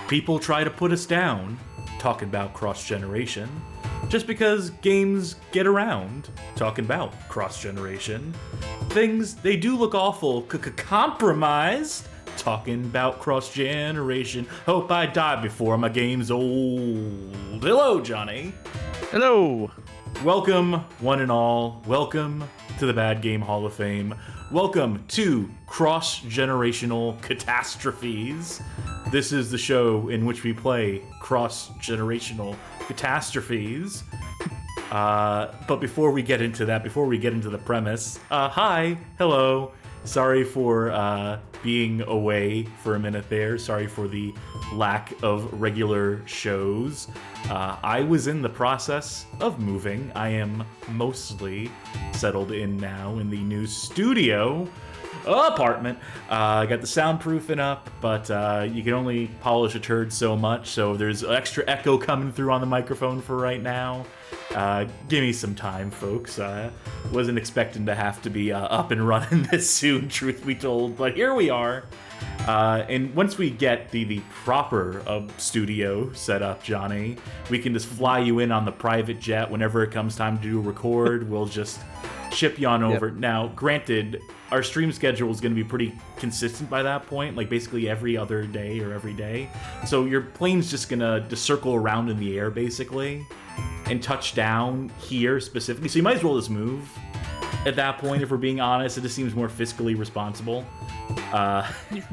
People try to put us down, talking about cross-generation, just because games get around, talking about cross-generation. Things, they do look awful, compromised, talking about cross-generation. Hope I die before my game's old. Hello, Johnny. Hello. Welcome, one and all. Welcome to the Bad Game Hall of Fame. Welcome to Cross-Generational Catastrophes. This is the show in which we play cross-generational catastrophes. But before we get into that, before we get into the premise, hi, hello. Sorry for being away for a minute there. Sorry for the lack of regular shows. I was in the process of moving. I am mostly settled in now in the new studio apartment. I got the soundproofing up, but you can only polish a turd so much, so there's extra echo coming through on the microphone for right now. Give me some time, folks. Wasn't expecting to have to be up and running this soon, truth be told, but here we are. And once we get the proper studio set up, Johnny, we can just fly you in on the private jet whenever it comes time to do a record. We'll just ship you on over. Yep. Now, granted, our stream schedule is going to be pretty consistent by that point, like basically every other day or every day. So your plane's just going to circle around in the air, basically, and touch down here specifically. So you might as well just move at that point, if we're being honest. It just seems more fiscally responsible.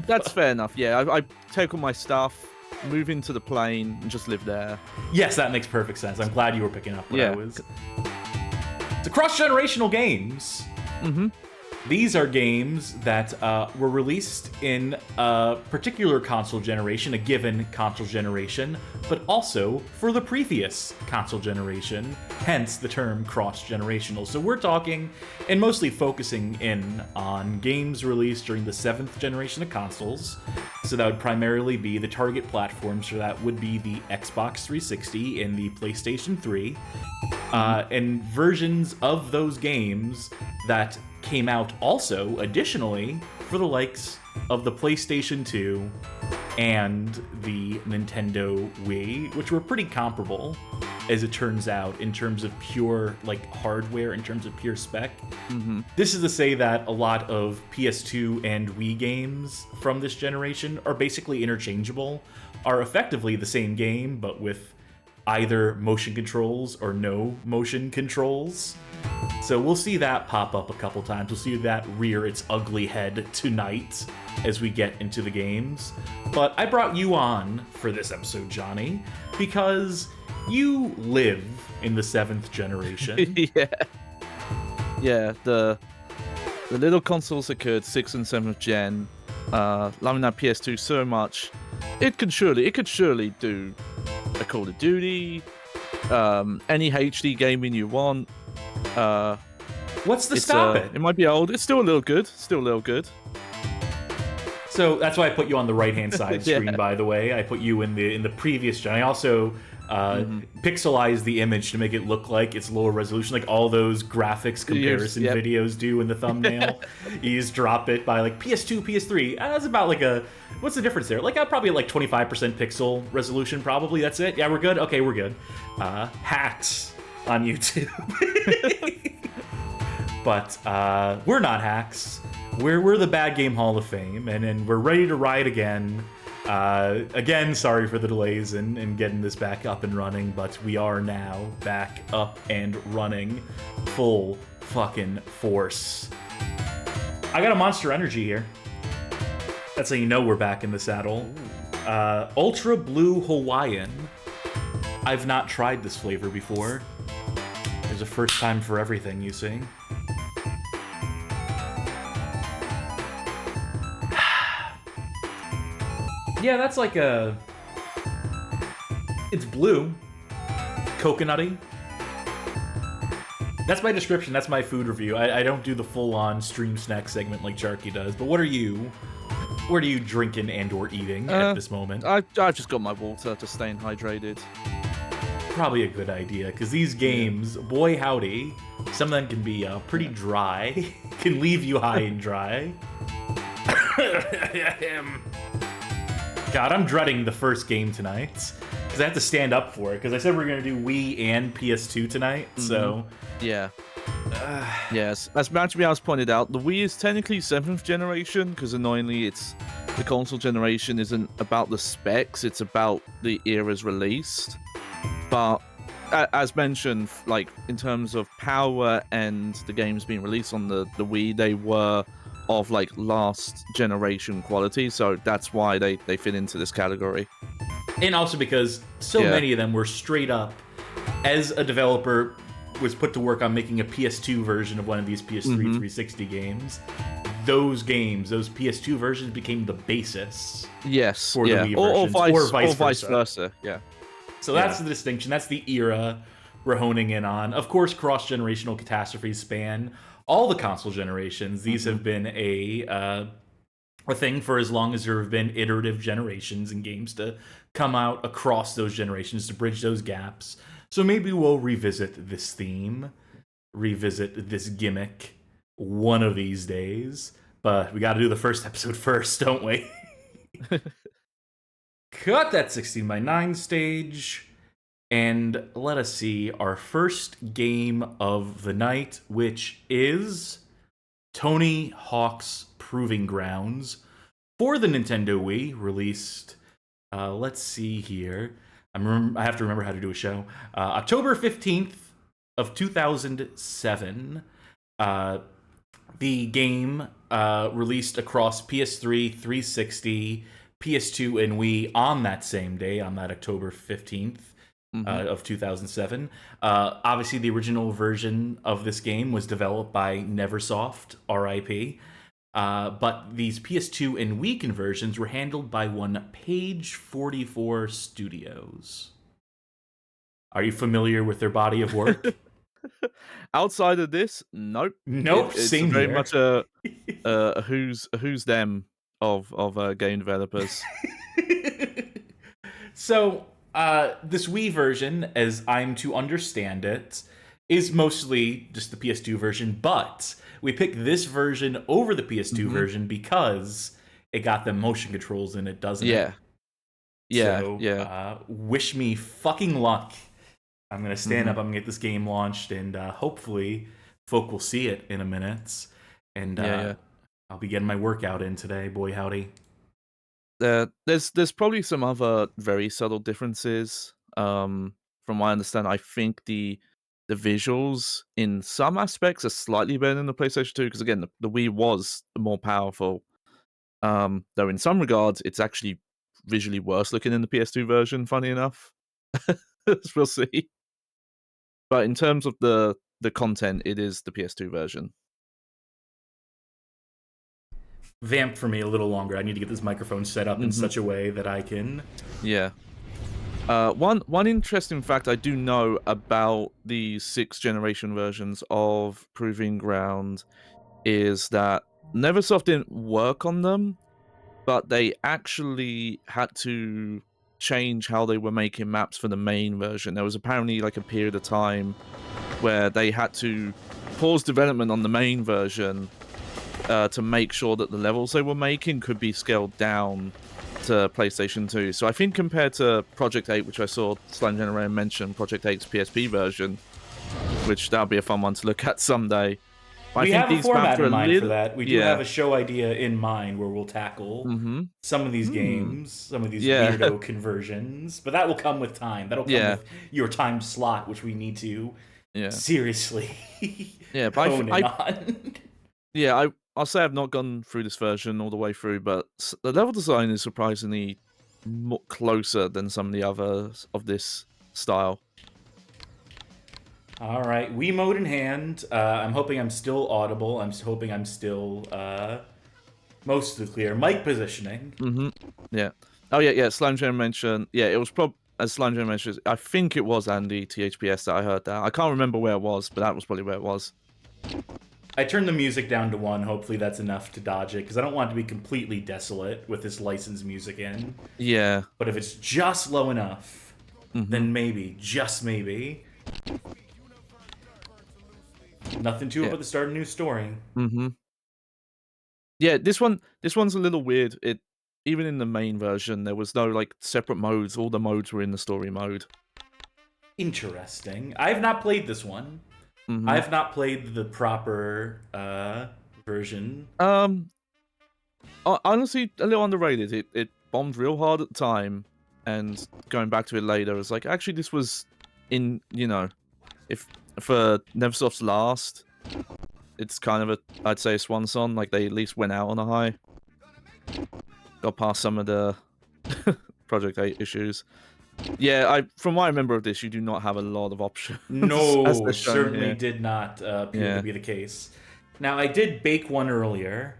That's fair enough, yeah. I take all my stuff, move into the plane, and just live there. Yes, that makes perfect sense. I'm glad you were picking up what I was. The cross-generational games. Mm-hmm. These are games that were released in a particular console generation, a given console generation, but also for the previous console generation, hence the term cross-generational. So we're talking and mostly focusing in on games released during the 7th generation of consoles. So that would primarily be the target platforms, so that would be the Xbox 360 and the PlayStation 3, and versions of those games that came out also, additionally, for the likes of the PlayStation 2 and the Nintendo Wii, which were pretty comparable, as it turns out, in terms of pure, hardware, in terms of pure spec. Mm-hmm. This is to say that a lot of PS2 and Wii games from this generation are basically interchangeable, are effectively the same game, but with either motion controls or no motion controls. So we'll see that pop up a couple times. We'll see that rear its ugly head tonight as we get into the games. But I brought you on for this episode, Johnny, because you live in the 7th generation. Yeah, the little consoles occurred 6th and 7th gen. Loving that PS2 so much. It could surely do a Call of Duty, any HD gaming you want. What's the stop it? It might be old. It's still a little good. So that's why I put you on the right-hand side screen, by the way. I put you in the previous gen. I also pixelized the image to make it look like it's lower resolution, like all those graphics comparison videos do in the thumbnail. You just drop it by PS2, PS3. That's about what's the difference there? Probably 25% pixel resolution, probably. That's it? Yeah, we're good? Okay, we're good. Hacks on YouTube. But we're not hacks. We're the Bad Game Hall of Fame, and we're ready to ride again. Again, sorry for the delays in getting this back up and running, but we are now back up and running full fucking force. I got a Monster Energy here. That's how you know we're back in the saddle. Ultra Blue Hawaiian. I've not tried this flavor before. There's a first time for everything, you see. Yeah, that's it's blue, coconutty. That's my description, that's my food review. I don't do the full-on stream snack segment like Sharky does, but what are you drinking and or eating at this moment? I've just got my water, just staying hydrated. Probably a good idea, because these games, boy howdy, some of them can be pretty dry, can leave you high and dry. God, I'm dreading the first game tonight because I have to stand up for it. Because I said we're gonna do Wii and PS2 tonight, so yeah. Yes, as Match Meows pointed out, the Wii is technically 7th generation because annoyingly, it's the console generation isn't about the specs; it's about the eras released. But as mentioned, like in terms of power and the games being released on the Wii, they were of like last generation quality, so that's why they fit into this category. And also because so many of them were straight up, as a developer was put to work on making a PS2 version of one of these PS3 360 games, those games, those PS2 versions became the basis for the Wii versions, or vice versa. Yeah. So that's the distinction. That's the era we're honing in on. Of course, cross-generational catastrophes span all the console generations. These have been a thing for as long as there have been iterative generations and games to come out across those generations to bridge those gaps. So maybe we'll revisit this theme, revisit this gimmick one of these days. But we got to do the first episode first, don't we? Cut that 16:9 stage. And let us see our first game of the night, which is Tony Hawk's Proving Grounds for the Nintendo Wii, released, let's see here. I have to remember how to do a show. October 15th of 2007. The game released across PS3, 360, PS2, and Wii on that same day, on that October 15th. Of 2007. Obviously, the original version of this game was developed by Neversoft, RIP. But these PS2 and Wii conversions were handled by one Page 44 Studios. Are you familiar with their body of work? Outside of this, nope. It's same very here. much a who's them of game developers. So, this Wii version, as I'm to understand it, is mostly just the PS2 version, but we picked this version over the PS2 version because it got the motion controls in it, doesn't it? So, wish me fucking luck. I'm going to stand up, I'm going to get this game launched, and hopefully folk will see it in a minute. And I'll be getting my workout in today, boy howdy. There's probably some other very subtle differences. From what I understand, I think the visuals in some aspects are slightly better than the PlayStation 2, because again, the Wii was more powerful. Though in some regards, it's actually visually worse looking in the PS2 version, funny enough. We'll see. But in terms of the content, it is the PS2 version. Vamp for me a little longer. I need to get this microphone set up in such a way that I can... Yeah. One interesting fact I do know about the 6th generation versions of Proving Ground is that Neversoft didn't work on them, but they actually had to change how they were making maps for the main version. There was apparently like a period of time where they had to pause development on the main version to make sure that the levels they were making could be scaled down to PlayStation 2. So I think compared to Project 8, which I saw Slime Generator mention, Project 8's PSP version, which that'll be a fun one to look at someday. We have a format in mind for that. We do have a show idea in mind where we'll tackle some of these games, some of these weirdo conversions, but that will come with time. That'll come with your time slot, which we need to seriously hone in on. Yeah, I'll say I've not gone through this version all the way through, but the level design is surprisingly closer than some of the others of this style. All right, Wii mode in hand. I'm hoping I'm still audible. I'm hoping I'm still mostly clear. Mic positioning. Yeah. Oh yeah. Slime Jam mentioned. Yeah, it was as Slime Jam mentioned. I think it was Andy THPS that I heard that. I can't remember where it was, but that was probably where it was. I turned the music down to 1. Hopefully that's enough to dodge it, because I don't want it to be completely desolate with this licensed music in. Yeah. But if it's just low enough, then maybe, just maybe. Nothing to it but the start of a new story. Yeah, this one's a little weird. even in the main version, there was no like separate modes. All the modes were in the story mode. Interesting. I've not played this one. I've not played the proper version. Honestly, a little underrated. It bombed real hard at the time, and going back to it later, it's like actually this was in if for Neversoft's last, it's kind of I'd say a swan song. Like they at least went out on a high. Got past some of the Project 8 issues. Yeah, from what I remember of this, you do not have a lot of options. No, certainly did not appear to be the case. Now, I did bake one earlier.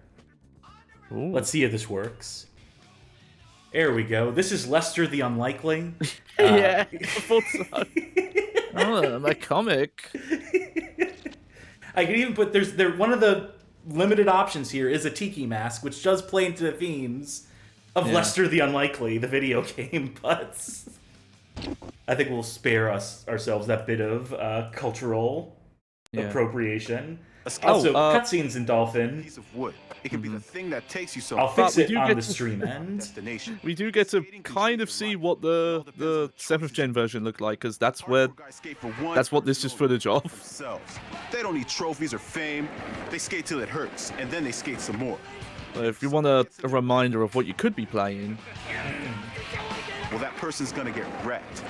Ooh. Let's see if this works. There we go. This is Lester the Unlikely. Yeah, I thought so. Oh, my comic. I can even put one of the limited options here is a tiki mask, which does play into the themes of Lester the Unlikely, the video game, but I think we'll spare ourselves that bit of cultural appropriation. Also, cutscenes in Dolphin. Piece of wood. It can be the thing that takes you I'll fix it on the stream end. We do get to kind of see what the 7th gen version looked like, because that's what this is footage of. They don't need trophies or fame. They skate till it hurts, and then they skate some more. So if you want a reminder of what you could be playing, well, that person's gonna get wrecked.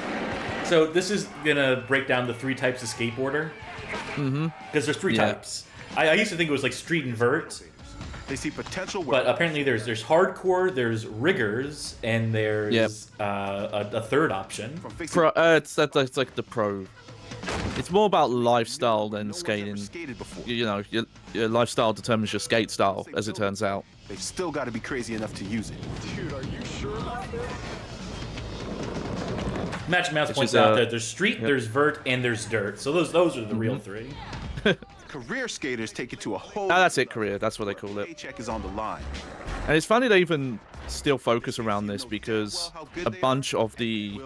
So this is gonna break down the 3 types of skateboarder. Because there's 3 types. I used to think it was like street and vert. They see potential, but apparently there's hardcore, there's riggers, and there's a third option. It's like the pro. It's more about lifestyle than skating. Your lifestyle determines your skate style, as it turns out. They've still got to be crazy enough to use it. Dude, are you sure about this? Match Mouse points out that there's street, there's vert, and there's dirt. So those are the real 3. Career skaters take it to a whole. That's it, career. That's what they call it. Paycheck is on the line. And it's funny they even still focus around this, because a bunch of the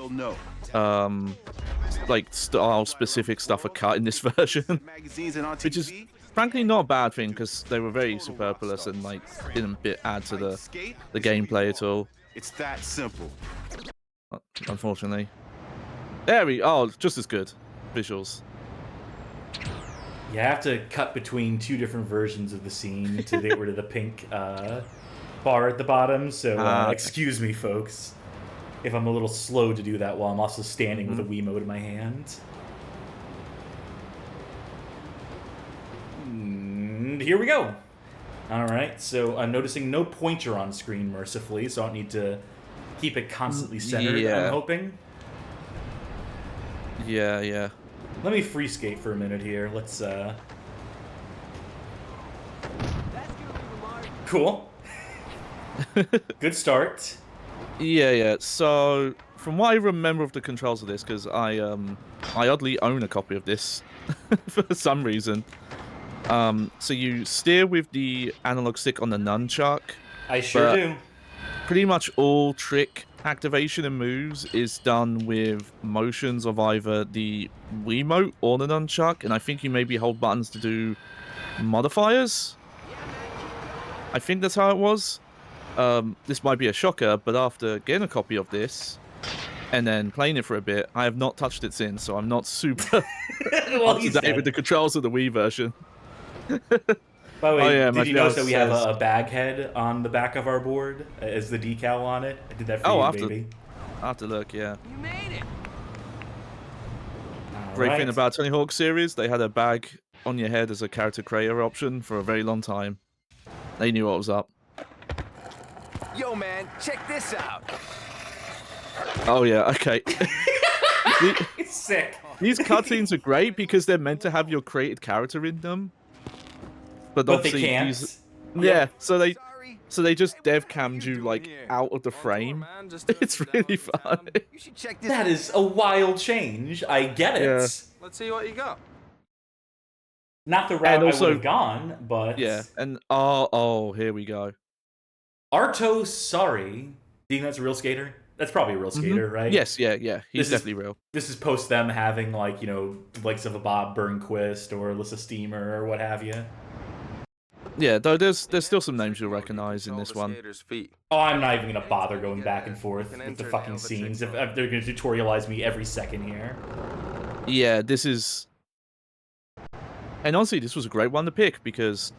like style-specific stuff are cut in this version, which is frankly not a bad thing, because they were very superfluous and like didn't add to the gameplay at all. It's that simple. Unfortunately. Just as good visuals. You have to cut between 2 different versions of the scene to get rid of the pink bar at the bottom, so excuse me, folks, if I'm a little slow to do that while I'm also standing with a Wiimote in my hand. And here we go. Alright, so I'm noticing no pointer on screen, mercifully, so I don't need to keep it constantly centered, I'm hoping. Yeah. Let me free skate for a minute here. Let's, Cool. Good start. Yeah. So, from what I remember of the controls of this, because I oddly own a copy of this for some reason. So you steer with the analog stick on the nunchuck. I sure do. Pretty much all trick activation and moves is done with motions of either the Wiimote or the nunchuck, and I think you maybe hold buttons to do modifiers. I think that's how it was. This might be a shocker, but after getting a copy of this and then playing it for a bit, I have not touched it since, so I'm not super up to date with the controls of the Wii version. By the way, did you notice that we have a bag head on the back of our board as the decal on it? I did that for you, baby. I'll have to look, yeah. You made it. Great thing about Tony Hawk series, they had a bag on your head as a character creator option for a very long time. They knew what was up. Yo, man, check this out. Oh, yeah, okay. It's sick. These cutscenes are great because they're meant to have your created character in them. But they can't. So they just dev cammed you like out of the frame. It's really fun. That is a wild change. I get it. Yeah. Let's see what you got. Not the route I would have gone, but and here we go. Arto Sorry. Do you think that's a real skater? That's probably a real skater, right? Yes, yeah. He's definitely real. This is post them having like, the likes of a Bob Burnquist or Alyssa Steamer or what have you. Yeah, though there's still some names you'll recognize in this one. Oh, I'm not even gonna bother going back and forth with the fucking scenes if they're gonna tutorialize me every second here. Yeah, this is... And honestly, this was a great one to pick, because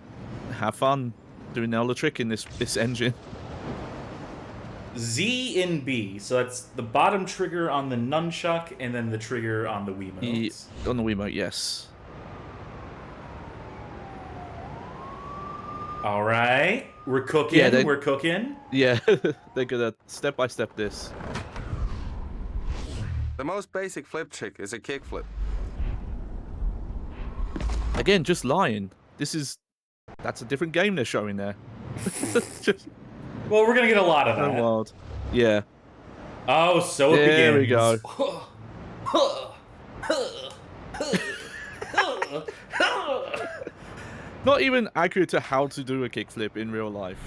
have fun doing all the trick in this engine. Z and B, so that's the bottom trigger on the nunchuck, and then the trigger on the Wiimote. On the Wiimote, yes. All right, we're cooking. Yeah, we're cooking. Yeah, they're gonna step-by-step this. The most basic flip trick is a kickflip. Again, just lying. That's a different game they're showing there. Just Well, we're gonna get a lot of so that. wild. Yeah. Oh, so it begins. There we go. Not even accurate to how to do a kickflip in real life.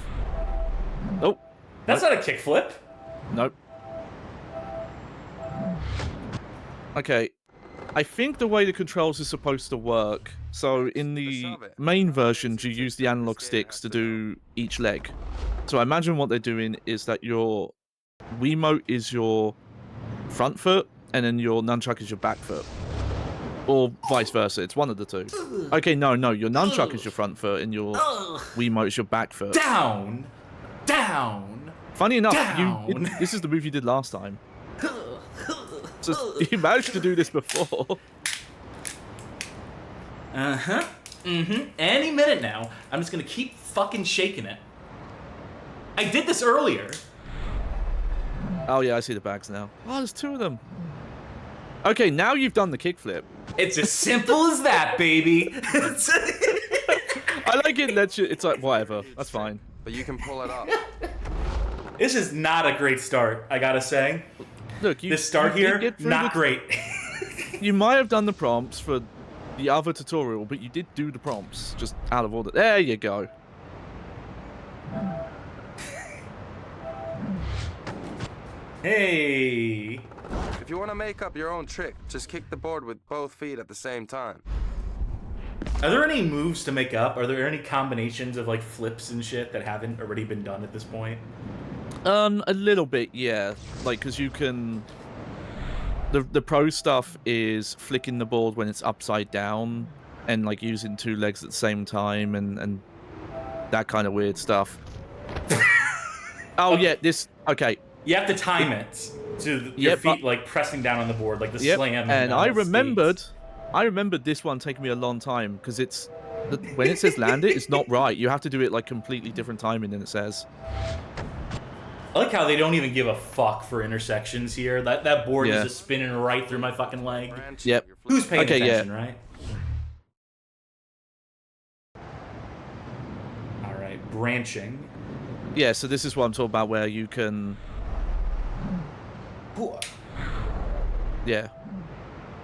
Nope. That's not a kickflip. Nope. Okay. I think the way the controls are supposed to work, so in the main versions you use the analog sticks to do each leg. So I imagine what they're doing is that your Wiimote is your front foot, and then your nunchuck is your back foot. Or vice versa, it's one of the two. Okay, no, your nunchuck is your front foot, and your Wiimote is your back foot. Down! Down! Funny enough, Down. this is the move you did last time. So you managed to do this before. Uh-huh. Mm-hmm. Any minute now, I'm just gonna keep fucking shaking it. I did this earlier. Oh yeah, I see the bags now. Oh, there's two of them. Okay, now you've done the kickflip. It's as simple as that, baby. I like it lets you, it's like, whatever, that's fine. But you can pull it off. This is not a great start, I gotta say. Look, This start here, not great. You might have done the prompts for the other tutorial, but you did do the prompts, just out of order. There you go. Hey. If you want to make up your own trick, just kick the board with both feet at the same time. Are there any moves to make up? Are there any combinations of like flips and shit that haven't already been done at this point? A little bit, yeah. Like, because you can... The pro stuff is flicking the board when it's upside down, and like using two legs at the same time, and that kind of weird stuff. Oh yeah, this... Okay. You have to time it to your feet like pressing down on the board, like the slam. And I remembered this one taking me a long time, because it's... When it says land it's not right. You have to do it like completely different timing than it says. I like how they don't even give a fuck for intersections here. That board is just spinning right through my fucking leg. Yep. Who's paying attention, right? Alright, branching. Yeah, so this is what I'm talking about, where you can... Yeah.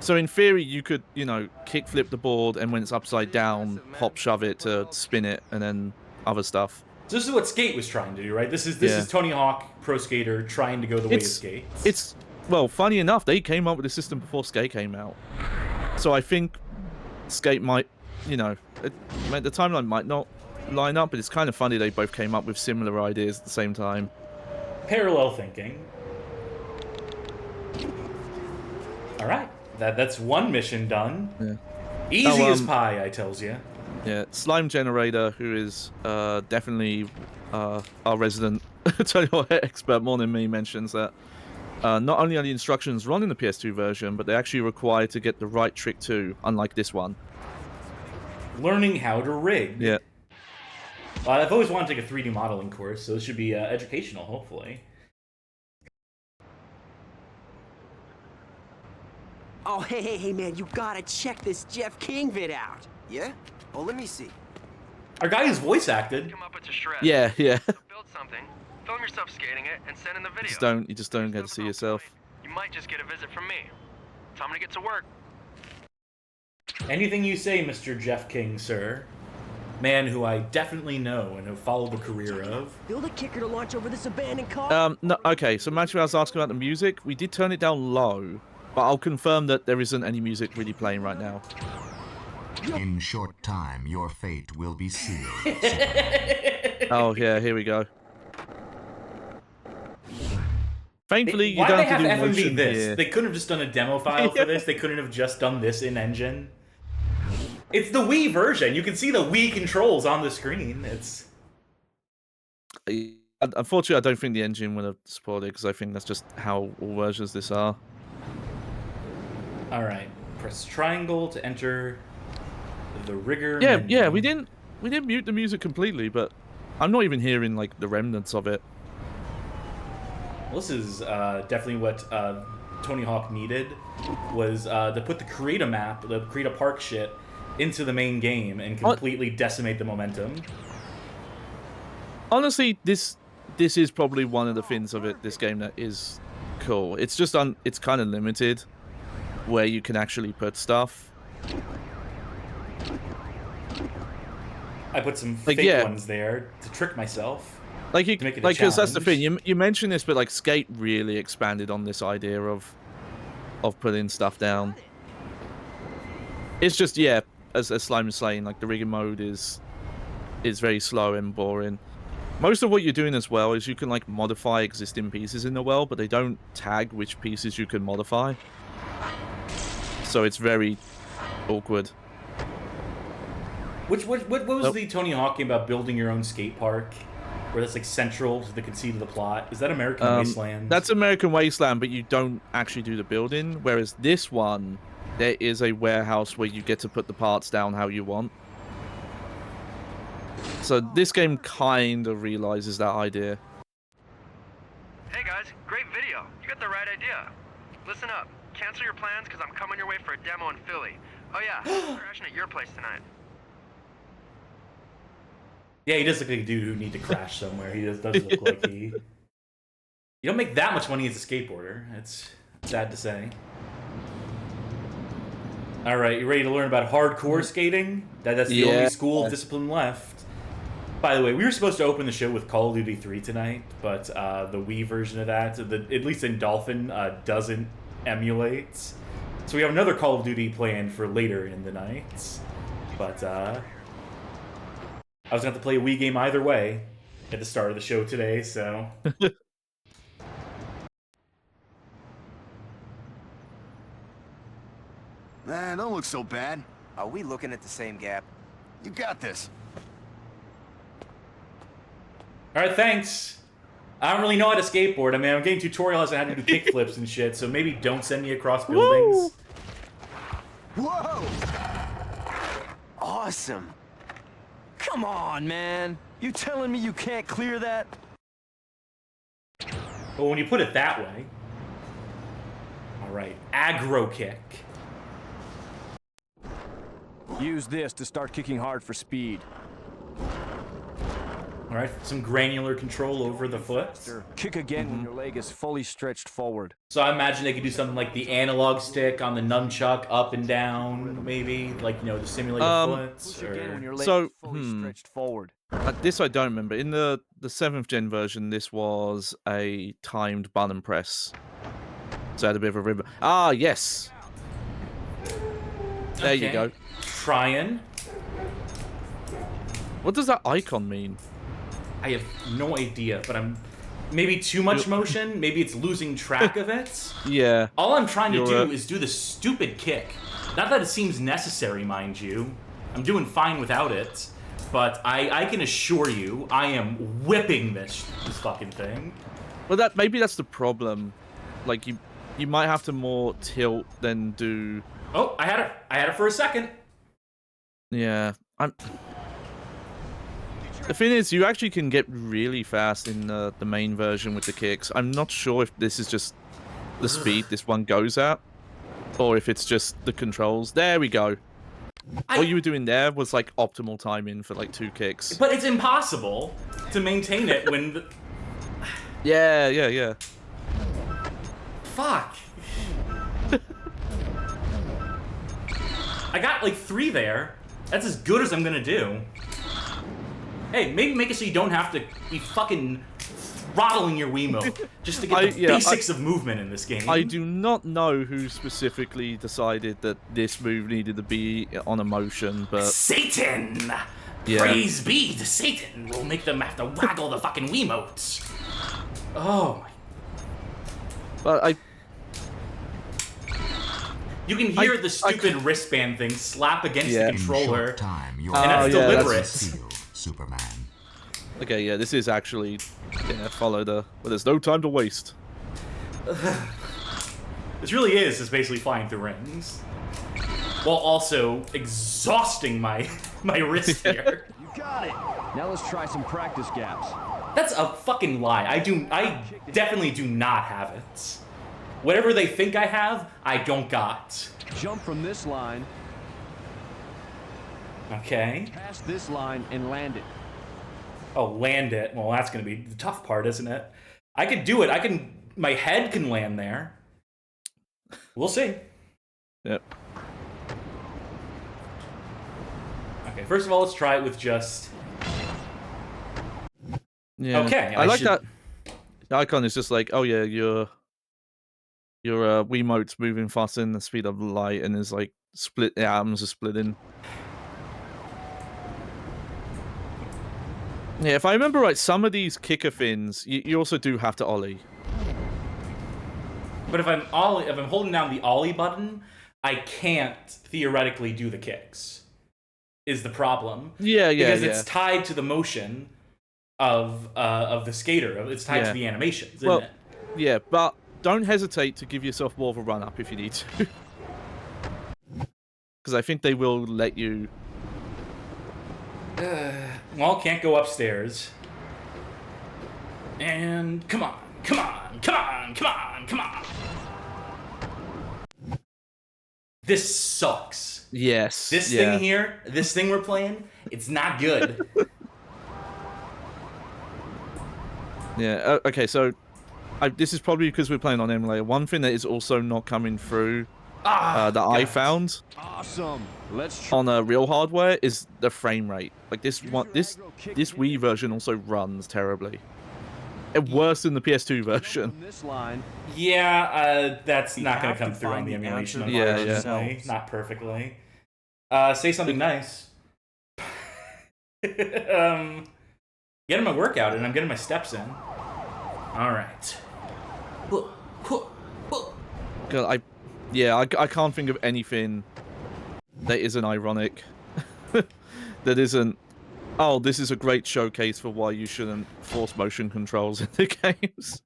So in theory, you could, you know, kickflip the board, and when it's upside down, hop shove it to spin it, and then other stuff. So this is what Skate was trying to do, right? This is Tony Hawk Pro Skater trying to go the way of Skate. It's well, funny enough, they came up with the system before Skate came out. So I think Skate might, you know, the timeline might not line up, but it's kind of funny they both came up with similar ideas at the same time. Parallel thinking. All right, that's one mission done. Yeah. Easy as pie, I tells you. Yeah, Slime Generator, who is definitely our resident Tony Hawk expert more than me, mentions that not only are the instructions wrong in the PS2 version, but they're actually required to get the right trick too, unlike this one. Learning how to rig. Yeah. I've always wanted to take a 3D modeling course, so this should be educational, hopefully. Oh, hey, man, you gotta check this Jeff King vid out. Yeah? Oh, let me see. Our guy is voice acted. Come up with a shred. Yeah. So build something, film yourself skating it, and send in the video. You just don't get to see yourself. You might just get a visit from me. Time to get to work. Anything you say, Mr. Jeff King, sir. Man who I definitely know and have followed the career of. Build a kicker to launch over this abandoned car. No, okay, so Matthew, I was asking about the music. We did turn it down low, but I'll confirm that there isn't any music really playing right now. In short time, your fate will be sealed. Oh yeah, here we go. Thankfully, you Why don't they have have to do FMV motion this? here. They couldn't have just done a demo file for this. They couldn't have just done this in engine. It's the Wii version. You can see the Wii controls on the screen. It's Unfortunately, I don't think the engine would have supported it because I think that's just how all versions of this are. all right. Press triangle to enter the rigger. Yeah, menu. yeah, we didn't mute the music completely, but I'm not even hearing like the remnants of it. Well, this is definitely what Tony Hawk needed, was to put the create a map, the create a park shit, into the main game and completely decimate the momentum. Honestly, this is probably one of the things of this game that is cool. It's just it's kind of limited where you can actually put stuff. I put some Like, fake yeah. ones there to trick myself. Like you, To make it a like, because that's the challenge. thing. You mentioned this, but like Skate really expanded on this idea of putting stuff down. It's just, yeah, as Slime was saying, like the rigging mode is very slow and boring. Most of what you're doing as well is you can like modify existing pieces in the world, but they don't tag which pieces you can modify. So it's very awkward. What was the Tony Hawk game about building your own skate park? Where that's like central to the conceit of the plot. Is that American Wasteland? That's American Wasteland, but you don't actually do the building. Whereas this one, there is a warehouse where you get to put the parts down how you want. So this game kind of realizes that idea. Hey guys, great video. You got the right idea. Listen up. Cancel your plans because I'm coming your way for a demo in Philly. Oh yeah, I'm crashing at your place tonight. Yeah, he does look like a dude who need to crash somewhere. He does look like he... You don't make that much money as a skateboarder. It's sad to say. All right, you ready to learn about hardcore skating? That's the only school of discipline left. By the way, we were supposed to open the show with Call of Duty 3 tonight, but the Wii version of that, at least in Dolphin, doesn't emulate. So we have another Call of Duty planned for later in the night. But I was going to have to play a Wii game either way at the start of the show today, so... Man, don't look so bad. Are we looking at the same gap? You got this. All right, thanks. I don't really know how to skateboard. I mean, I'm getting tutorials on how to do kickflips and shit, so maybe don't send me across buildings. Whoa! Awesome. Come on, man. You telling me you can't clear that? But when you put it that way... All right, aggro kick. Use this to start kicking hard for speed. All right, some granular control over the foot. Kick again when your leg is fully stretched forward. So I imagine they could do something like the analog stick on the nunchuck, up and down, maybe, like, you know, to simulate a foot. Push again when your leg So, is fully stretched forward. This I don't remember. In the 7th gen version, this was a timed button press. So it had a bit of a ribbon. Ah, yes. There you go. Trying. What does that icon mean? I have no idea, but I'm... Maybe too much motion? Maybe it's losing track of it? Yeah. All I'm trying to do is do the stupid kick. Not that it seems necessary, mind you. I'm doing fine without it. But I can assure you, I am whipping this fucking thing. Well, maybe that's the problem. Like, you might have to more tilt than do... Oh, I had it for a second. Yeah. The thing is, you actually can get really fast in the main version with the kicks. I'm not sure if this is just the speed this one goes at, or if it's just the controls. There we go. What you were doing there was like optimal timing for like 2 kicks. But it's impossible to maintain it when... Yeah. Fuck. I got like 3 there. That's as good as I'm gonna do. Hey, maybe make it so you don't have to be fucking throttling your Wiimote just to get the basics of movement in this game. I do not know who specifically decided that this move needed to be on a motion, but... Satan! Yeah. Praise be to Satan! We'll make them have to waggle the fucking Wiimotes. Oh my... But you can hear the stupid wristband thing slap against the controller, and that's deliberate. Superman. Okay, yeah, this is actually follow the... But there's no time to waste. This really is just basically flying through rings, while also exhausting my wrist here. You got it. Now let's try some practice gaps. That's a fucking lie. I definitely do not have it. Whatever they think I have, I don't got. Jump from this line. Okay. Pass this line and land it. Oh, land it. Well, that's gonna be the tough part, isn't it? I could do it. My head can land there. We'll see. Yep. Okay, first of all, let's try it with just... Yeah. Okay. I like that. The icon is just like, oh yeah, your Wiimote's moving faster than the speed of light, and is like split. The atoms are splitting. Yeah, if I remember right, some of these kicker fins, you also do have to ollie. But if I'm holding down the ollie button, I can't theoretically do the kicks. Is the problem? Yeah, because it's tied to the motion of the skater. It's tied to the animations, isn't it? Yeah, but don't hesitate to give yourself more of a run up if you need to, because I think they will let you. Well, can't go upstairs. And come on. This sucks. Yes. This thing here, this thing we're playing, it's not good. Yeah, okay, so this is probably because we're playing on emulator. One thing that is also not coming through that I found on real hardware is the frame rate. Like this Wii version also runs terribly. Worse than the PS2 version. Yeah, that's not going to come through on the emulation. Yeah. Not perfectly. Say something nice. Getting my workout and I'm getting my steps in. All right. God, I can't think of anything that isn't ironic. That isn't. Oh, this is a great showcase for why you shouldn't force motion controls in the games.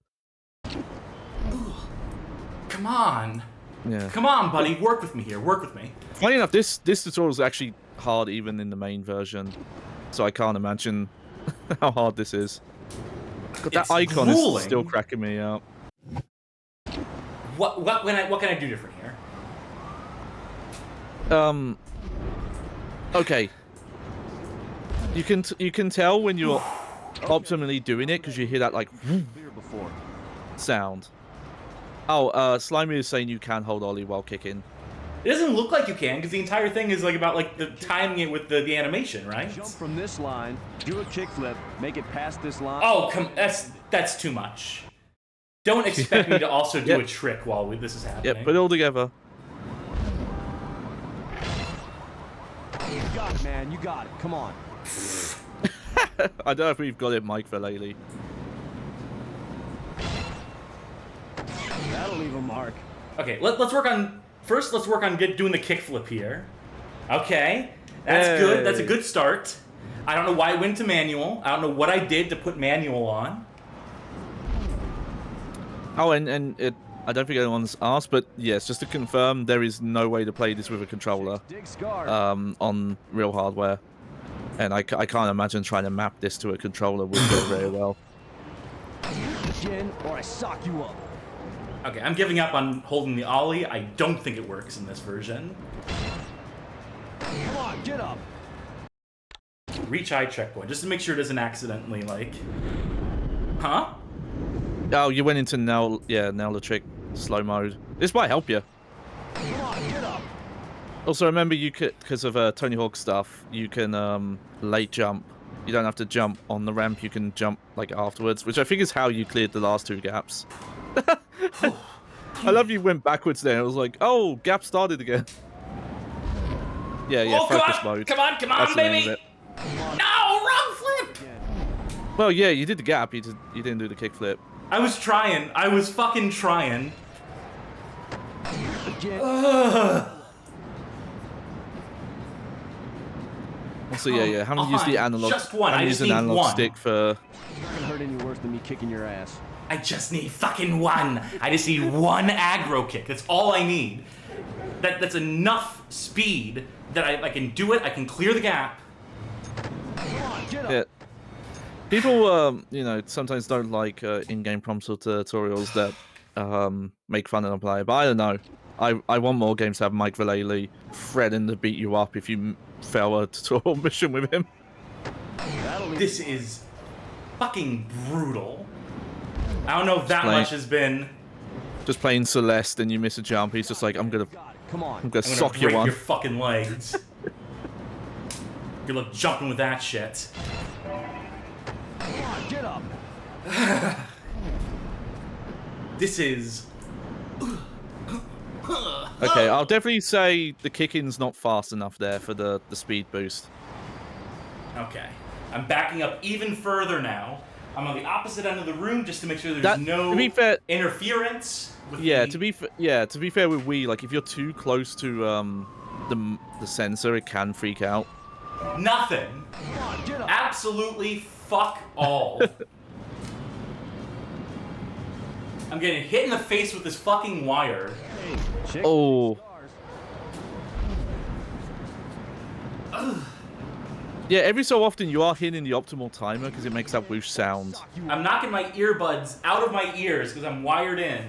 Come on. Yeah. Come on, buddy. Work with me here. Work with me. Funny enough, this tutorial is actually hard even in the main version, so I can't imagine how hard this is. God, that icon is still cracking me out. What can I do different here? Okay. You can tell when you're optimally doing it because you hear that like sound. Oh, Slimy is saying you can hold ollie while kicking. It doesn't look like you can because the entire thing is like about like the timing it with the animation, right? Jump from this line, do a kickflip, make it past this line. Oh, that's too much. Don't expect me to also do a trick while this is happening. Yep, put it all together. You got it, man. You got it. Come on. I don't know if we've got it, Mike, for lately. That'll leave a mark. Okay, let's work on doing the kickflip here. Okay, that's good. That's a good start. I don't know why it went to manual. I don't know what I did to put manual on. Oh, and I don't think anyone's asked, but yes, just to confirm, there is no way to play this with a controller on real hardware. And I can't imagine trying to map this to a controller would go very well. Again, or I sock you up. Okay, I'm giving up on holding the ollie. I don't think it works in this version. Come on, get up. Reach eye checkpoint, just to make sure it doesn't accidentally, like... Huh? Oh, you went into nail the trick slow mode. This might help you. Come on, get up. Also, remember you could, because of Tony Hawk stuff, you can late jump you don't have to jump on the ramp. You can jump like afterwards, which I think is how you cleared the last 2 gaps. I love you went backwards there. I was like, oh, gap started again. Yeah, Oh, focus come on, mode. come on, come on, baby! No, wrong flip! Well, yeah, you did the gap. You didn't do the kick flip. I was trying. I was fucking trying. Also, yeah, haven't used the analog. Just one. I just an need analog one. stick for. Not gonna hurt any worse than me kicking your ass. I just need fucking one. I just need one aggro kick. That's all I need. That's enough speed that I can do it. I can clear the gap. Yeah. People, you know, sometimes don't like in-game prompts or tutorials that make fun of the player, but I don't know. I want more games to have Mike Vallely threatening to beat you up if you fail a tutorial mission with him. This is fucking brutal. I don't know if that much has been. Just playing Celeste and you miss a jump. He's just like, I'm gonna sock you break one. your fucking legs. Good luck jumping with that shit. Come on, get up. This is. Okay, I'll definitely say the kicking's not fast enough there for the speed boost. Okay. I'm backing up even further now. I'm on the opposite end of the room just to make sure there's no to be fair, interference. With to be fair with Wii, like if you're too close to the sensor, it can freak out. Nothing. Absolutely fuck all. I'm getting hit in the face with this fucking wire. Oh. Yeah, every so often you are hitting the optimal timer because it makes that whoosh sound. I'm knocking my earbuds out of my ears because I'm wired in.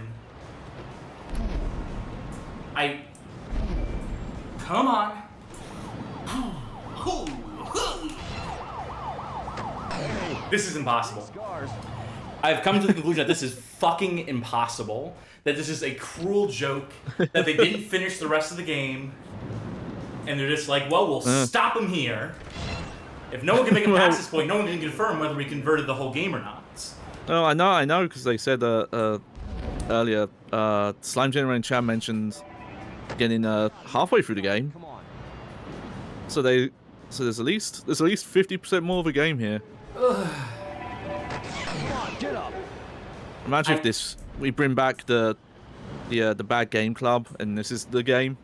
Come on. This is impossible. I've come to the conclusion that this is fucking impossible. That this is a cruel joke. That they didn't finish the rest of the game. And they're just like, well, we'll stop them here. If no one can make it past this point, no one can confirm whether we converted the whole game or not. Oh, I know, because they said earlier, Slime Generating Chan mentioned getting halfway through the game. So there's at least 50% more of a game here. Imagine if we bring back the bad game club and this is the game.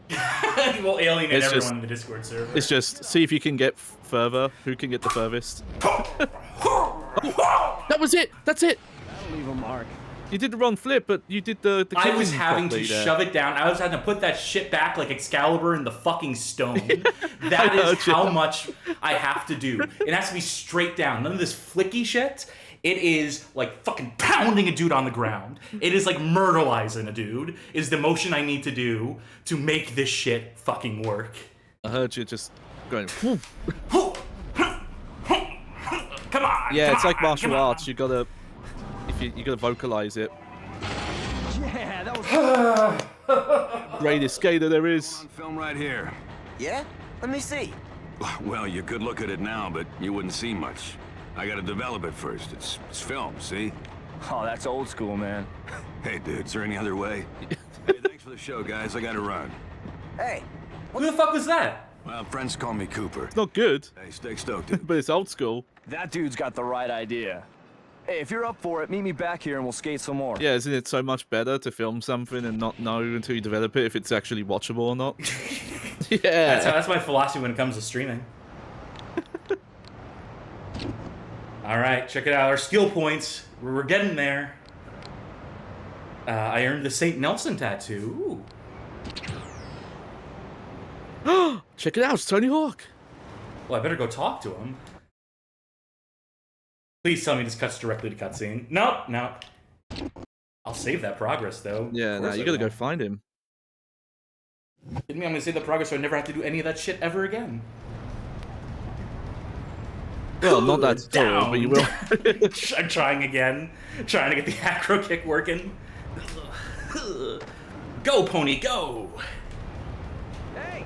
We'll alienate everyone in the Discord server. It's just see if you can get further. Who can get the furthest? Oh, that was it. That's it. That'll leave a mark. You did the wrong flip, but you did the I was having to shove it down. I was having to put that shit back like Excalibur in the fucking stone. That is how much I have to do. It has to be straight down. None of this flicky shit. It is like fucking pounding a dude on the ground. It is like murderizing a dude is the motion I need to do to make this shit fucking work. I heard you just going. Come on. Yeah, it's like martial arts. You gotta, you gotta vocalize it. Yeah, that was Greatest skater there is. On film right here. Yeah? Let me see. Well, you could look at it now, but you wouldn't see much. I gotta develop it first. It's film, see? Oh, that's old school, man. Hey, dude, is there any other way? Hey, thanks for the show, guys. I gotta run. Hey. Who the fuck was that? Well, friends call me Cooper. It's not good. Hey, stay stoked, dude. But it's old school. That dude's got the right idea. Hey, if you're up for it, meet me back here and we'll skate some more. Yeah, isn't it so much better to film something and not know until you develop it if it's actually watchable or not? Yeah. That's my philosophy when it comes to streaming. All right, check it out. Our skill points. We're getting there. I earned the St. Nelson tattoo. Ooh. Check it out, it's Tony Hawk. Well, I better go talk to him. Please tell me this cuts directly to cutscene. Nope, no. I'll save that progress, though. Yeah, no, you gotta go find him. Kidding me? I'm gonna save the progress so I never have to do any of that shit ever again. Well, not that tutorial, but you will. I'm trying again. Trying to get the acro kick working. Go, pony, go! Hey!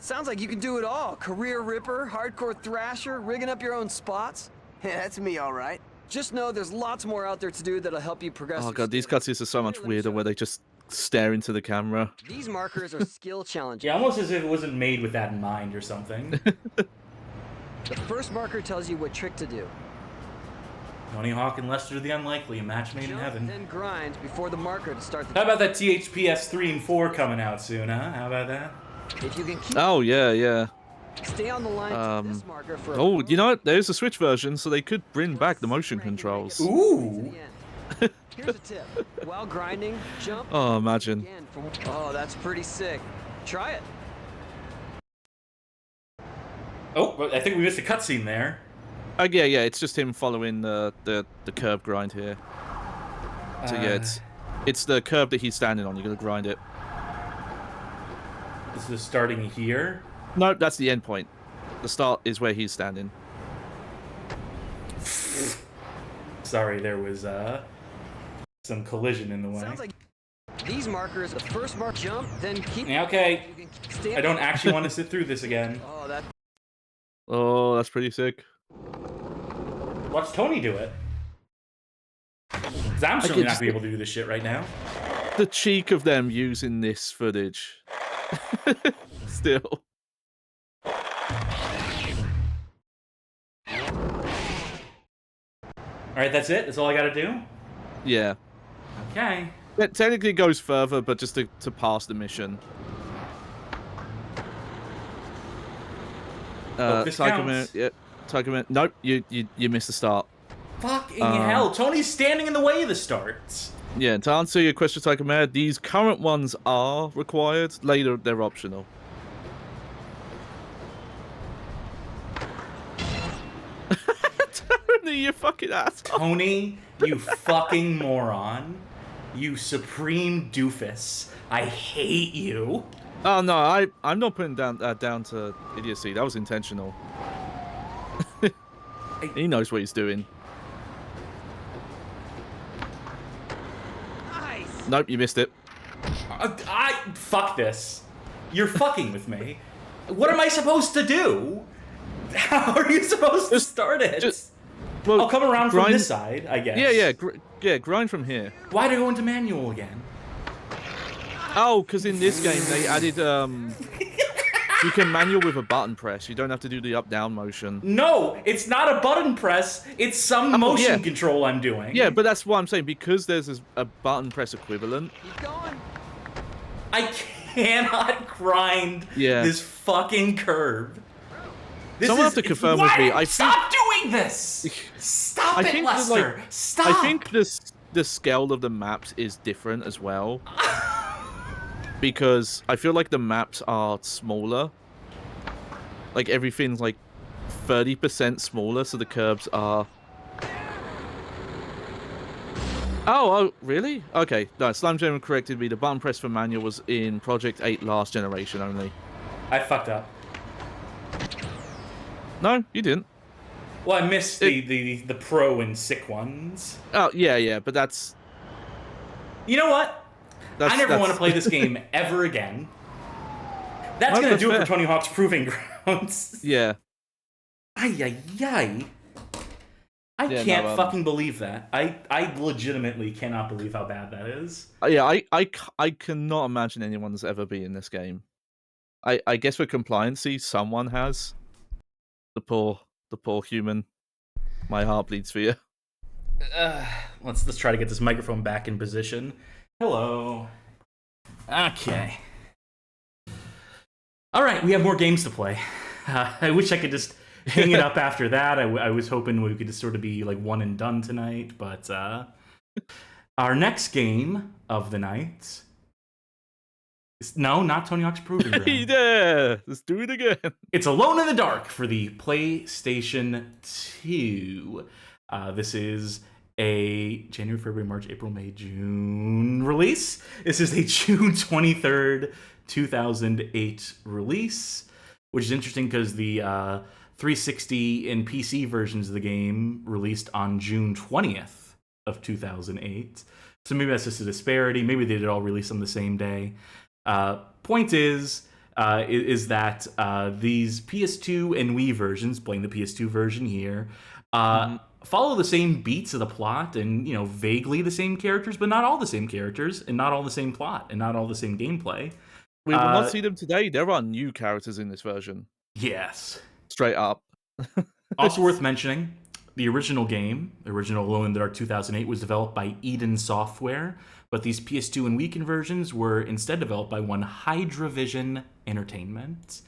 Sounds like you can do it all. Career ripper, hardcore thrasher, rigging up your own spots. Yeah, that's me, all right. Just know there's lots more out there to do that'll help you progress. Oh your god, these skills. cutscenes are so much Here, let me weirder show where they just stare into the camera. These markers are skill challenges. Yeah, almost as if it wasn't made with that in mind or something. The first marker tells you what trick to do. Tony Hawk and Lester the Unlikely, a match made in Jump, heaven. then grind before the marker to start the. How about that THPS 3 and 4 coming out soon, huh? How about that? If you can keep. Oh yeah. Stay on the line to this marker for. Oh, you know what? There's a Switch version, so they could bring back the motion controls. Ooh. Here's a tip. While grinding, jump. Oh, imagine. Again from... Oh, that's pretty sick. Try it. Oh, I think we missed a cutscene there. Yeah, it's just him following the curb grind here. So yeah, it's the curb that he's standing on. You gotta grind it. This is starting here. No, that's the end point. The start is where he's standing. Sorry, there was some collision in the way. Sounds like these markers. The first mark, jump, then keep. Yeah, okay. I don't actually want to sit through this again. Oh, that's pretty sick. Watch Tony do it. Because I'm certainly not going to be able to do this shit right now. The cheek of them using this footage. Still. Alright, that's it? That's all I got to do? Yeah. Okay. It technically goes further, but just to pass the mission. This counts. Yeah. Tiger, nope, you missed the start. Fucking hell, Tony's standing in the way of the starts. Yeah, to answer your question, Tiger Mayor, these current ones are required. Later, they're optional. Tony, you fucking asshole. Tony, you fucking moron. You supreme doofus. I hate you. Oh no, I'm not putting down to idiocy. That was intentional. He knows what he's doing. Nice. Nope, you missed it. Fuck this. You're fucking with me. What am I supposed to do? How are you supposed to start it? Well, I'll come around grind, from this side, I guess. Yeah, grind from here. Why'd I go into manual again? Oh, because in this game they added you can manual with a button press. You don't have to do the up-down motion. No, it's not a button press. It's some motion control I'm doing. Yeah, but that's what I'm saying. Because there's a button press equivalent. Keep going. I cannot grind this fucking curve. Someone have to confirm with me. Stop doing this! Stop it, Lester! Stop! I think the scale of the maps is different as well. Because I feel like the maps are smaller. Like everything's like 30% smaller, so the curbs are... Oh, really? Okay, no, Slime Jam corrected me. The button press for manual was in Project 8 last generation only. I fucked up. No, you didn't. Well, I missed the pro and sick ones. Oh, yeah, but that's... You know what? I never want to play this game ever again. That's going to do it for Tony Hawk's Proving Grounds. Yeah. I can't fucking believe that. I legitimately cannot believe how bad that is. Yeah, I cannot imagine anyone's ever been in this game. I guess for compliancy, someone has. The poor human. My heart bleeds for you. Let's try to get this microphone back in position. Hello. Okay. All right, we have more games to play. I wish I could just hang it up after that. I was hoping we could just sort of be like one and done tonight, but our next game of the night is not Tony Hawk's Proving Ground. Yeah, let's do it again. It's Alone in the Dark for the PlayStation 2. This is a January, February, March, April, May, June release. This is a June 23rd, 2008 release, which is interesting because the 360 and PC versions of the game released on June 20th of 2008. So maybe that's just a disparity. Maybe they did all release on the same day. Point is, is that these PS2 and Wii versions, playing the PS2 version here, follow the same beats of the plot and, you know, vaguely the same characters, but not all the same characters and not all the same plot and not all the same gameplay. We will not see them today. There are new characters in this version. Yes. Straight up. Also worth mentioning, the original game, the original Alone in the Dark 2008, was developed by Eden Software, but these PS2 and Wii conversions were instead developed by one Hydravision Entertainment.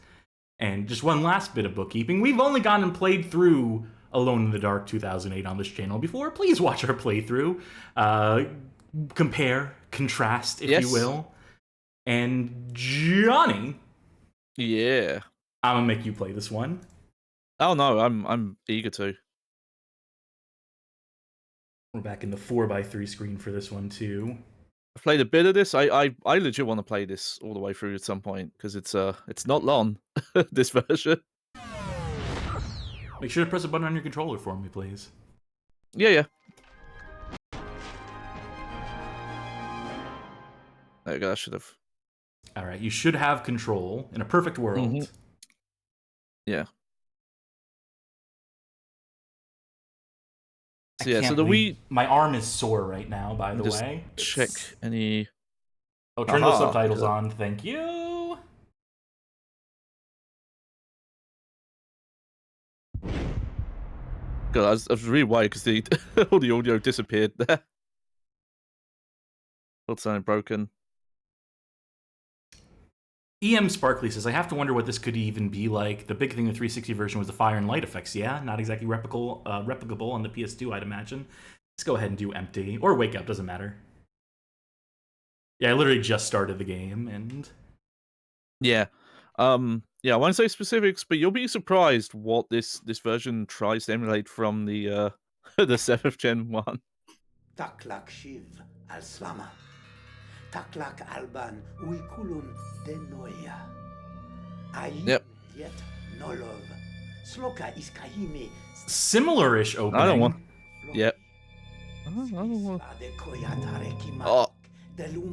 And just one last bit of bookkeeping. We've only gone and played through Alone in the Dark 2008 on this channel before. Please watch our playthrough. Compare, contrast, if you will. And Johnny, yeah, I'm gonna make you play this one. Oh no, I'm eager to. We're back in the 4x3 screen for this one too. I've played a bit of this. I legit want to play this all the way through at some point because it's not long. This version. Make sure to press a button on your controller for me, please. Yeah. There you go. I should have. All right, you should have control in a perfect world. Yeah. So yeah, so the Wii. My arm is sore right now. By the way, check any. Oh, turn those subtitles on. Thank you. God, I was really worried because all the audio disappeared there. Thought something broken. EM Sparkly says, I have to wonder what this could even be like. The big thing in the 360 version was the fire and light effects. Yeah, not exactly replicable on the PS2, I'd imagine. Let's go ahead and do empty. Or wake up, doesn't matter. Yeah, I literally just started the game, and... Yeah. Yeah, I won't say specifics, but you'll be surprised what this version tries to emulate from the the 7th Gen one. Taklak Shiv al-Slama. Taklak Alban Uikulun Denoya. Yep. Yet Nolov. Sloka Iskahimi. Similar-ish opening. I don't want. Yep. I don't want. Oh.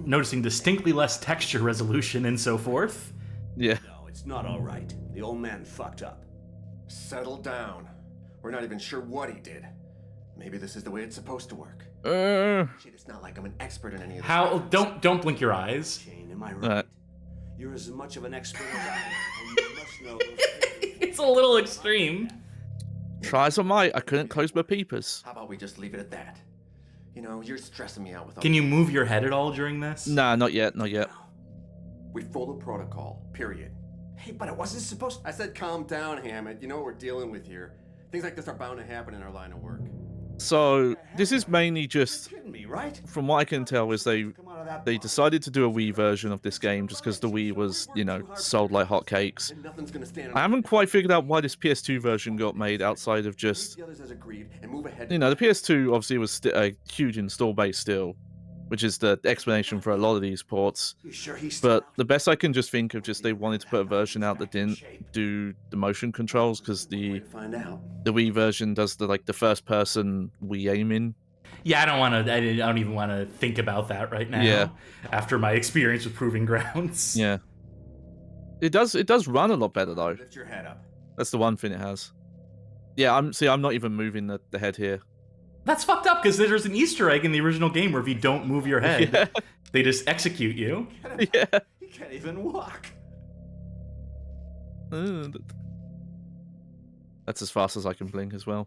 Noticing distinctly less texture resolution and so forth. Yeah. No, it's not all right. The old man fucked up. Settle down. We're not even sure what he did. Maybe this is the way it's supposed to work. Shit, it's not like I'm an expert in any of this. How? Don't blink your eyes. Shane, am I right? You're as much of an expert as I am, and you must know those It's a little extreme. Try as I might, I couldn't close my peepers. How about we just leave it at that? You know, you're stressing me out with all. Can you move your head at all during this? Nah, not yet, not yet. We follow protocol, period. Hey, but it wasn't supposed to... I said calm down, Hammett. You know what we're dealing with here. Things like this are bound to happen in our line of work. So, this is mainly just, me, right? from what I can tell, is they decided to do a Wii version of this game just because the Wii was, you know, sold like hotcakes. I haven't quite figured out why this PS2 version got made outside of just, you know, the PS2 obviously was a huge install base still, which is the explanation for a lot of these ports. But the best I can just think of, just they wanted to put a version out that didn't do the motion controls because the Wii version does the first person Wii aiming. Yeah, I don't even want to think about that right now. Yeah. After my experience with Proving Grounds. Yeah. It does run a lot better though. Lift your head up. That's the one thing it has. Yeah, I'm not even moving the head here. That's fucked up because there's an Easter egg in the original game where if you don't move your head, they just execute you. Yeah. He can't even walk. That's as fast as I can blink as well.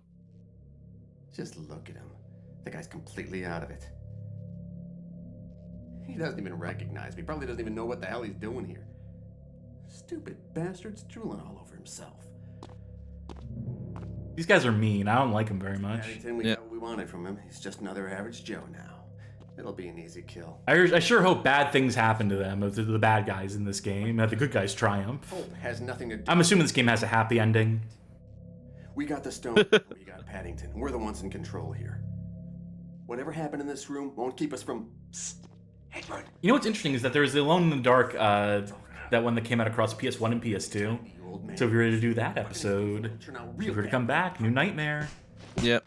Just look at him. The guy's completely out of it. He doesn't even recognize me. Probably doesn't even know what the hell he's doing here. Stupid bastard's drooling all over himself. These guys are mean. I don't like them very much. Paddington, we got what we wanted from him. He's just another average Joe now. It'll be an easy kill. I sure hope bad things happen to them, of the bad guys in this game, that the good guys triumph. Hope has nothing to do. I'm assuming this game has a happy ending. We got the stone, we got Paddington. We're the ones in control here. Whatever happened in this room won't keep us from... Edward. You know what's interesting is that there's the Alone in the Dark, that one that came out across PS1 and PS2. So if you're ready to do that episode, if you're to come back, New Nightmare. Yep.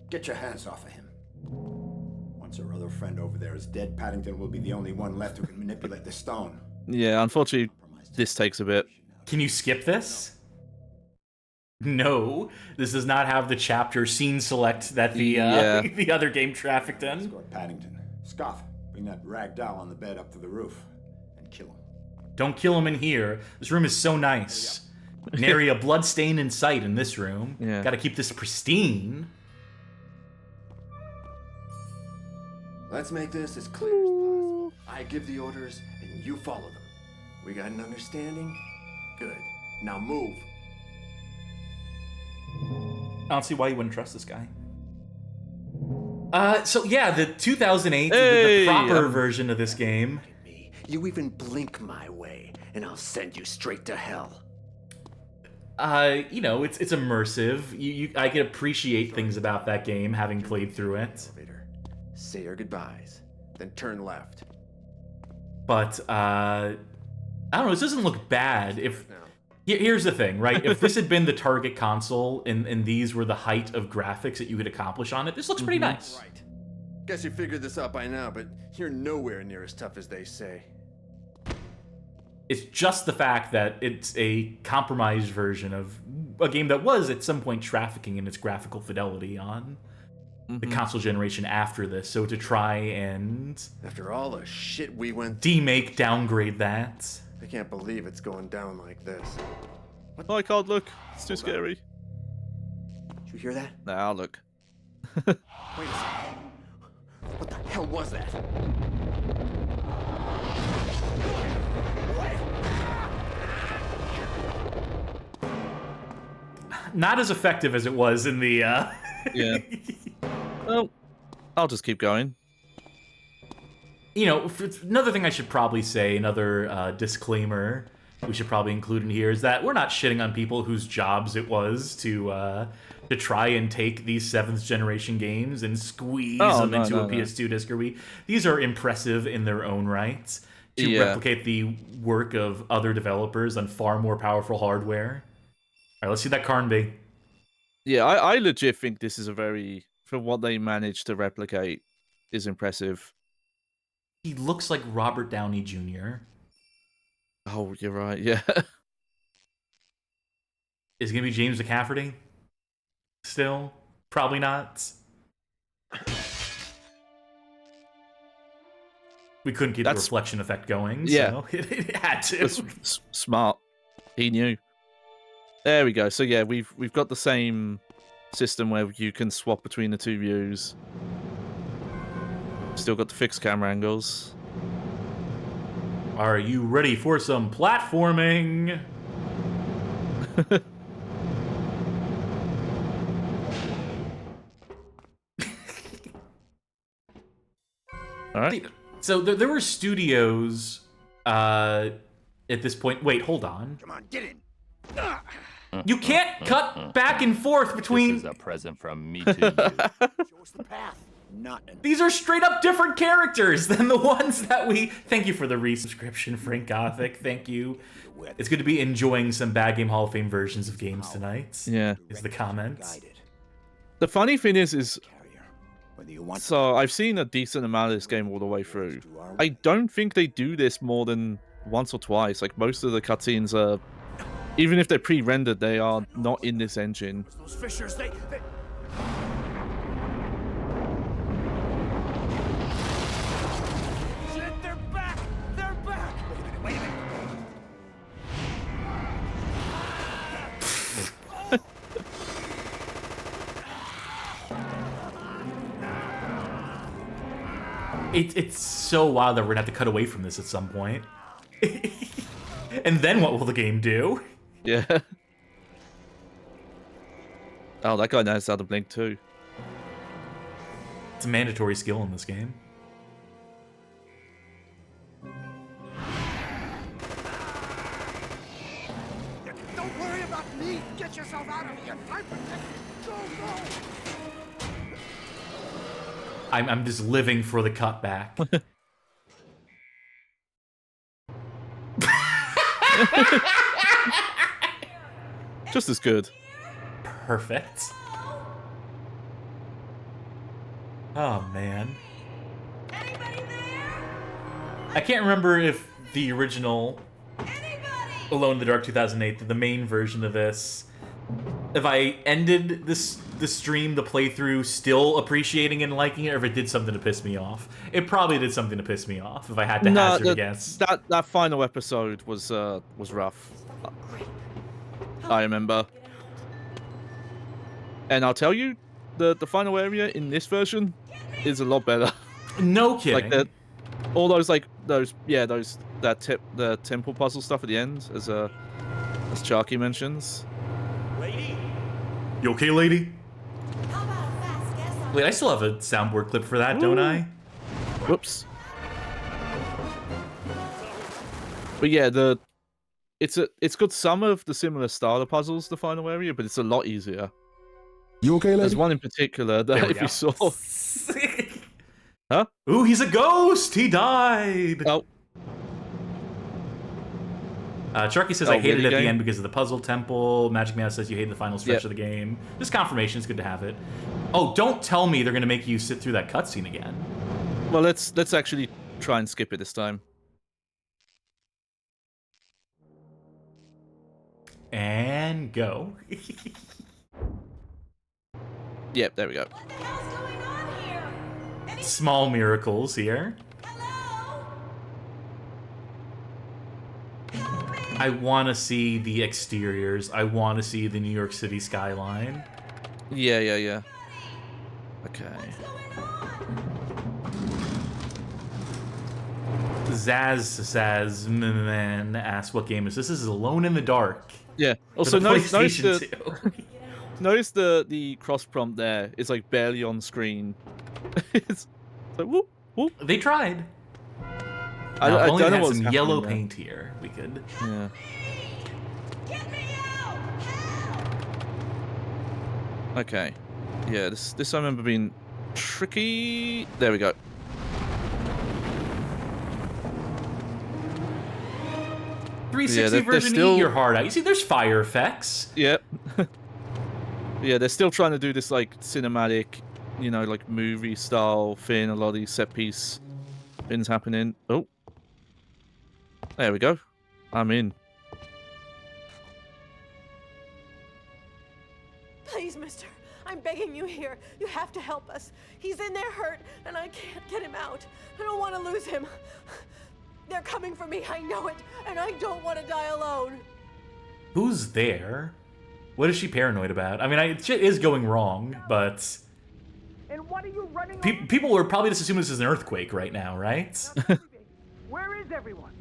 Get your hands off of him. Once our other friend over there is dead, Paddington will be the only one left who can manipulate the stone. Yeah, unfortunately, this takes a bit. Can you skip this? No, this does not have the chapter scene select that the the other game trafficked in. Escort Paddington. Scoff, bring that rag doll on the bed up to the roof and kill him. Don't kill him in here. This room is so nice. Nary a blood stain in sight in this room. Yeah. Gotta keep this pristine. Let's make this as clear as possible. I give the orders, and you follow them. We got an understanding? Good. Now move. I don't see why you wouldn't trust this guy. So yeah, the 2008, the proper version of this game. You even blink my way, and I'll send you straight to hell. You know, it's immersive. I can appreciate things about that game, having played through it. Say your goodbyes, then turn left. But, I don't know, this doesn't look bad. Here's the thing, right? If this had been the target console and these were the height of graphics that you could accomplish on it, this looks pretty nice. Right. Guess you figured this out by now, but you're nowhere near as tough as they say. It's just the fact that it's a compromised version of a game that was at some point trafficking in its graphical fidelity on the console generation after this. So to try and... After all the shit we went... Demake, downgrade that. I can't believe it's going down like this. Oh, I can't look. It's too scary. Did you hear that? Nah, I'll look. Wait a second. What the hell was that? Not as effective as it was in the... Yeah. Well, I'll just keep going. You know, another thing I should probably say, another disclaimer we should probably include in here is that we're not shitting on people whose jobs it was to try and take these 7th generation games and squeeze them into a PS2 disc. These are impressive in their own right to replicate the work of other developers on far more powerful hardware. All right, let's see that Carnby. Yeah, I legit think this is a very, for what they managed to replicate, is impressive. He looks like Robert Downey Jr. Oh, you're right, yeah. Is it going to be James McCafferty? Still? Probably not. We couldn't keep the reflection effect going, so it had to. Smart. He knew. There we go. So yeah, we've got the same system where you can swap between the two views. Still got the fixed camera angles. Are you ready for some platforming? All right. So there were studios at this point. Wait, hold on. Come on, get in. You can't cut back and forth between... This is a present from me to you. Show us the path. Nothing. These are straight up different characters than the ones that we... Thank you for the resubscription, Frank Gothic. Thank you. It's good to be enjoying some Bad Game Hall of Fame versions of games tonight. Yeah. Is the comment. The funny thing is so I've seen a decent amount of this game all the way through. I don't think they do this more than once or twice. Like, most of the cutscenes are... Even if they're pre-rendered, they are not in this engine. Those fishers, they... Shit, they're back! They're back! Wait a minute. It's so wild that we're gonna have to cut away from this at some point. And then what will the game do? Yeah. Oh, that guy knows how to blink too. It's a mandatory skill in this game. Don't worry about me! Get yourself out of here! I'm protected! Go, go! I'm just living for the cutback. Just as good. Perfect. Oh man. I can't remember if the original Alone in the Dark 2008, the main version of this, if I ended the stream, the playthrough, still appreciating and liking it, or if it did something to piss me off. It probably did something to piss me off, if I had to hazard a guess. That final episode was rough. I remember. And I'll tell you, the final area in this version is a lot better. No kidding. Like all those the temple puzzle stuff at the end, as Sharky mentions. Lady, you okay, lady? Wait, I still have a soundboard clip for that, don't I? Whoops. But yeah, it's got some of the similar style of puzzles, the final area, but it's a lot easier. You okay, lady? There's one in particular that if you saw. Huh? Ooh, he's a ghost! He died! Oh. Sharky says, I hated it at the end because of the puzzle temple. Magic Meow says you hated the final stretch of the game. This confirmation is good to have it. Oh, don't tell me they're going to make you sit through that cutscene again. Well, let's actually try and skip it this time. And go. Yep, there we go. What the hell's going on here? Small miracles here. I want to see the exteriors. I want to see the New York City skyline. Yeah. Okay. Zaz man asks, what game is this? This is Alone in the Dark. Yeah. Also, notice the cross prompt there is like barely on screen. It's like whoop whoop. They tried. I don't know what's some yellow there. paint here. We could. Yeah. Okay. Yeah, this I remember being tricky. There we go. Yeah, version still... eat your heart out. You see, there's fire effects. Yep. Yeah, they're still trying to do this like cinematic, like movie style thing. A lot of these set piece things happening. Oh. There we go. I'm in. Please, mister. I'm begging you here. You have to help us. He's in there hurt, and I can't get him out. I don't want to lose him. They're coming for me, I know it, and I don't want to die alone. Who's there? What is she paranoid about? I mean, shit is going wrong, but... And what are you running people are probably just assuming this is an earthquake right now, right? Where is everyone?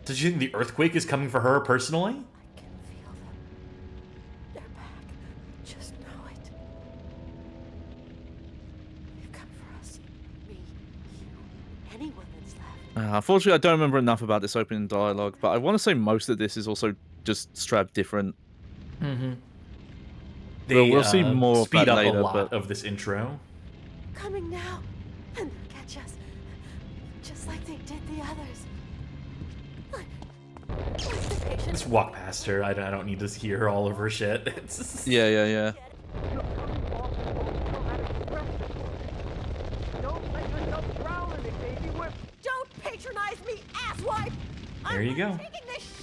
Does she think the earthquake is coming for her personally? I can feel them. They're back. Just know it. They've come for us. Me, you, anyone that's left. Unfortunately, I don't remember enough about this opening dialogue, but I want to say most of this is also just straight different. Mm-hmm. We'll see more speed of that up later, a lot but... of this intro. Coming now, and they'll catch us, just like they did the others. Just walk past her. I don't need to hear all of her shit. Yeah. Don't patronize me, asswipe! There you go.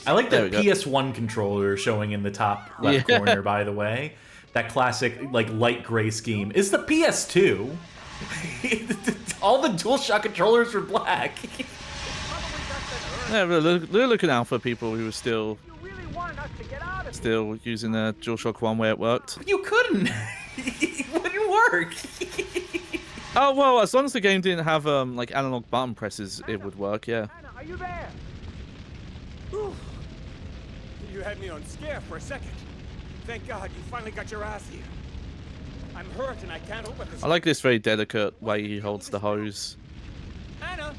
I like the PS1 controller showing in the top left corner, by the way. That classic, like, light gray scheme. It's the PS2. All the DualShock controllers are black. Yeah, they're looking out for people who are still using the DualShock 1 where it worked. You couldn't. It wouldn't work. Oh, well, as long as the game didn't have, like, analog button presses, it would work, yeah. Anna, are you there? You had me on scare for a second. Thank God you finally got your ass here. I'm hurt and I can't open this. I like this very delicate way he holds the hose. Anna!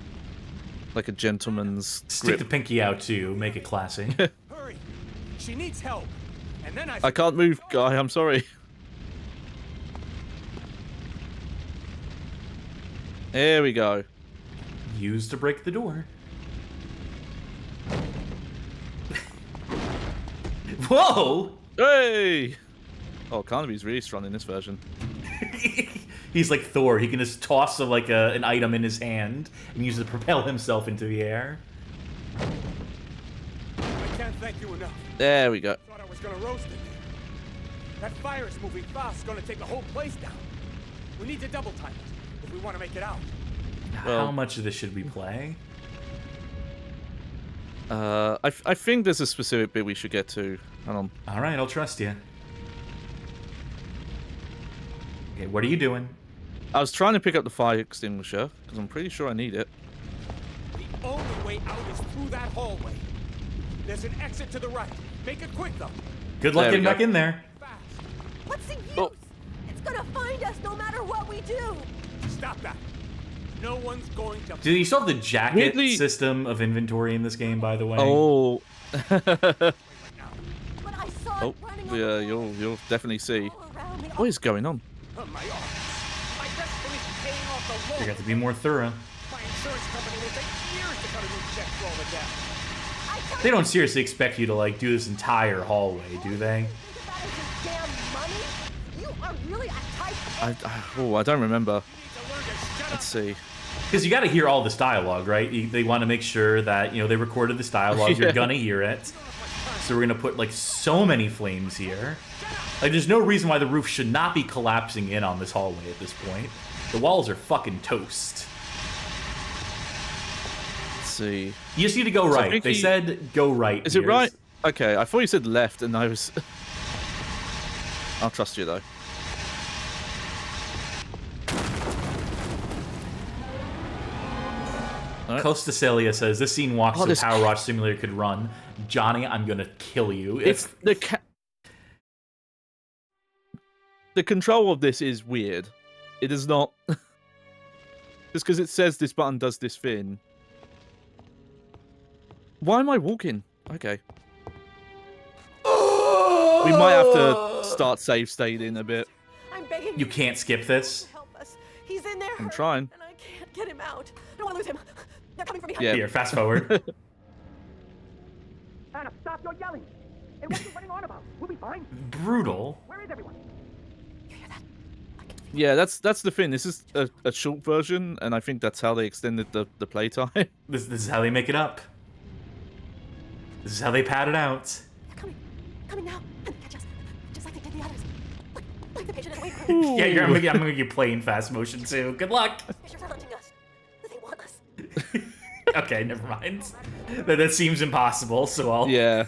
Like a gentleman's Stick grip. the pinky out, too. Make it classy. Hurry! She needs help. And then I can't move, guy. I'm sorry. There we go. Use to break the door. Whoa! Hey! Oh, Carnaby's really strong in this version. He's like Thor. He can just toss an item in his hand and use it to propel himself into the air. can't thank you enough. There we go. Thought I was gonna roast it. That fire is moving fast. It's gonna take the whole place down. We need to double time it if we want to make it out. How much of this should we play? I think there's a specific bit we should get to. Hold on. All right, I'll trust you. Okay, what are you doing? I was trying to pick up the fire extinguisher because I'm pretty sure I need it. The only way out is through that hallway. There's an exit to the right. Make it quick, though. Good luck getting back in there. What's the use? It's gonna find us no matter what we do. Stop that. No one's going to... Do you still have the jacket Weirdly... system of inventory in this game, by the way? Oh. But I saw it running yeah, you'll definitely see. What is going on? Oh, my arms. I just finished paying off the loan. You got to be more thorough. My insurance company will take years to cut a new check for all the debt. They don't seriously expect you to, like, do this entire hallway, do they? I don't remember. Let's see. Because you got to hear all this dialogue, right? They want to make sure that, you know, they recorded this dialogue. You're gonna hear it. So we're gonna put, like, so many flames here. Like, there's no reason why the roof should not be collapsing in on this hallway at this point. The walls are fucking toast. Let's see. You just need to go right. They said go right. Is it right? Okay, I thought you said left, and I was... I'll trust you, though. Costa Celia says, this scene walks so Power Watch Simulator could run. Johnny, I'm gonna kill you. It's the control of this is weird. It is not... Just because it says this button does this thing. Why am I walking? Okay. We might have to start save stating a bit. I'm begging you can't skip this. Help us. He's in there. I'm trying. And I can't get him out. I don't want to lose him. They're coming for me. Yeah. Here, fast forward. Anna, stop your yelling. And what are you running on about? We'll be fine. Brutal. Where is everyone? Yeah, that's the thing. This is a short version, and I think that's how they extended the playtime. This is how they make it up. This is how they pad it out. They're coming now. And catch us. Just like they did the others. Like the patient is waiting. Yeah, I'm gonna make you play in fast motion too. Good luck. Suspicious are hunting us. They want us. Okay, never mind. That seems impossible, so I'll... Yeah.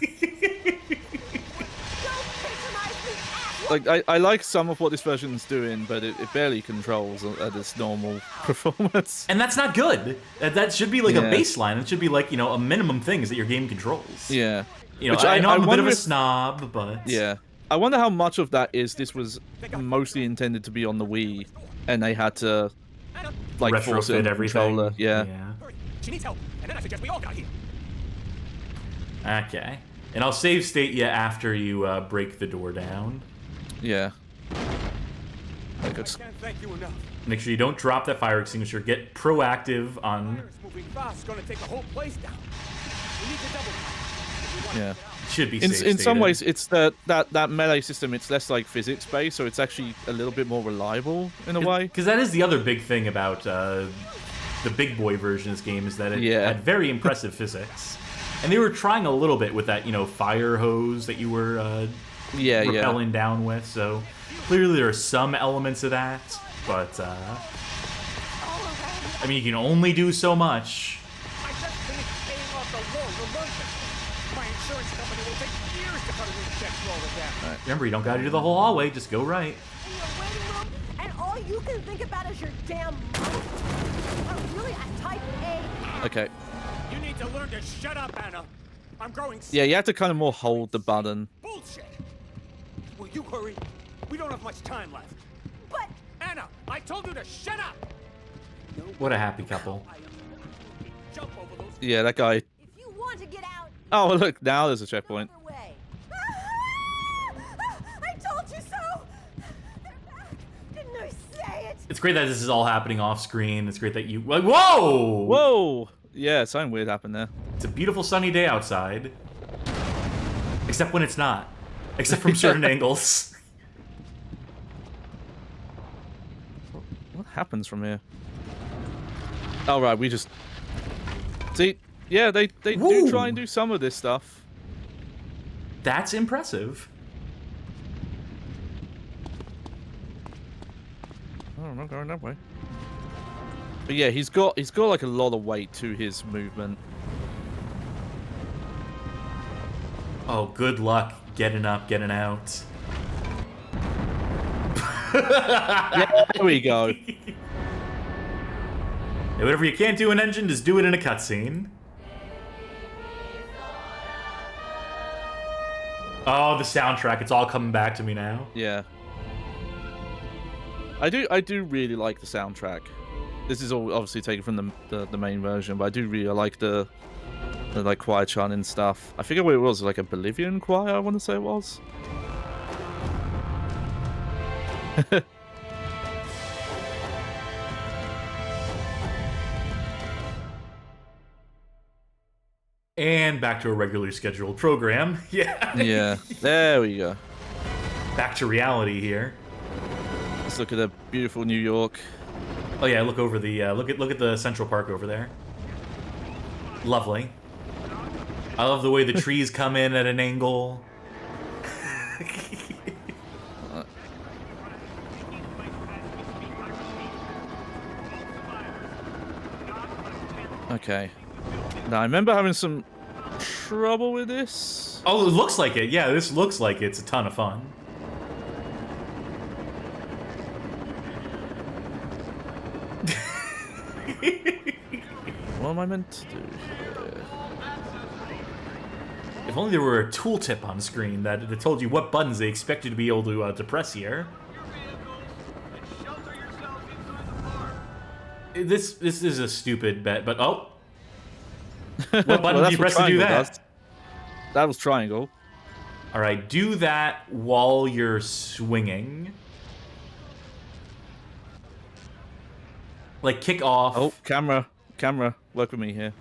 Like, I like some of what this version's doing, but it barely controls at its normal performance. And that's not good. That should be like a baseline. It should be like, you know, a minimum things that your game controls. Yeah. You know, I know I'm a bit of a snob, but... Yeah. I wonder how much of that is this was mostly intended to be on the Wii, and they had to, like, force it on the controller. Yeah. She needs help, and then I suggest we all got here. Okay. And I'll save state you after you break the door down. Yeah. I can't thank you enough. Make sure you don't drop that fire extinguisher. Get proactive on... Fire's moving fast. It's gonna take the whole place down. We need to double time. Yeah. Should be in some ways, it's that melee system. It's less like physics based, so it's actually a little bit more reliable in a way. Because that is the other big thing about the big boy version of this game, is that it had very impressive physics, and they were trying a little bit with that, you know, fire hose that you were rappelling down with. So clearly there are some elements of that, but I mean, you can only do so much. I just finished paying off the loan. My insurance company will take years to cut a new check for all of that. Right. Remember, you don't gotta do the whole hallway, just go right. In your waiting room, and all you can think about is your damn mouth. I'm really a type A. Okay. You need to learn to shut up, Anna. I'm growing sick. Yeah, you have to kind of more hold the button. Bullshit. Will you hurry? We don't have much time left. But Anna, I told you to shut up. What a happy couple. Jump over those. Yeah, that guy. If you want to get out. Oh, look, now there's a checkpoint. I told you so. They're back. Didn't I say it? It's great that this is all happening off screen. It's great that you... Like, whoa! Whoa! Yeah, something weird happened there. It's a beautiful sunny day outside. Except when it's not. Except from certain angles. What happens from here? Oh, right, we just... See, yeah, they do try and do some of this stuff. That's impressive. Oh, I'm not going that way. But yeah, he's got like a lot of weight to his movement. Oh, good luck getting up, getting out. Yeah, there we go. And whatever you can't do in engine, just do it in a cutscene. Oh, the soundtrack. It's all coming back to me now. Yeah. I do really like the soundtrack. This is all obviously taken from the main version, but I do really like the like choir chant and stuff. I forget what it was, like a Bolivian choir, I want to say it was. And back to a regularly scheduled program. Yeah. Yeah. There we go. Back to reality here. Let's look at the beautiful New York. Oh yeah, look over the look at the Central Park over there. Lovely. I love the way the trees come in at an angle. Okay. Now I remember having some trouble with this. Oh, it looks like it. Yeah, this looks like it's a ton of fun. What am I meant to do here? If only there were a tooltip on screen that told you what buttons they expect you to be able to press here. This is a stupid bet, but oh. What button do you press to do that? Does. That was triangle. Alright, do that while you're swinging. Like, kick off. Oh, camera, work with me here.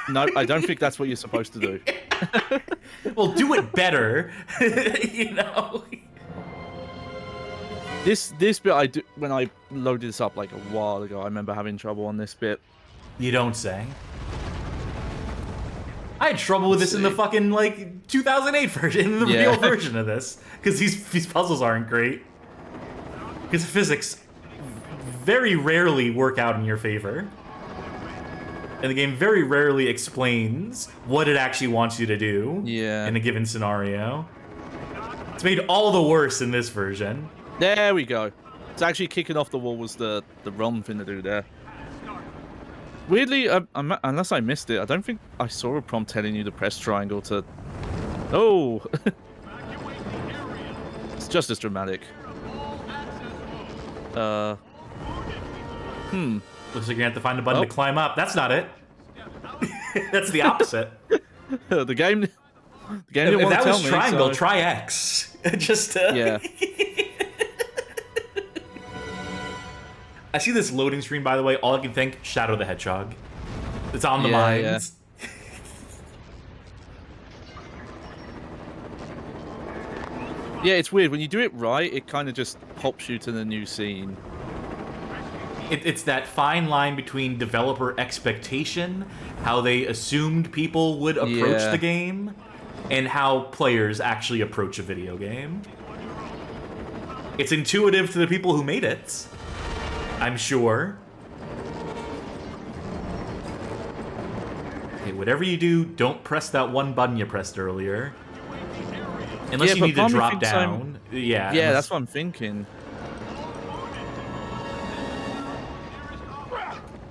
No, I don't think that's what you're supposed to do. Well, do it better. You know? This bit I do when I loaded this up like a while ago. I remember having trouble on this bit. You don't say. I had trouble with this in the fucking like 2008 version, in the real version of this, because these puzzles aren't great. Because physics very rarely work out in your favor, and the game very rarely explains what it actually wants you to do. Yeah. In a given scenario. It's made all the worse in this version. There we go. It's actually kicking off the wall was the wrong thing to do there. Weirdly, unless I missed it, I don't think I saw a prompt telling you to press triangle to... Oh! It's just as dramatic. Looks like you're gonna have to find a button to climb up. That's not it. That's the opposite. The game didn't want to tell me. If that was triangle, try X. Just yeah. I see this loading screen, by the way. All I can think, Shadow the Hedgehog. It's on the mind. Yeah. Yeah, it's weird. When you do it right, it kind of just pops you to the new scene. It's that fine line between developer expectation, how they assumed people would approach the game, and how players actually approach a video game. It's intuitive to the people who made it, I'm sure. Okay, whatever you do, don't press that one button you pressed earlier. Unless you need to drop down. Yeah, that's what I'm thinking.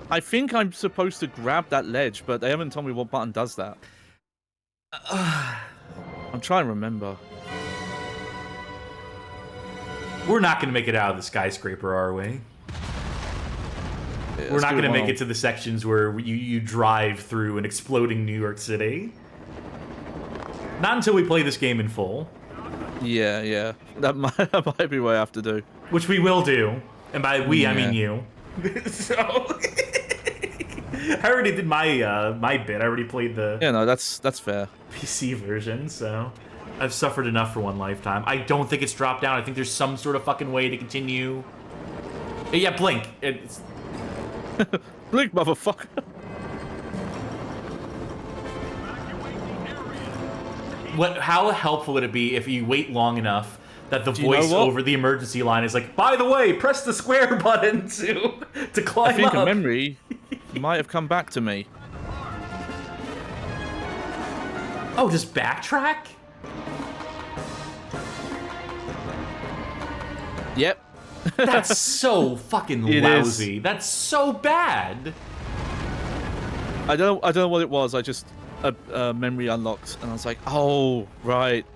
I think I'm supposed to grab that ledge, but they haven't told me what button does that. I'm trying to remember. We're not going to make it out of the skyscraper, are we? Yeah, we're not going to make it to the sections where you drive through an exploding New York City. Not until we play this game in full. Yeah. That might be what I have to do. Which we will do. And by we, I mean you. So... I already did my bit. I already played the... Yeah, no, that's fair. PC version, so... I've suffered enough for one lifetime. I don't think it's dropped down. I think there's some sort of fucking way to continue... Yeah, blink. It's... Blink, motherfucker. How helpful would it be if you wait long enough that the Do you know voice what? over the emergency line is like, by the way, press the square button to climb I think up. a memory might have come back to me. Oh, just backtrack? Yep. That's so fucking It lousy. That's so bad. I don't know what it was. I just memory unlocked, and I was like, oh right.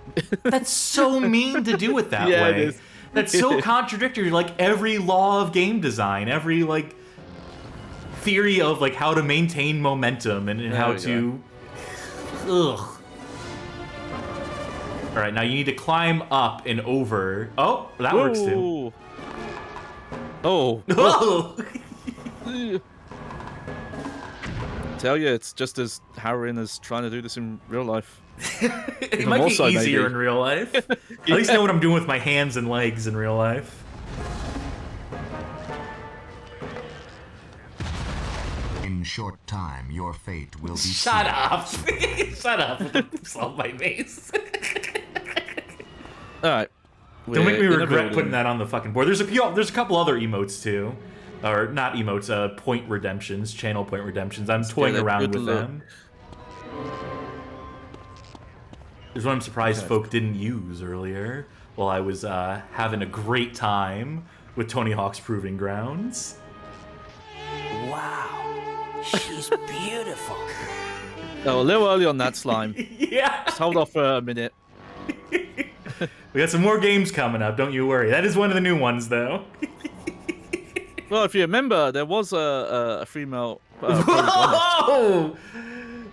That's so mean to do it that Yeah, way. it is. That's so contradictory. Like every law of game design, every like theory of like how to maintain momentum and how to. Ugh. All right, now you need to climb up and over. Oh, that works too. Oh. Oh. Tell you, it's just as harrowing as trying to do this in real life. It might be easier in real life. At least I know what I'm doing with my hands and legs in real life. In short time, your fate will be Shut sealed. up! Shut up! Slap my face. All right. Don't make me regret putting that on the fucking board. There's a couple other emotes too, or not emotes. Point redemptions, channel point redemptions. I'm toying around with them. There's one I'm surprised folk didn't use earlier while I was having a great time with Tony Hawk's Proving Grounds. Wow, she's beautiful. Oh, a little early on that slime. Yeah. Just hold off for a minute. We got some more games coming up, don't you worry. That is one of the new ones, though. Well, if you remember, there was a female. Whoa!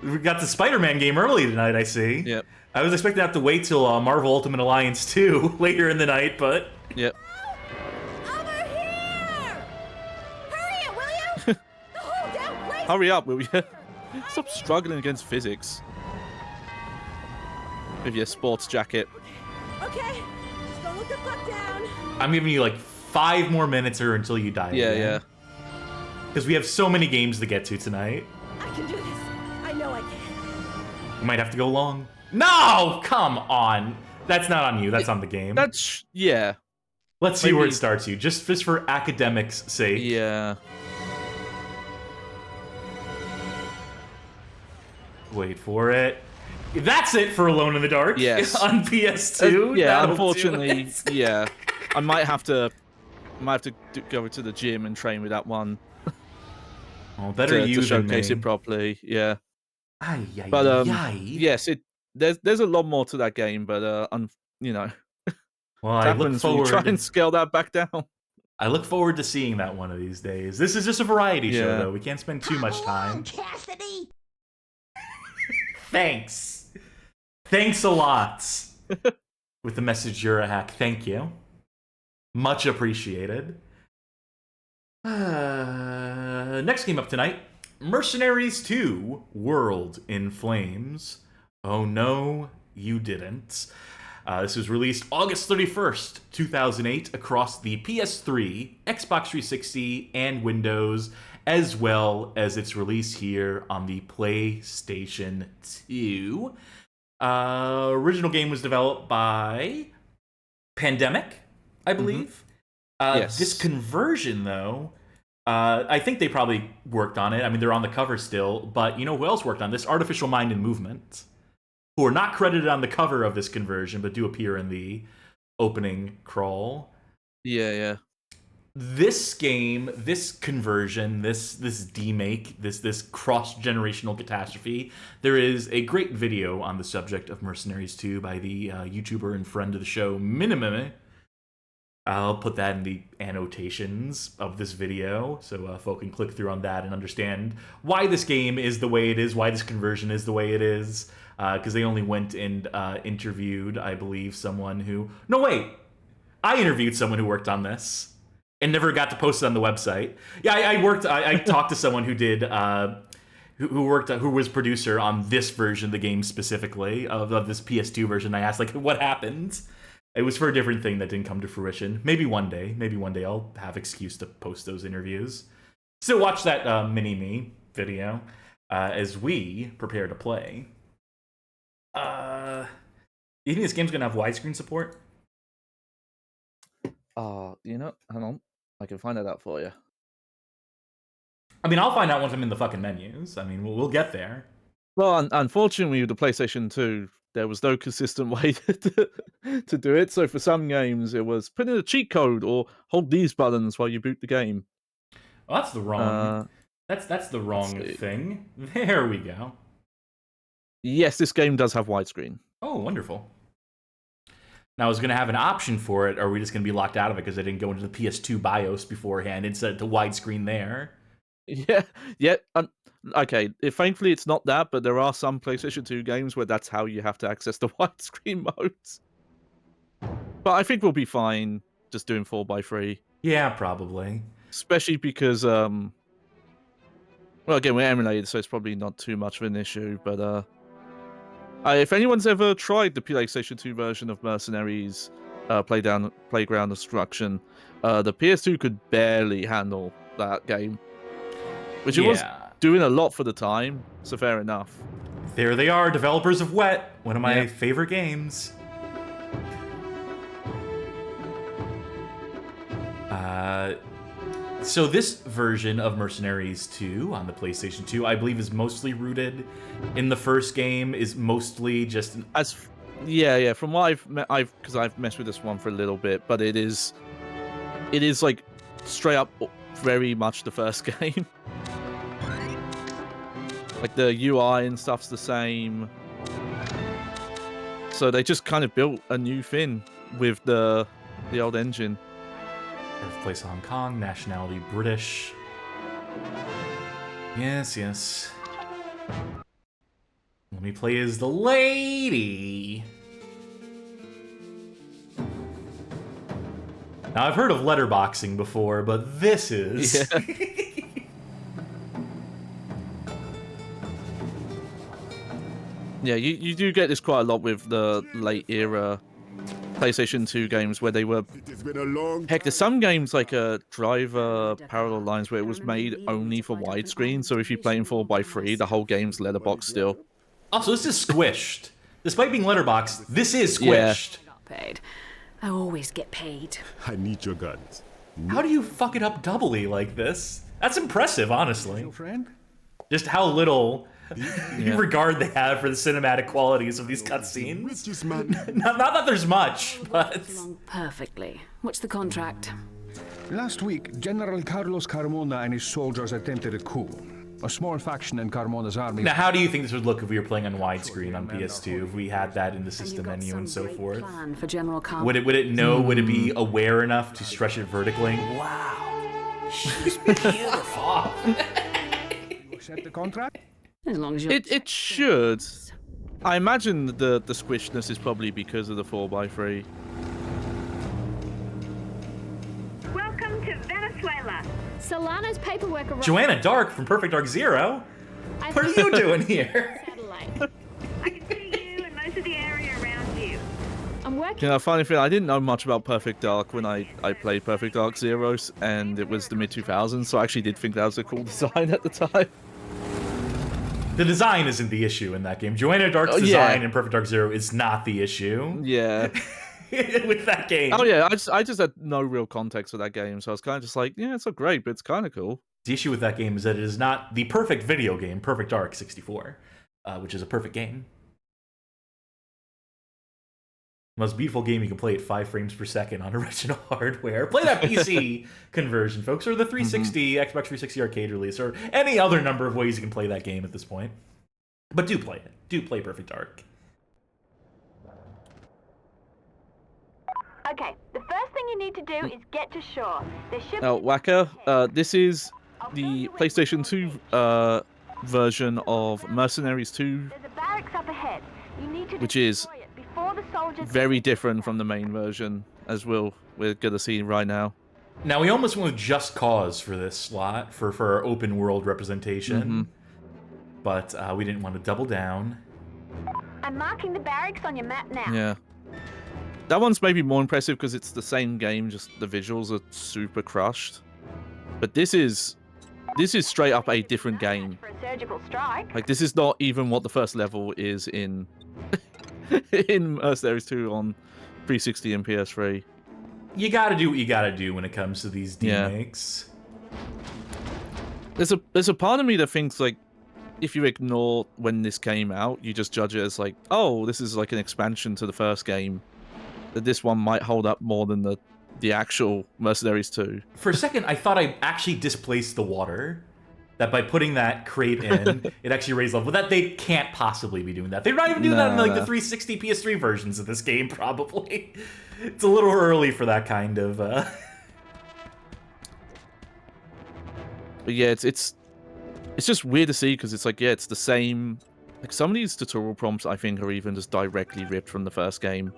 We got the Spider-Man game early tonight, I see. Yep. I was expecting to have to wait till Marvel Ultimate Alliance 2 later in the night, but... Yep. Over here! Hurry it, will you? Hold down, raise Hurry up, will you? Stop struggling against physics. With your sports jacket. Okay, just don't look the fuck down. I'm giving you like 5 more minutes or until you die. Yeah, yeah. Because we have so many games to get to tonight. I can do this. I know I can. You might have to go long. No! Come on! That's not on you, that's on the game. That's... yeah. Let's see where it starts you, just for academics' sake. Yeah. Wait for it. That's it for Alone in the Dark. Yes. On PS2. Yeah, That'll unfortunately, do it. yeah. I might have to go to the gym and train with that one. Oh, better you to than showcase me. it properly. Yeah. Ay, ay, But ay. yes, there's a lot more to that game, but you know, Well, I look happens when you forward. try and scale that back down. I look forward to seeing that one of these days. This is just a variety show, Yeah. though. We can't spend too much time. Cassidy! Thanks. Thanks a lot. With the message, you're a hack. Thank you. Much appreciated. Next game up tonight, Mercenaries 2, World in Flames. Oh no, you didn't. This was released August 31st, 2008 across the PS3, Xbox 360, and Windows, as well as its release here on the PlayStation 2. Original game was developed by Pandemic, I believe. Yes. This conversion, though, I think they probably worked on it. I mean, they're on the cover still, but you know who else worked on this? Artificial Mind and Movement, who are not credited on the cover of this conversion, but do appear in the opening crawl. Yeah, yeah. This game, this conversion, this demake, this cross-generational catastrophe, there is a great video on the subject of Mercenaries 2 by the YouTuber and friend of the show, Minimum. I'll put that in the annotations of this video, so folk can click through on that and understand why this game is the way it is, why this conversion is the way it is, because they only went and interviewed, I believe, someone who... No, wait! I interviewed someone who worked on this and never got to post it on the website. Yeah, I talked to someone who did... who was producer on this version of the game specifically, of this PS2 version. I asked, like, what happened? It was for a different thing that didn't come to fruition. Maybe one day I'll have excuse to post those interviews. So watch that mini-me video as we prepare to play. You think this game's gonna have widescreen support? You know, hang on. I can find that out for you. I mean, I'll find out once I'm in the fucking menus. I mean, we'll get there. Well, unfortunately, with the PlayStation 2, there was no consistent way to do it. So for some games, it was put in a cheat code or hold these buttons while you boot the game. Well, that's the wrong. That's the wrong thing. There we go. Yes, this game does have widescreen. Oh, wonderful. Now, is it going to have an option for it, or are we just going to be locked out of it because they didn't go into the PS2 BIOS beforehand and set it to widescreen there? Yeah. Okay, thankfully it's not that, but there are some PlayStation 2 games where that's how you have to access the widescreen modes. But I think we'll be fine just doing 4x3. Yeah, probably. Especially because, well, again, we're emulated, so it's probably not too much of an issue, but, if anyone's ever tried the PlayStation 2 version of Mercenaries, Playground Destruction, the PS2 could barely handle that game. Which it was doing a lot for the time, so fair enough. There they are, developers of Wet, one of my favorite games. So this version of Mercenaries 2 on the PlayStation 2, I believe, is mostly rooted in the first game, is mostly just... From what because I've messed with this one for a little bit, but it is like straight up very much the first game. Like the UI and stuff's the same. So they just kind of built a new thing with the old engine. Birthplace Hong Kong, nationality British. Yes. Let me play as the lady. Now, I've heard of letterboxing before, but this is... Yeah, you do get this quite a lot with the late era PlayStation 2 games where they were... Heck, there's some games like Driver Parallel Lines where it was made only for widescreen, so if you play in 4x3, the whole game's letterbox still. Also, this is squished. Despite being letterboxed, this is squished. Paid. I always get paid. I need your guns. How do you fuck it up doubly like this? That's impressive, honestly. Just how little regard they have for the cinematic qualities of these cutscenes. Not that there's much, but... Perfectly. What's the contract? Last week, General Carlos Carmona and his soldiers attempted a coup. A small faction in Carmona's army... Now, how do you think this would look if we were playing on widescreen on PS2, if we had that in the system menu and so forth? Plan for General Would it know? Would it be aware enough to stretch it vertically? Wow. She's beautiful. You accept the contract? As long as you... It should. I imagine the squishness is probably because of the 4x3. Welcome to Venezuela. Solano's paperwork arrived. Joanna Dark from Perfect Dark Zero? What are you doing here? I can see you and most of the area around you. I'm working. You know, funny thing, I didn't know much about Perfect Dark when I played Perfect Dark Zeros, and it was the mid-2000s, so I actually did think that was a cool design at the time. The design isn't the issue in that game. Joanna Dark's design in Perfect Dark Zero is not the issue. Yeah. With that game. Oh yeah, I just had no real context for that game, so I was kind of just like, yeah, it's not great, but it's kind of cool. The issue with that game is that it is not the perfect video game, Perfect Dark 64, which is a perfect game. Most beautiful game you can play at 5 frames per second on original hardware. Play that PC conversion, folks, or the 360, Xbox 360 arcade release, or any other number of ways you can play that game at this point. But do play it. Do play Perfect Dark. Okay, the first thing you need to do is get to shore. There should Oh, Waka, this is the PlayStation 2 version of Mercenaries 2, There's a barracks up ahead. You need to which is destroy it before the soldiers... very different from the main version, as we're gonna see right now. Now, we almost went with Just Cause for this slot, for our open world representation. But we didn't want to double down. I'm marking the barracks on your map now. Yeah. That one's maybe more impressive because it's the same game, just the visuals are super crushed. But this is straight up a different game. For a surgical strike. Like, this is not even what the first level is in in Mercenaries 2 on 360 and PS3. You gotta do what you gotta do when it comes to these remakes. There's a part of me that thinks like, if you ignore when this came out, you just judge it as like, oh, this is like an expansion to the first game, that this one might hold up more than the actual Mercenaries 2. For a second, I thought I actually displaced the water. That by putting that crate in, it actually raised level. But that they can't possibly be doing that. They're not even doing that in like the 360 PS3 versions of this game, probably. It's a little early for that kind of. But yeah, it's just weird to see because it's like, yeah, it's the same. Like some of these tutorial prompts, I think, are even just directly ripped from the first game.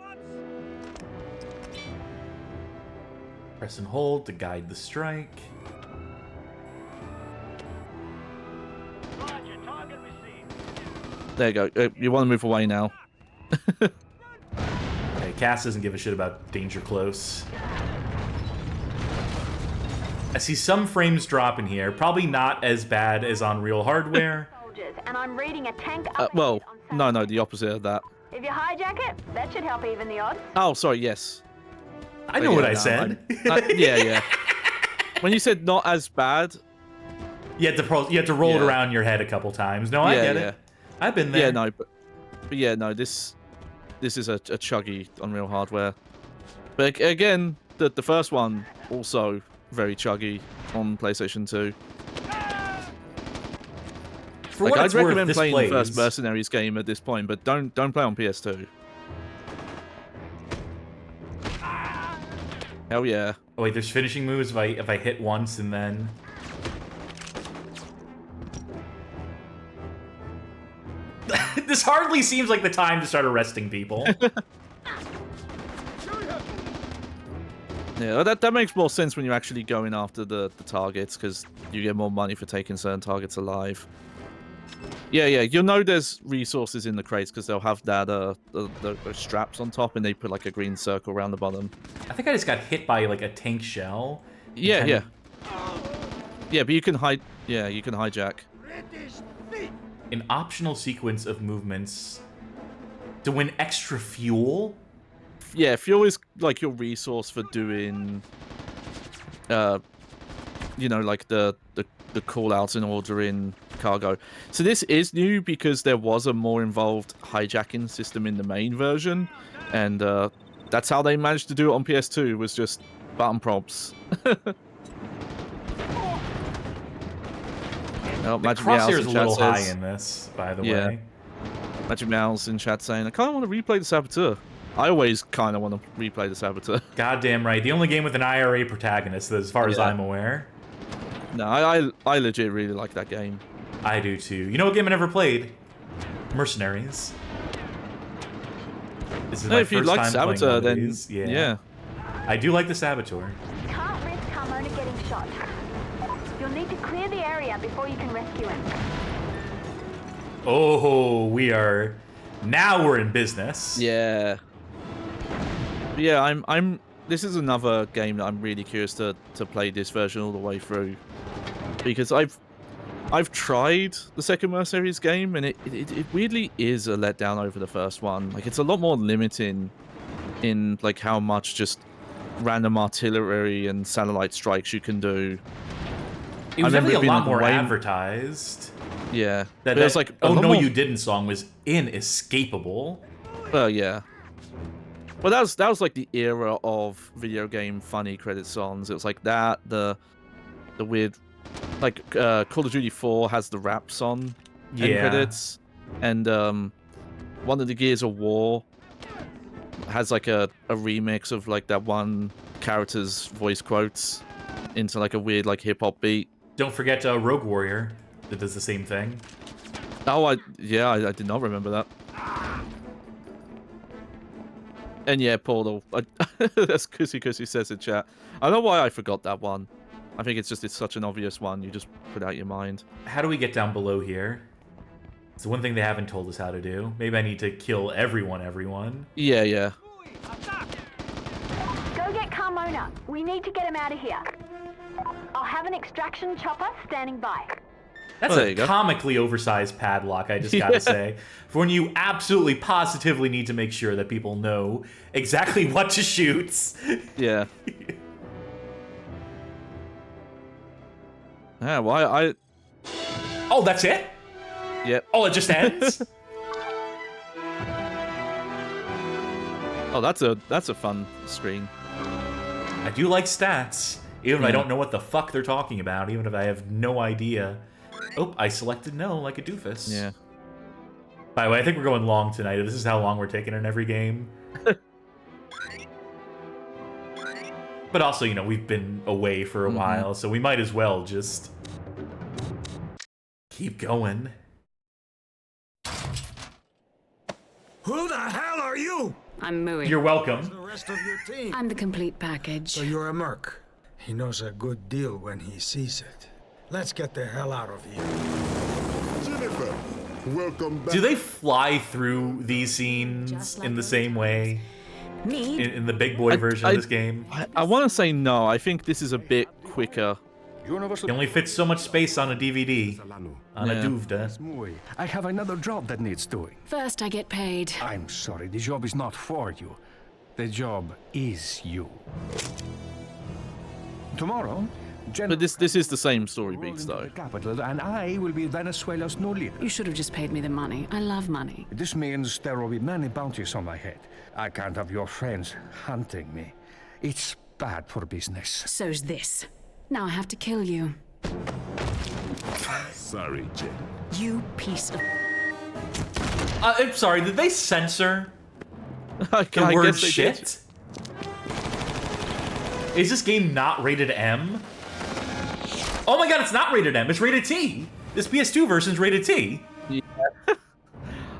Press and hold to guide the strike. There you go. You want to move away now. Okay, Cass doesn't give a shit about danger close. I see some frames drop in here. Probably not as bad as on real hardware. And I'm reading a tank Well, no, the opposite of that. If you hijack it, that should help even the odds. Oh, sorry, yes. I know what I said. Yeah. When you said not as bad... You had to roll it around your head a couple times. No, I get it. I've been there. Yeah, no, but yeah, no, this is a chuggy on real hardware. But again, the first one also very chuggy on PlayStation 2. For like, what it's I'd recommend worth, playing plays. the first Mercenaries game at this point, but don't play on PS2. Hell yeah. Oh wait, there's finishing moves if I hit once and then. This hardly seems like the time to start arresting people. Yeah, that makes more sense when you're actually going after the targets, because you get more money for taking certain targets alive. Yeah, you'll know there's resources in the crates because they'll have that those straps on top, and they put like a green circle around the bottom. I think I just got hit by like a tank shell. Yeah, but you can hide. Yeah, you can hijack. An optional sequence of movements to win extra fuel. Yeah, fuel is like your resource for doing, like the call outs and ordering cargo. So this is new because there was a more involved hijacking system in the main version, and that's how they managed to do it on PS2, was just button prompts. Oh, Magic Meows Crosshair's in a chat little says, high in this, by the way. Magic Meows in chat saying, I kind of want to replay the Saboteur. I always kind of want to replay the Saboteur. Goddamn right. The only game with an IRA protagonist, as far as I'm aware. No, I legit really like that game. I do too. You know what game I never played? Mercenaries. This is my if you first like time Saboteur, playing one of then these. yeah. I do like the Saboteur. Can't risk Carmona getting shot. You'll need to clear the area before you can rescue him. Oh, now we're in business. Yeah. Yeah, this is another game that I'm really curious to play this version all the way through, because I've tried the second Mercenaries game, and it weirdly is a letdown over the first one. Like, it's a lot more limiting in like how much just random artillery and satellite strikes you can do. It was definitely a lot more advertised. Yeah. That was like Oh No You Didn't song was inescapable. Well, yeah. Well, that was like the era of video game funny credit songs. It was like that, the weird, like Call of Duty 4 has the rap song end credits, and one of the Gears of War has like a remix of like that one character's voice quotes into like a weird like hip hop beat. Don't forget Rogue Warrior that does the same thing. Oh, I did not remember that. And yeah, Portal. That's Kusi says in chat. I don't know why I forgot that one. I think it's such an obvious one. You just put out your mind. How do we get down below here? It's the one thing they haven't told us how to do. Maybe I need to kill everyone. Yeah. Go get Carmona. We need to get him out of here. I'll have an extraction chopper standing by. That's a comically oversized padlock, I just gotta say. For when you absolutely positively need to make sure that people know exactly what to shoot. Yeah. Yeah, well, Oh, that's it? Yep. Oh, it just ends? Oh, that's a fun screen. I do like stats, even if I don't know what the fuck they're talking about, even if I have no idea. Oh, I selected no like a doofus. Yeah. By the way, I think we're going long tonight. This is how long we're taking in every game. But also, you know, we've been away for a while, so we might as well just keep going. Who the hell are you? I'm Mooey. You're welcome. The rest of your team. I'm the complete package. So you're a merc. He knows a good deal when he sees it. Let's get the hell out of here. Jennifer, welcome back. Do they fly through these scenes in the same way? Me? In the big boy version of this game? I want to say no. I think this is a bit quicker. It only fits so much space on a DVD. On a duvda. I have another job that needs doing. First, I get paid. I'm sorry, the job is not for you. The job is you. Tomorrow, But this is the same story beats, though. capital, and I will be Venezuela's new leader. You should have just paid me the money. I love money. This means there will be many bounties on my head. I can't have your friends hunting me. It's bad for business. So's this. Now I have to kill you. Sorry, Jen. You piece of... I'm sorry, did they censor the I word guess they did. shit? Is this game not rated M? Oh my god, it's not rated M, it's rated T! This PS2 version's rated T. Yeah.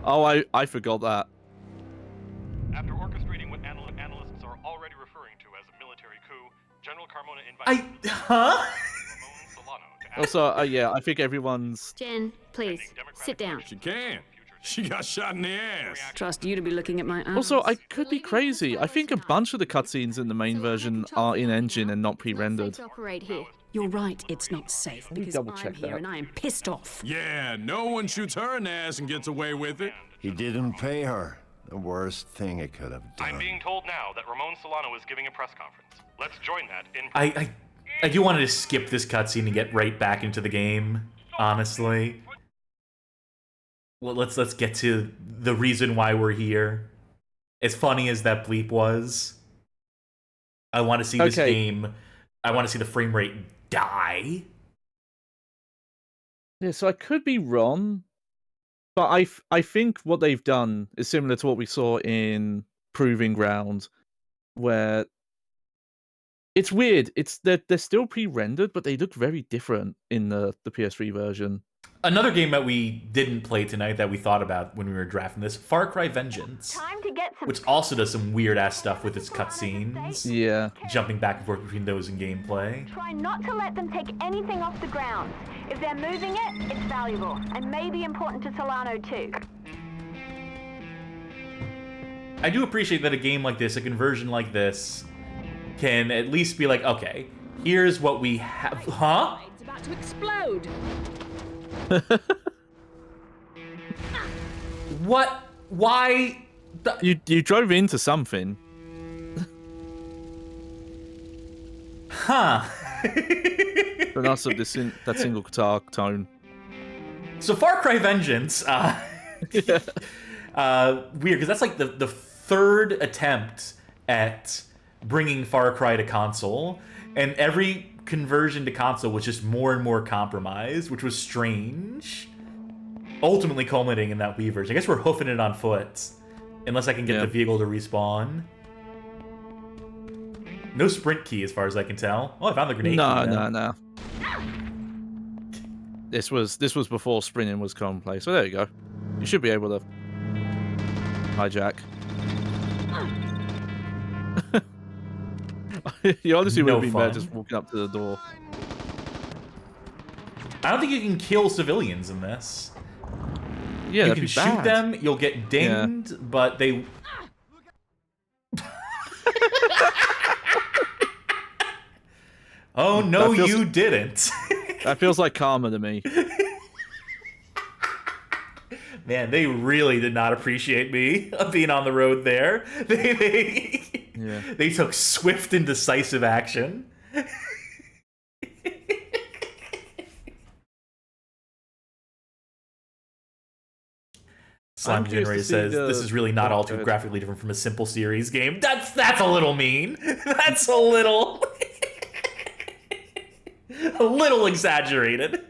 Oh, I forgot that. After orchestrating what analysts are already referring to as a military coup, General Carmona invited Huh? Also, yeah, I think everyone's... Jen, please, sit down. She can. She got shot in the ass. Trust you to be looking at my ass. Also, I could be crazy. I think a bunch of the cutscenes in the main version are in-engine and not pre-rendered. Operate here. You're right, it's not safe because double I'm check here that. and I am pissed off. Yeah, no one shoots her in the ass and gets away with it. He didn't pay her. The worst thing he could have done. I'm being told now that Ramon Solano is giving a press conference. Let's join that in... I do want to just skip this cutscene and get right back into the game, honestly. Well, let's get to the reason why we're here. As funny as that bleep was, I want to see this game. I want to see the frame rate die. Yeah, so I could be wrong, but I think what they've done is similar to what we saw in Proving Ground, where it's weird. They're still pre-rendered, but they look very different in the PS3 version. Another game that we didn't play tonight that we thought about when we were drafting this, Far Cry Vengeance, which also does some weird-ass stuff with its cutscenes. Yeah. Jumping back and forth between those and gameplay. Try not to let them take anything off the ground. If they're moving it, it's valuable, and may be important to Solano too. I do appreciate that a game like this, a conversion like this, can at least be like, okay, here's what we have. Huh? It's about to explode. What? Why? You drove into something. Huh. But also that single guitar tone. So Far Cry Vengeance, weird, because that's like the third attempt at bringing Far Cry to console, and every conversion to console was just more and more compromised, which was strange. Ultimately culminating in that Wii version. I guess we're hoofing it on foot, unless I can get the vehicle to respawn. No sprint key, as far as I can tell. Oh, I found the grenade. No. This was before sprinting was commonplace. So there you go. You should be able to hijack. You honestly would have been better just walking up to the door. I don't think you can kill civilians in this. Yeah, you can shoot them, you'll get dinged, but they... Oh, no, you didn't. That feels like karma to me. Man, they really did not appreciate me being on the road there. They took swift and decisive action. Slime Generator says, this is really not all too graphically different from a simple series game. That's a little mean. That's a little... a little exaggerated.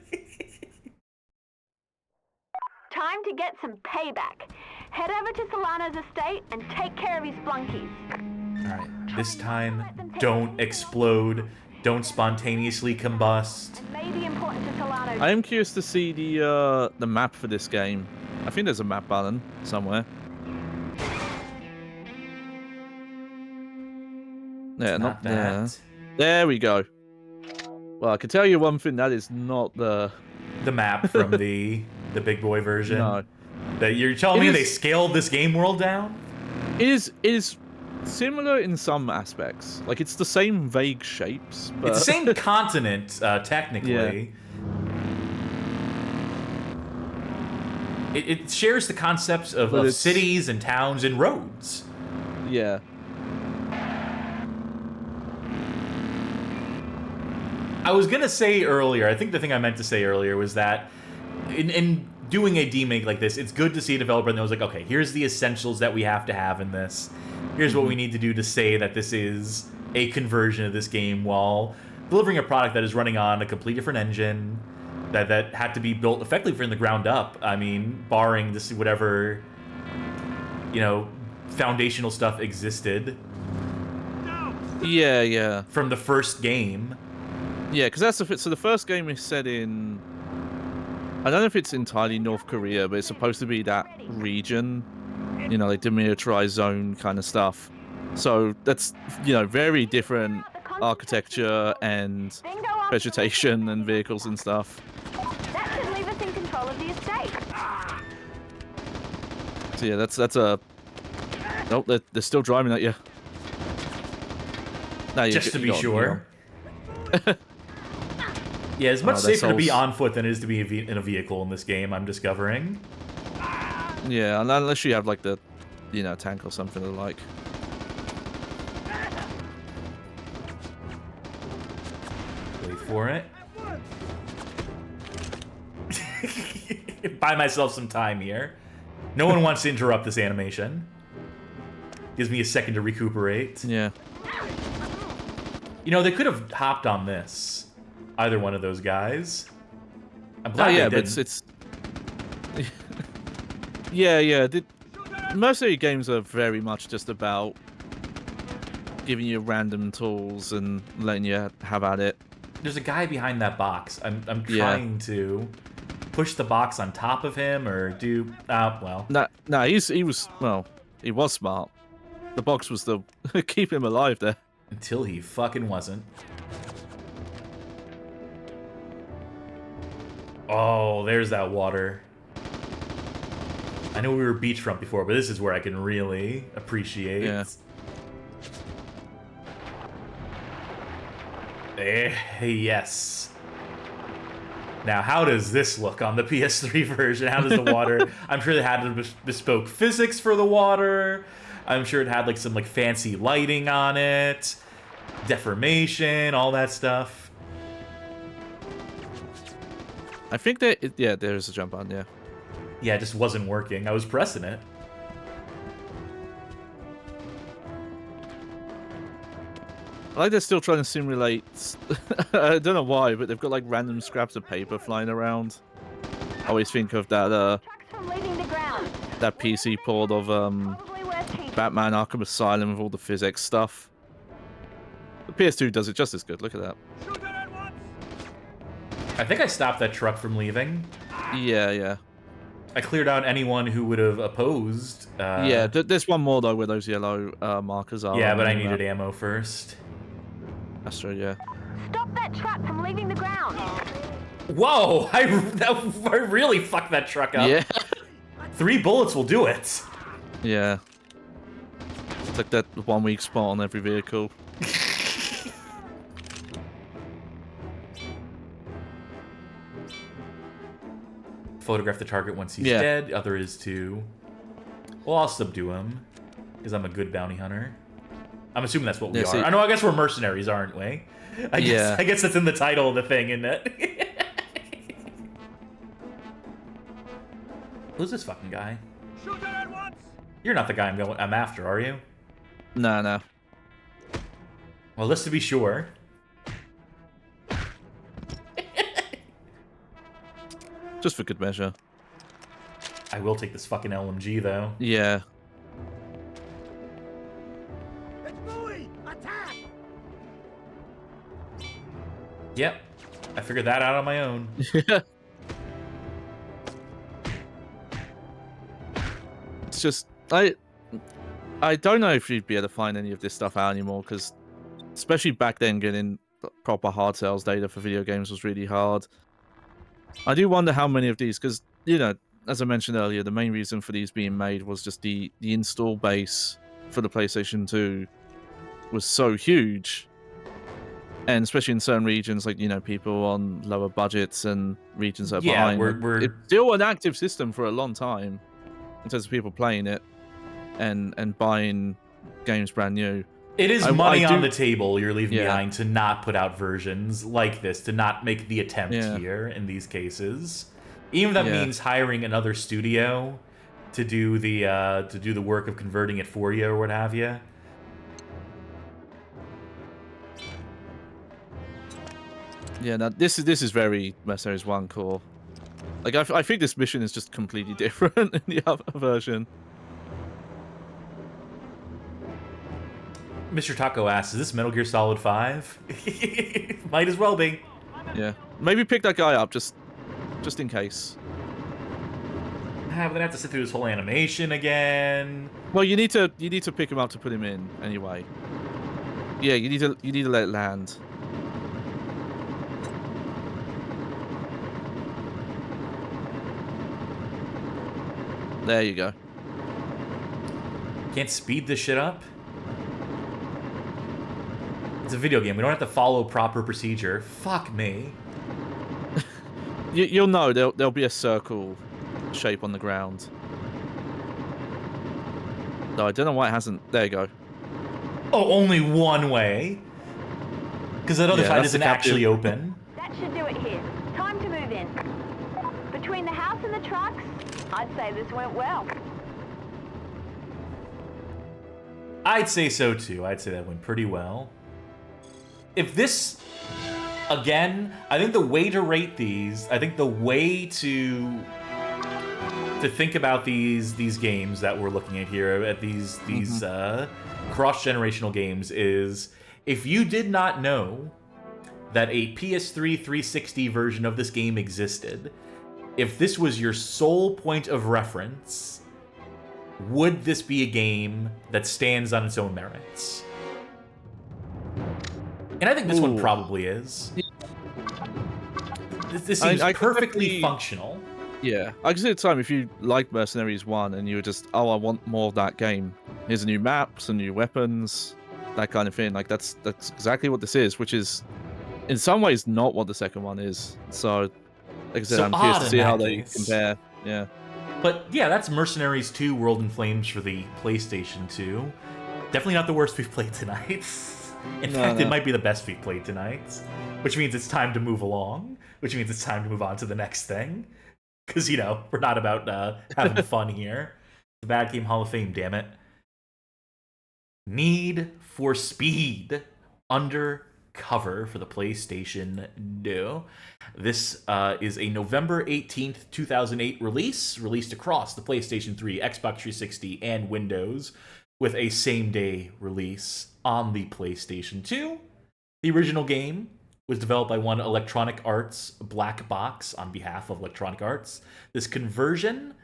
Time to get some payback. Head over to Solano's estate and take care of his flunkies. Alright, this time, don't explode. Don't spontaneously combust. May be important to Solano. I am curious to see the map for this game. I think there's a map button somewhere. Yeah, not there. There we go. Well, I can tell you one thing, that is not the map from the big boy version. No. That you're telling me they scaled this game world down? It is similar in some aspects. Like, it's the same vague shapes. But... It's the same continent, technically. Yeah. It shares the concepts of cities and towns and roads. Yeah. I was gonna say earlier, I think the thing I meant to say earlier was that in doing a demake like this, it's good to see a developer that was like, okay, here's the essentials that we have to have in this. Here's what we need to do to say that this is a conversion of this game while delivering a product that is running on a completely different engine, that had to be built effectively from the ground up. I mean, barring this whatever, you know, foundational stuff existed. Yeah, yeah. From the first game. Yeah, because that's so the first game is set in... I don't know if it's entirely North Korea, but it's supposed to be that region. You know, like demilitarized zone kind of stuff. So that's, you know, very different architecture and vegetation and vehicles and stuff. That should leave us in control of the estate. So yeah, that's a... Nope, they're still driving at you. No, just to be sure. Yeah, it's much safer to be on foot than it is to be in a vehicle in this game, I'm discovering. Yeah, unless you have, like, the, you know, tank or something to like. Wait for it. Buy myself some time here. No one wants to interrupt this animation. Gives me a second to recuperate. Yeah. You know, they could have hopped on this. Either one of those guys. I'm glad yeah, they didn't. but it's... yeah. Mercenary games are very much just about giving you random tools and letting you have at it. There's a guy behind that box. I'm trying to push the box on top of him or do... well. Nah, he was smart. The box was the keep him alive there. Until he fucking wasn't. Oh, there's that water. I know we were beachfront before, but this is where I can really appreciate. Yeah. Yes. Now, how does this look on the PS3 version? How does the water... I'm sure they had bespoke physics for the water. I'm sure it had like some fancy lighting on it. Deformation, all that stuff. I think that, yeah, there's a jump on, yeah. Yeah, it just wasn't working. I was pressing it. I like they're still trying to simulate... I don't know why, but they've got like random scraps of paper flying around. I always think of that, that PC port of Batman Arkham Asylum with all the physics stuff. The PS2 does it just as good, look at that. I think I stopped that truck from leaving. Yeah. I cleared out anyone who would have opposed. Yeah, there's one more though where those yellow markers are. Yeah, but I needed ammo first. That's true, yeah. Stop that truck from leaving the ground. Whoa! I really fucked that truck up. Yeah. 3 bullets will do it. Yeah. It's like that 1 weak spot on every vehicle. photograph the target once he's Yeah. dead. The other is to... Well, I'll subdue him, because I'm a good bounty hunter. I'm assuming that's what we are. I know, I guess we're mercenaries, aren't we? I guess that's in the title of the thing, isn't it? Who's this fucking guy? Shoot her at once! You're not the guy I'm after, are you? No. Well, just to be sure. Just for good measure. I will take this fucking LMG, though. Yeah. Yep. I figured that out on my own. It's just... I don't know if you'd be able to find any of this stuff out anymore, because especially back then, getting proper hard sales data for video games was really hard. I do wonder how many of these, because, you know, as I mentioned earlier, the main reason for these being made was just the install base for the PlayStation 2 was so huge. And especially in certain regions, like, you know, people on lower budgets and regions that are behind. It's still an active system for a long time in terms of people playing it and buying games brand new. It is money on the table you're leaving behind to not put out versions like this, to not make the attempt here in these cases. Even if that means hiring another studio to do the work of converting it for you or what have you. Yeah, now this is very Mercenaries 1 core. Like I think this mission is just completely different in the other version. Mr. Taco asks, is this Metal Gear Solid 5? Might as well be. Yeah. Maybe pick that guy up just in case. But then I have to sit through this whole animation again. Well, you need to pick him up to put him in anyway. Yeah, you need to let it land. There you go. Can't speed this shit up. It's a video game. We don't have to follow proper procedure. Fuck me. You'll know there'll be a circle shape on the ground. No, I don't know why it hasn't. There you go. Oh, only one way? Because that other side isn't actually open. That should do it here. Time to move in. Between the house and the trucks, I'd say this went well. I'd say so too. I'd say that went pretty well. If this, again, I think the way to rate these, I think the way to think about these games that we're looking at here, at these cross-generational games, is if you did not know that a PS3 360 version of this game existed, if this was your sole point of reference, would this be a game that stands on its own merits? And I think this one probably is. This seems perfectly functional. Yeah, I can see at the time if you liked Mercenaries 1 and you were just, oh, I want more of that game. Here's a new map, some new weapons, that kind of thing. Like that's exactly what this is, which is in some ways not what the second one is. So, like I said, I'm curious to see how they compare. Yeah. But yeah, that's Mercenaries 2 World in Flames for the PlayStation 2. Definitely not the worst we've played tonight. In fact, it might be the best we've played tonight. Which means it's time to move along. Which means it's time to move on to the next thing. Because, you know, we're not about having fun here. The Bad Game Hall of Fame, damn it. Need for Speed Undercover for the PlayStation 2. This is a November 18th, 2008 release, released across the PlayStation 3, Xbox 360, and Windows, with a same-day release on the PlayStation 2. The original game was developed by one Electronic Arts Black Box on behalf of Electronic Arts. This conversion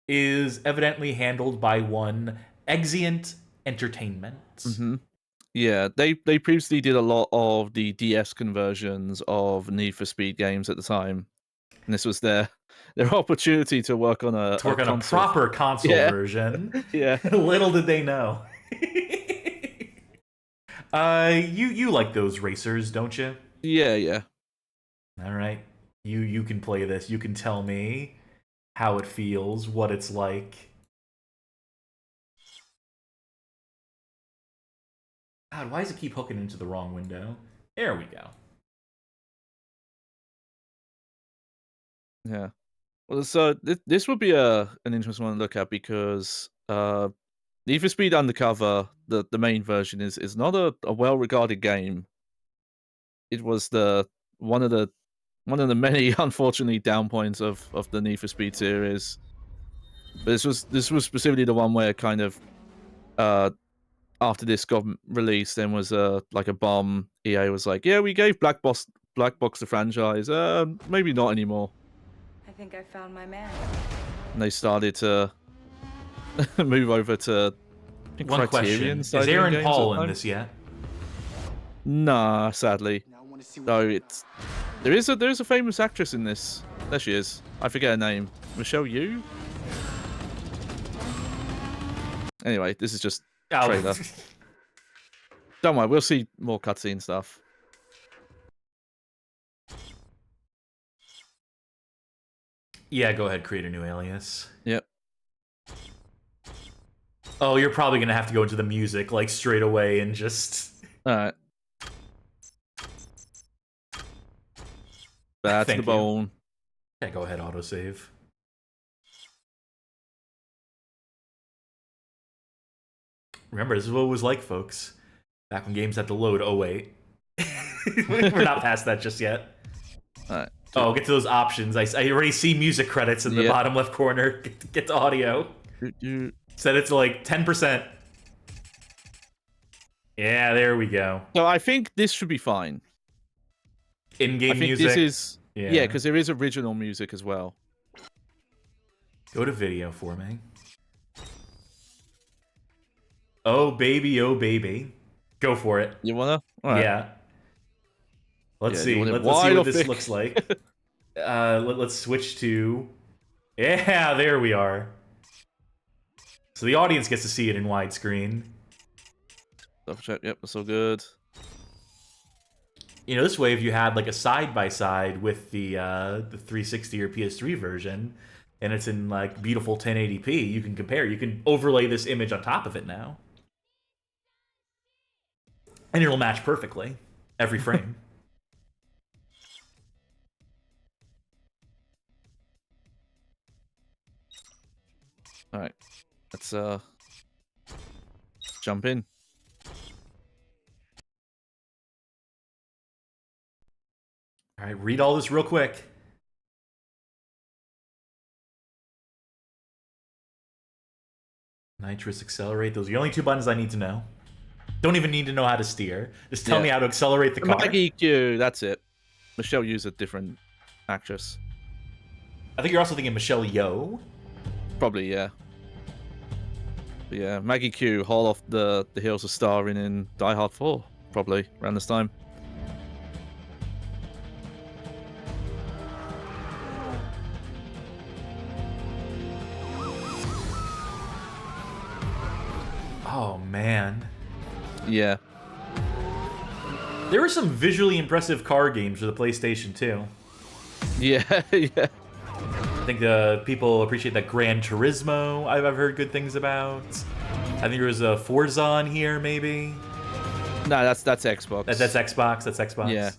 is evidently handled by one Exient Entertainment. Mm-hmm. Yeah, they previously did a lot of the DS conversions of Need for Speed games at the time, and this was their opportunity to work on a proper console version. Yeah, little did they know. You like those racers, don't you? Yeah. All right, you can play this. You can tell me how it feels, what it's like. God, why does it keep hooking into the wrong window? There we go. Yeah. Well, so this would be an interesting one to look at because Need for Speed Undercover, the main version, is not a well-regarded game. It was one of the many, unfortunately, down points of the Need for Speed series. But this was specifically the one where kind of after this got released, then was like a bomb. EA was like, yeah, we gave Black Box the franchise. Maybe not anymore. I think I found my man. And they started to move over to One question: is Aaron Paul in this yet? Nah, sadly. Though there is a famous actress in this. There she is. I forget her name. Michelle Yeoh. Anyway, this is just trailer. Don't worry, we'll see more cutscene stuff. Yeah, go ahead, create a new alias. Yep. Oh, you're probably gonna have to go into the music like straight away and just. All right. Bad to the bone. Yeah, go ahead, autosave. Remember, this is what it was like, folks. Back when games had to load. Oh, wait. We're not past that just yet. All right. Oh, get to those options. I already see music credits in the bottom left corner. Get to audio. Set it to like 10%. Yeah, there we go. So I think this should be fine. In-game music? This is... Yeah, because there is original music as well. Go to video for me. Oh, baby, oh, baby. Go for it. You wanna? All right. Yeah. Let's see. Let's see what this looks like. Let's switch to... Yeah, there we are. So the audience gets to see it in widescreen. Double check. Yep, that's all good. You know, this way, if you had like a side-by-side with the 360 or PS3 version, and it's in like beautiful 1080p, you can compare. You can overlay this image on top of it now. And it'll match perfectly. Every frame. Alright. Let's jump in. Alright, read all this real quick. Nitrous, accelerate. Those are the only two buttons I need to know. Don't even need to know how to steer. Just tell me how to accelerate the car. Maggie Q, that's it. Michelle Yeoh's a different actress. I think you're also thinking Michelle Yeoh. Probably, yeah. But yeah, Maggie Q, hot off the heels of starring in Die Hard 4, probably, around this time. Oh, man. Yeah. There were some visually impressive car games for the PlayStation 2. Yeah, yeah. I think the people appreciate that Gran Turismo I've heard good things about. I think there was a Forza on here, maybe. No, that's Xbox. That's Xbox. That's Xbox. Yeah.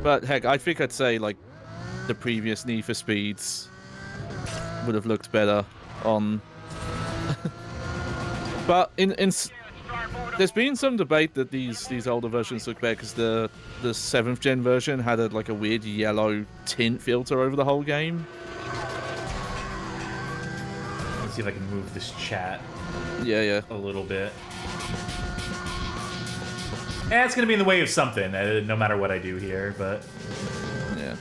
But heck, I think I'd say like the previous Need for Speeds would have looked better on. But there's been some debate that these older versions look better because the 7th gen version had like a weird yellow tint filter over the whole game. Let's see if I can move this chat. Yeah. A little bit. Yeah, it's gonna be in the way of something, no matter what I do here. But yeah.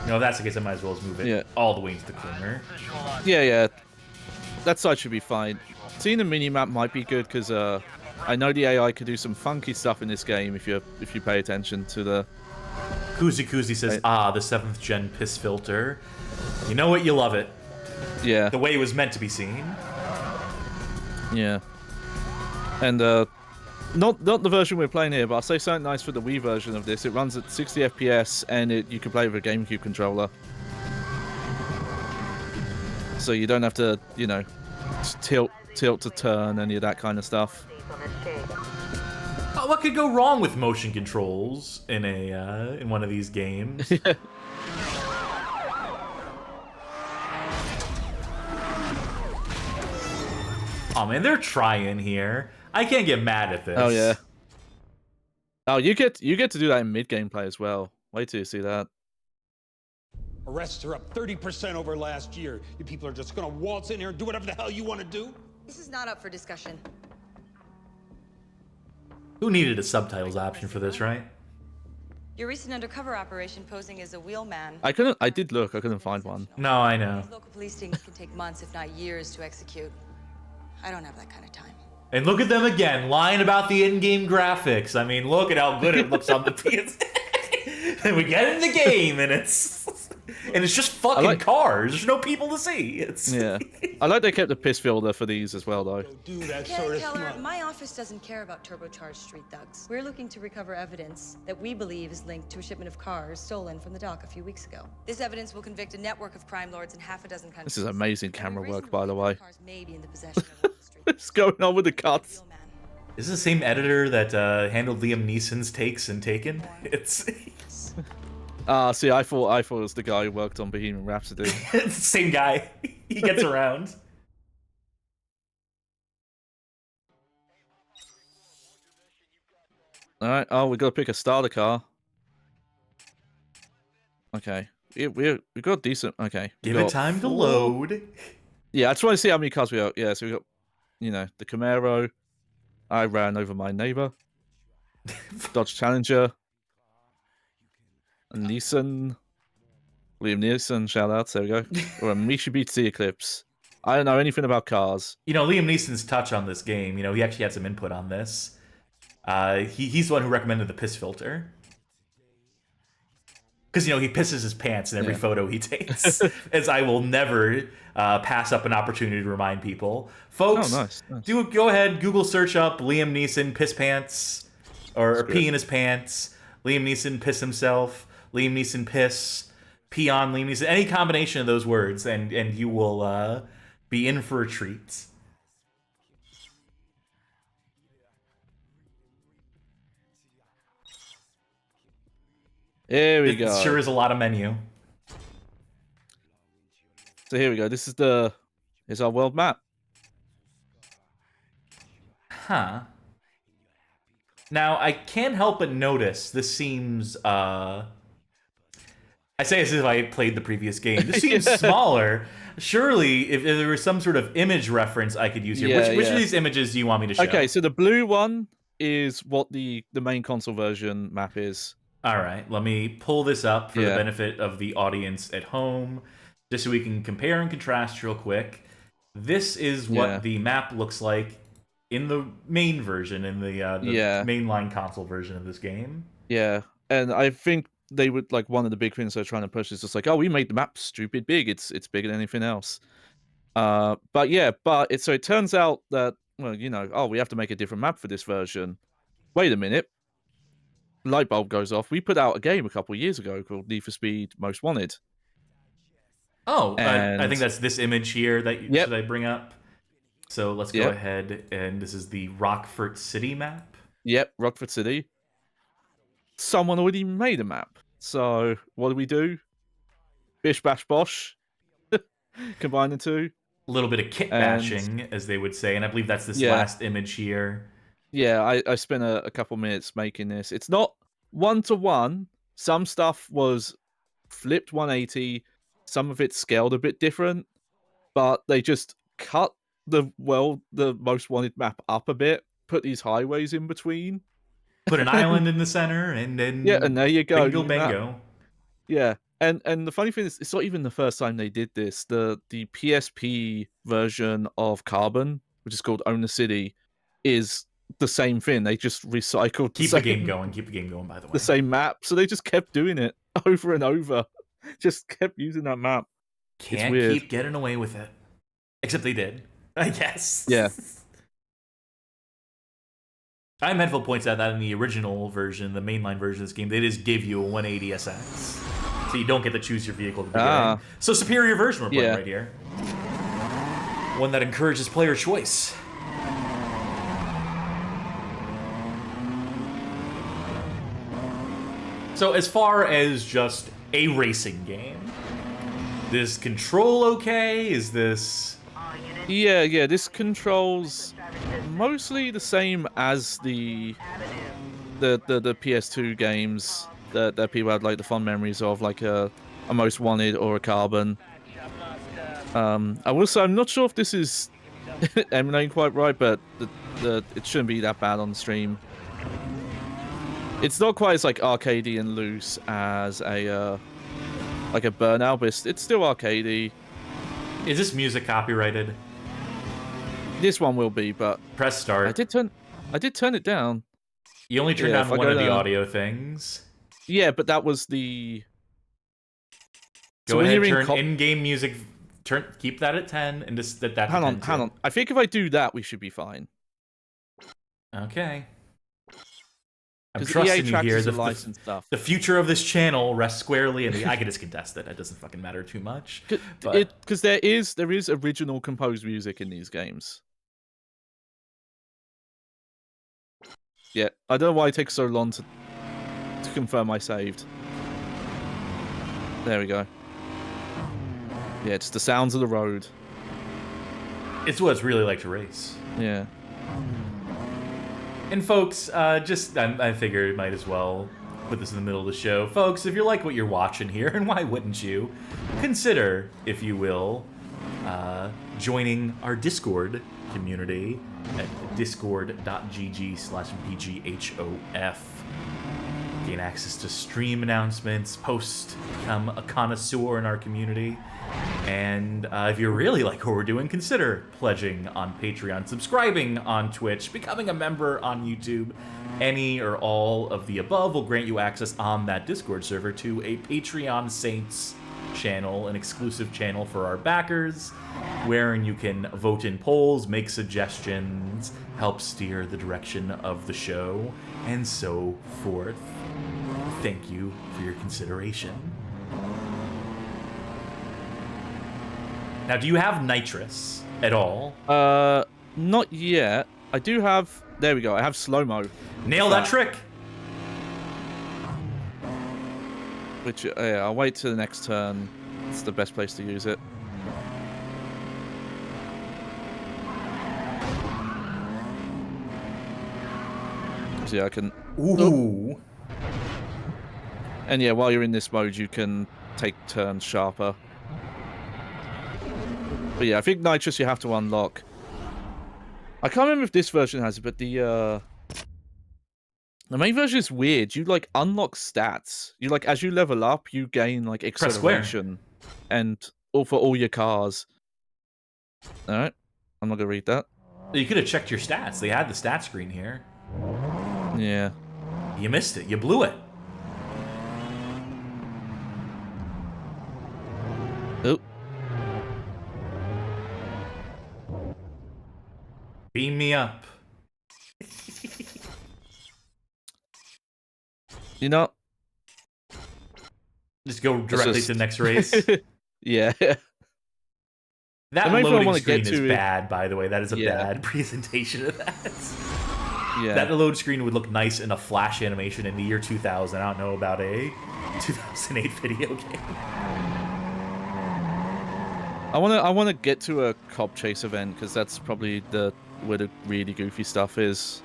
No, if that's the case, I might as well just move it all the way into the corner. Yeah. That side should be fine. Seeing the minimap might be good because I know the AI could do some funky stuff in this game if you pay attention to the. Kuzi says, the 7th gen piss filter. You know what? You love it. Yeah. The way it was meant to be seen. Yeah. And not the version we're playing here, but I'll say something nice for the Wii version of this. It runs at 60 FPS and you can play with a GameCube controller. So you don't have to, you know, tilt to turn, any of that kind of stuff. Oh, what could go wrong with motion controls in a in one of these games? Oh man, they're trying here. I can't get mad at this. Oh yeah. Oh, you get to do that in mid-game play as well. Wait till you see that. Arrests are up 30% over last year. You people are just gonna waltz in here and do whatever the hell you want to do? This is not up for discussion. Who needed a subtitles option for this, right? Your recent undercover operation posing as a wheelman. I did look. I couldn't find one. No, I know. Local police teams can take months, if not years, to execute. I don't have that kind of time. And look at them again, lying about the in-game graphics. I mean, look at how good it looks on the PS. And we get in the game, and it's just fucking cars. There's no people to see. Yeah. I like they kept the piss filter for these as well, though. Keller, my office doesn't care about turbocharged street thugs. We're looking to recover evidence that we believe is linked to a shipment of cars stolen from the dock a few weeks ago. This evidence will convict a network of crime lords in half a dozen countries. This is amazing camera work, by the way. Cars may be in the possession of What's going on with the cuts? Is this the same editor that handled Liam Neeson's takes in Taken? It's see, I thought it was the guy who worked on Bohemian Rhapsody. it's the same guy. He gets around. All right. Oh, we got to pick a starter car. Okay. We got decent. Okay. Give it time to load. Yeah, I just want to see how many cars we got. Yeah, so we got, you know, the Camaro. I ran over my neighbor. Dodge Challenger. A Nissan. Liam Neeson, shout out. There we go. Or a Mitsubishi Eclipse. I don't know anything about cars. You know, Liam Neeson's touch on this game, you know, he actually had some input on this. He's the one who recommended the piss filter. Because, you know, he pisses his pants in every photo he takes. As I will never pass up an opportunity to remind people. Folks, nice. Go ahead, Google search up Liam Neeson piss pants. Or pee in his pants. Liam Neeson piss himself. Liam Neeson piss. Pee on Liam Neeson. Any combination of those words, and you will be in for a treat. Here we go. It sure is a lot of menu. So here we go. This is here's our world map. Huh. Now, I can't help but notice this seems, I say as if I played the previous game. This seems smaller. Surely, if there was some sort of image reference I could use here. Which of these images do you want me to show? Okay, so the blue one is what the main console version map is. All right, let me pull this up for the benefit of the audience at home, just so we can compare and contrast real quick. This is what the map looks like in the main version, in the mainline console version of this game. Yeah, and I think they would, like, one of the big things they're trying to push is just like, oh, we made the map stupid big. It's bigger than anything else. So it turns out that, well, you know, oh, we have to make a different map for this version. Wait a minute. Light bulb goes off. We put out a game a couple of years ago called Need for Speed Most Wanted. Oh, I think that's this image here that should I bring up? So let's go ahead, and this is the Rockford City map. Yep, Rockford City. Someone already made a map. So what do? Bish bash bosh. Combine the two. A little bit of kit bashing, as they would say, and I believe that's this last image here. Yeah, I spent a couple minutes making this. It's not one-to-one. Some stuff was flipped 180. Some of it scaled a bit different. But they just cut the Most Wanted map up a bit. Put these highways in between. Put an island in the center, and then... Yeah, and there you go. Bingo bango. Yeah, and the funny thing is, it's not even the first time they did this. The PSP version of Carbon, which is called Own the City, is the same thing. They just recycled Keep the game going, by the way. The same map. So they just kept doing it over and over. Just kept using that map. Can't keep getting away with it. Except they did, I guess. Yeah. I Medville points out that in the original version, the mainline version of this game, they just give you a 180 SX. So you don't get to choose your vehicle at the beginning. So superior version we're playing right here. one that encourages player choice. So as far as just a racing game, this control okay? Is this... Yeah, this controls mostly the same as the PS2 games that people had like the fond memories of, like a Most Wanted or a Carbon. I will say I'm not sure if this is emulating quite right, but it shouldn't be that bad on the stream. It's not quite as like arcadey and loose as a like a Burnout, but it's still arcadey. Is this music copyrighted? This one will be, but press start. I did turn it down. You only turned down one of the audio things. Yeah, but that was the. Go ahead, turn in-game music. Keep that at 10, and just that. Hang on. I think if I do that, we should be fine. Okay. I'm trusting you here. The future of this channel rests squarely in the... I can just contest it. It doesn't fucking matter too much. Because there is original composed music in these games. Yeah, I don't know why it takes so long to confirm I saved. There we go. Yeah, it's the sounds of the road. It's what it's really like to race. Yeah. And folks, I figured might as well put this in the middle of the show. Folks, if you like what you're watching here, and why wouldn't you, consider, if you will, joining our Discord community at discord.gg/bghof. Gain access to stream announcements, post, become a connoisseur in our community. And if you really like what we're doing, consider pledging on Patreon, subscribing on Twitch, becoming a member on YouTube. Any or all of the above will grant you access on that Discord server to a Patreon Saints channel, an exclusive channel for our backers, wherein you can vote in polls, make suggestions, help steer the direction of the show, and so forth. Thank you for your consideration. Now, do you have nitrous at all? Not yet. I do have... There we go. I have slow-mo. Nail that trick! Which, yeah, I'll wait till the next turn. It's the best place to use it. So yeah, I can... Ooh! And yeah, while you're in this mode, you can take turns sharper. But yeah, I think nitrous you have to unlock. I can't remember if this version has it, but the main version is weird. You like unlock stats. You like as you level up, you gain like acceleration, and all for all your cars. All right, I'm not gonna read that. You could have checked your stats. They had the stat screen here. Yeah. You missed it. You blew it. Oh. Beam me up. You know, just go directly to the next race. Yeah. That loading screen is bad, by the way. That is a bad presentation of that. Yeah. That load screen would look nice in a Flash animation in the year 2000. I don't know about a 2008 video game. I want to get to a cop chase event because that's probably where the really goofy stuff is.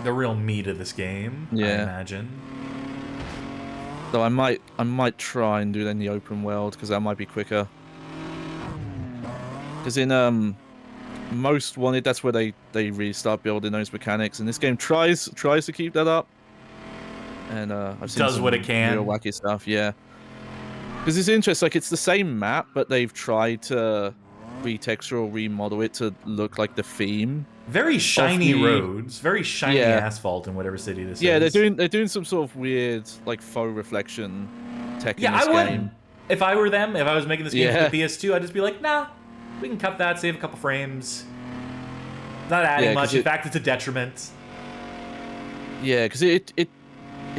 The real meat of this game, I imagine. Though I might try and do that in the open world because that might be quicker. Because in Most Wanted, that's where they really start building those mechanics, and this game tries to keep that up. And I've seen does what it can. Real wacky stuff, yeah. Because it's interesting, like it's the same map, but they've tried to retexture or remodel it to look like the theme. Very shiny roads, very shiny asphalt in whatever city this is. Yeah, they're doing some sort of weird like faux reflection tech in this game. If I were them, if I was making this game for the PS2, I'd just be like, nah, we can cut that, save a couple frames. Not adding much. In fact, it's a detriment. Yeah, because it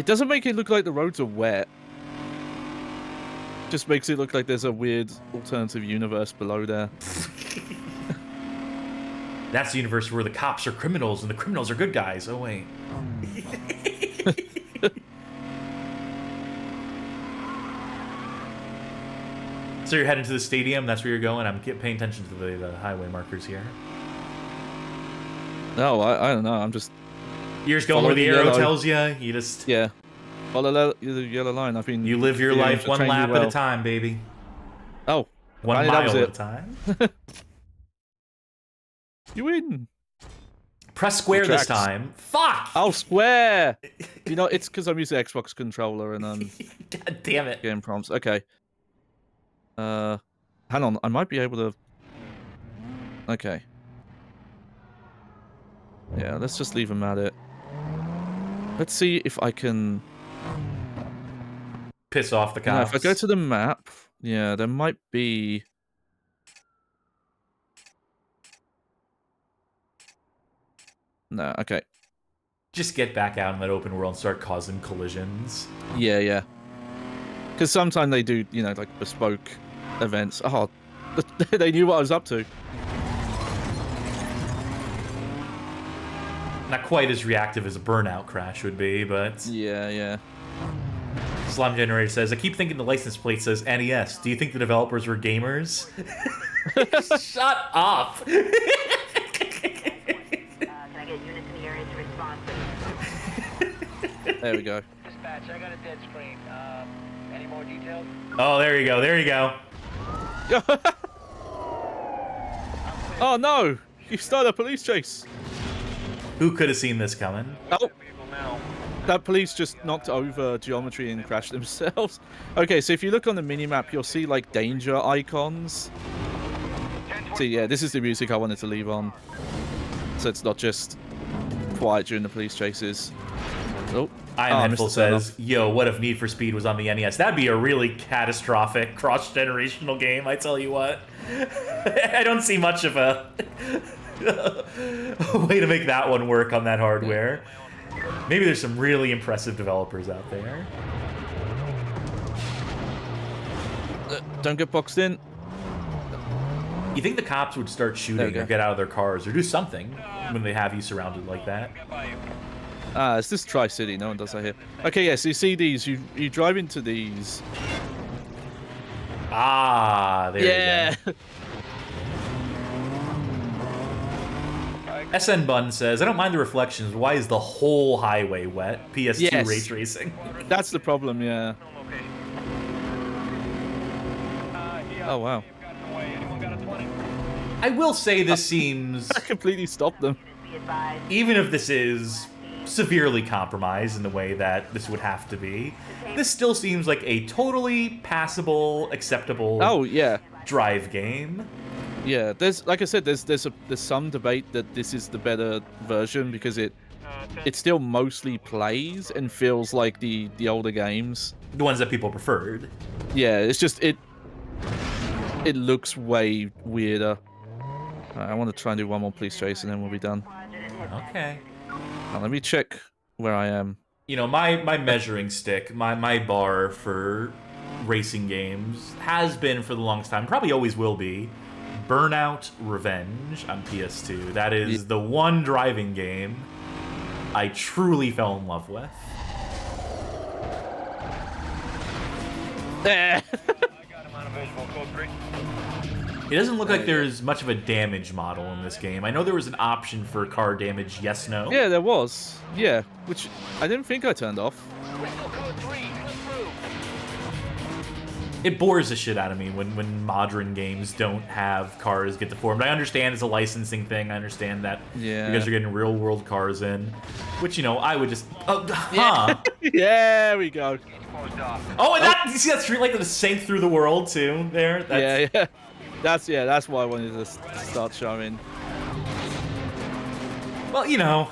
doesn't make it look like the roads are wet. Just makes it look like there's a weird alternative universe below there. That's the universe where the cops are criminals and the criminals are good guys. Oh, wait. So you're heading to the stadium? That's where you're going? I'm paying attention to the highway markers here. No, I don't know. I'm just... You're just going where the arrow tells you? You just... Yeah. Follow the yellow line. I've been... You live your life one lap at a time, baby. Oh. 1 mile at a time. You win. Press square this time. Fuck! Oh, square! You know, it's because I'm using the Xbox controller and God damn it. Game prompts. Okay. Hang on. I might be able to... Okay. Yeah, let's just leave him at it. Let's see if I can... Piss off the cops. You know, if I go to the map, yeah, there might be... No, okay. Just get back out in that open world and start causing collisions. Yeah, yeah. Because sometimes they do, you know, like bespoke events. Oh, they knew what I was up to. Not quite as reactive as a Burnout crash would be, but... Yeah, yeah. Slime Generator says, I keep thinking the license plate says NES. Do you think the developers were gamers? Shut up! There we go. Dispatch, I got a dead screen. Any more details? Oh, there you go. There you go. Oh no! You started a police chase. Who could have seen this coming? Oh. That police just knocked over geometry and crashed themselves. Okay, so if you look on the minimap, you'll see like danger icons. So yeah, this is the music I wanted to leave on. So it's not just quiet during the police chases. Oh. I Am Handful says, yo, what if Need for Speed was on the NES? That'd be a really catastrophic cross-generational game, I tell you what. I don't see much of a way to make that one work on that hardware. Maybe there's some really impressive developers out there. Don't get boxed in. You think the cops would start shooting or get out of their cars or do something when they have you surrounded like that? It's this Tri-City. No one does that here. Okay, yeah, so you see these. You drive into these. Ah, there you go. SN Bun says, I don't mind the reflections. Why is the whole highway wet? PS2 ray tracing. That's the problem, yeah. Oh, wow. I will say this seems... I completely stopped them. Even if this is severely compromised in the way that this would have to be, this still seems like a totally passable, acceptable drive game. Yeah, there's, like I said, there's some debate that this is the better version because it still mostly plays and feels like the older games. The ones that people preferred. Yeah, it's just it looks way weirder. I want to try and do one more police chase and then we'll be done. Okay. Now, let me check where I am. You know, my measuring stick, my bar for racing games has been for the longest time, probably always will be, Burnout Revenge on PS2. That is the one driving game I truly fell in love with. It doesn't look like there's much of a damage model in this game. I know there was an option for car damage, yes, no. Yeah, there was. Yeah, which I didn't think I turned off. It bores the shit out of me when modern games don't have cars get deformed. I understand it's a licensing thing. I understand that because you're getting real world cars in, which, you know, I would just... Yeah, we go. Oh, and that, you see that street light that sank through the world too there? Yeah. That's why I wanted to start showing. Well, you know,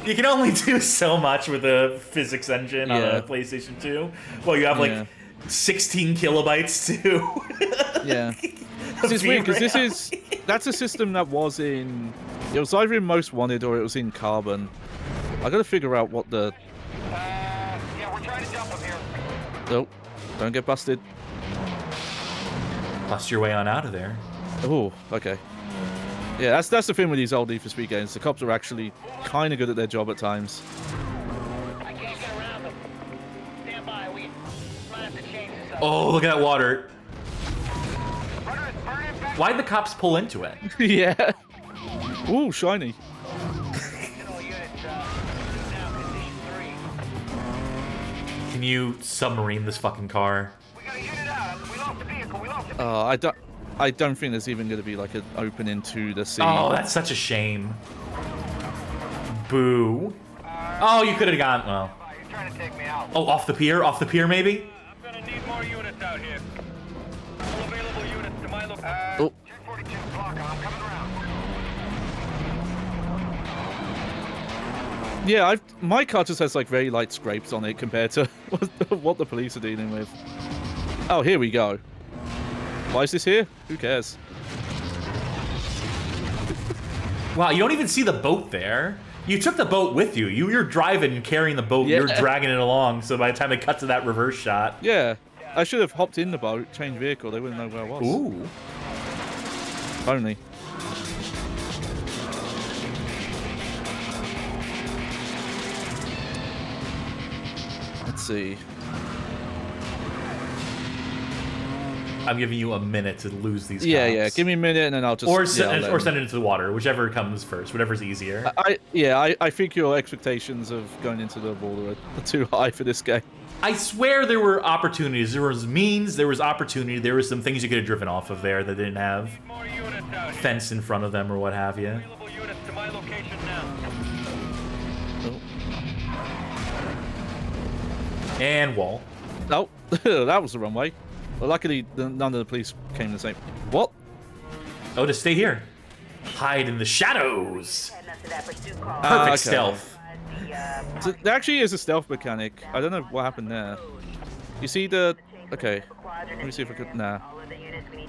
you can only do so much with a physics engine on a PlayStation 2. Well, you have like 16 kilobytes too. Yeah. This is weird because that's a system that was in. It was either in Most Wanted or it was in Carbon. I got to figure out what the. Yeah, we're trying to jump him here. Oh, don't get busted. Bust your way on out of there. Oh, okay. Yeah, that's the thing with these old Need for Speed games. The cops are actually kind of good at their job at times. Oh, look at that water. Why'd the cops pull into it? Yeah. Ooh, shiny. Can you submarine this fucking car? I don't think there's even going to be like an opening to the sea. Oh, that's such a shame. Boo. Oh, you could have gone. Well. Oh, off the pier? Off the pier, maybe? I'm gonna need more units out here. All available units to my location. Oh. 242 block, I'm coming around. Yeah, my car just has like very light scrapes on it compared to what the police are dealing with. Oh, here we go. Why is this here? Who cares? Wow, you don't even see the boat there. You took the boat with you. You're driving and carrying the boat. Yeah. You're dragging it along. So by the time they cut to that reverse shot. Yeah. I should have hopped in the boat, changed vehicle. They wouldn't know where I was. Ooh. Only. Let's see. I'm giving you a minute to lose these. Yeah, cops. yeah. Give me a minute, and then I'll just or send it into the water, whichever comes first, whatever's easier. I think your expectations of going into the water are too high for this game. I swear there were opportunities. There was means. There was opportunity. There was some things you could have driven off of there that didn't have fence in front of them or what have you. And wall. Oh, that was the wrong way. Well, luckily, none of the police came the same. What? Oh, to stay here. Hide in the shadows. Perfect stealth. So there actually is a stealth mechanic. I don't know what happened there. You see the... Okay. Let me see if I could... Nah.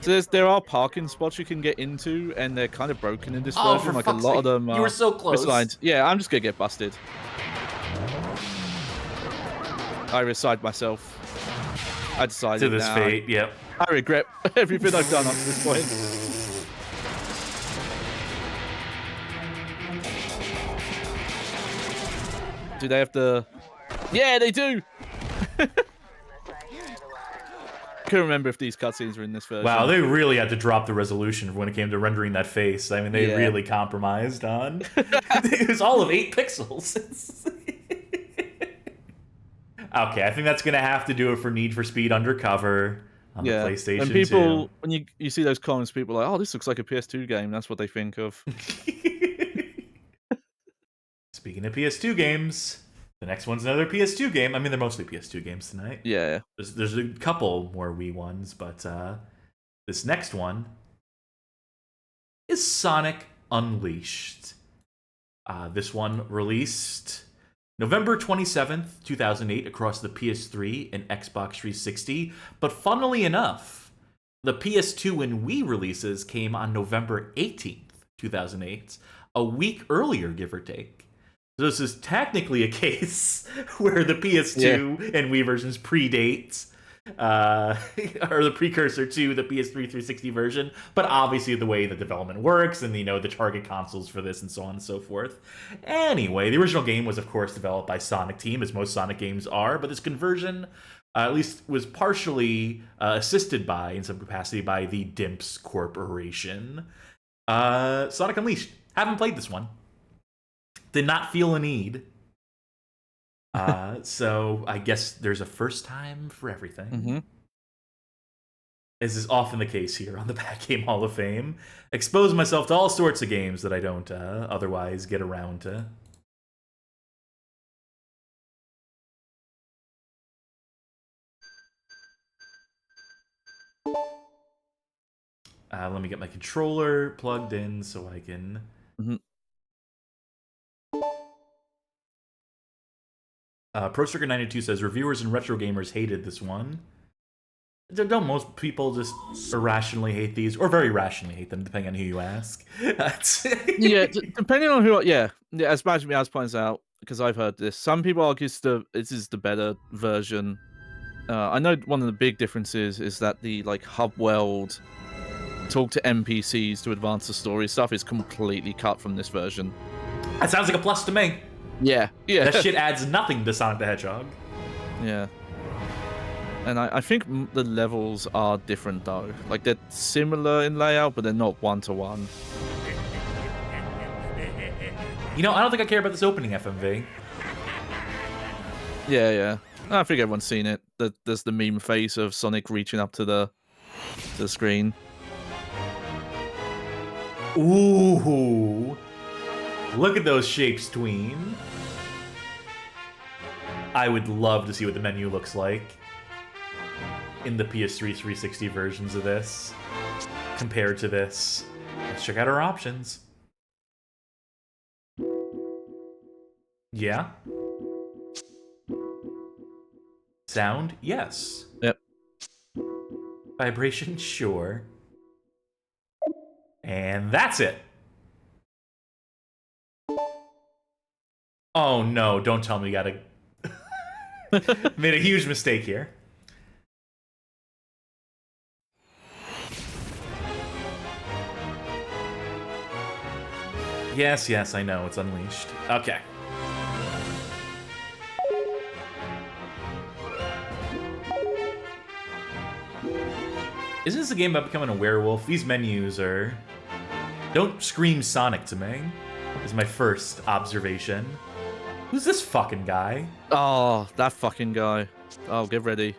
So there are parking spots you can get into, and they're kind of broken in this version. Like a lot of them are... You were so close. Misaligned. Yeah, I'm just going to get busted. I reside myself. I decided to this fate, yep. I regret everything I've done up to this point. Do they have the... Yeah, they do! Couldn't remember if these cutscenes were in this version. Wow, they really had to drop the resolution when it came to rendering that face. I mean, they really compromised on... It was all of 8 pixels. Okay, I think that's going to have to do it for Need for Speed Undercover on the PlayStation 2. And people, when you see those comments, people are like, oh, this looks like a PS2 game. That's what they think of. Speaking of PS2 games, the next one's another PS2 game. I mean, they're mostly PS2 games tonight. Yeah. There's a couple more Wii ones, but this next one is Sonic Unleashed. This one released... November 27th, 2008, across the PS3 and Xbox 360. But funnily enough, the PS2 and Wii releases came on November 18th, 2008, a week earlier, give or take. So this is technically a case where the PS2 and Wii versions predate, or the precursor to the PS3 360 version, but obviously the way the development works and, the target consoles for this and so on and so forth. Anyway, the original game was, of course, developed by Sonic Team, as most Sonic games are, but this conversion, at least, was partially assisted by, in some capacity, by the Dimps Corporation. Sonic Unleashed. Haven't played this one. Did not feel a need. So I guess there's a first time for everything. Mm-hmm. As is often the case here on the Bad Game Hall of Fame. Expose myself to all sorts of games that I don't otherwise get around to. Let me get my controller plugged in so I can... Mm-hmm. ProStricker92 says, reviewers and retro gamers hated this one. Don't most people just irrationally hate these? Or very rationally hate them, depending on who you ask. Yeah, depending on who... Yeah, as Meows points out, because I've heard this, some people argue this is the better version. I know one of the big differences is that the hub weld talk to NPCs to advance the story stuff is completely cut from this version. That sounds like a plus to me. Yeah, yeah. That shit adds nothing to Sonic the Hedgehog. Yeah. And I think the levels are different though. Like they're similar in layout, but they're not one-to-one. You know, I don't think I care about this opening FMV. Yeah, yeah. I think everyone's seen it. There's the meme face of Sonic reaching up to the screen. Ooh. Look at those shapes, tween. I would love to see what the menu looks like in the PS3 360 versions of this compared to this. Let's check out our options. Yeah. Sound? Yes. Yep. Vibration? Sure. And that's it. Oh no, don't tell me you gotta... Made a huge mistake here. Yes, yes, I know, it's Unleashed. Okay. Isn't this a game about becoming a werewolf? These menus are... Don't scream Sonic to me, is my first observation. Who's this fucking guy? Oh, that fucking guy. Oh, get ready.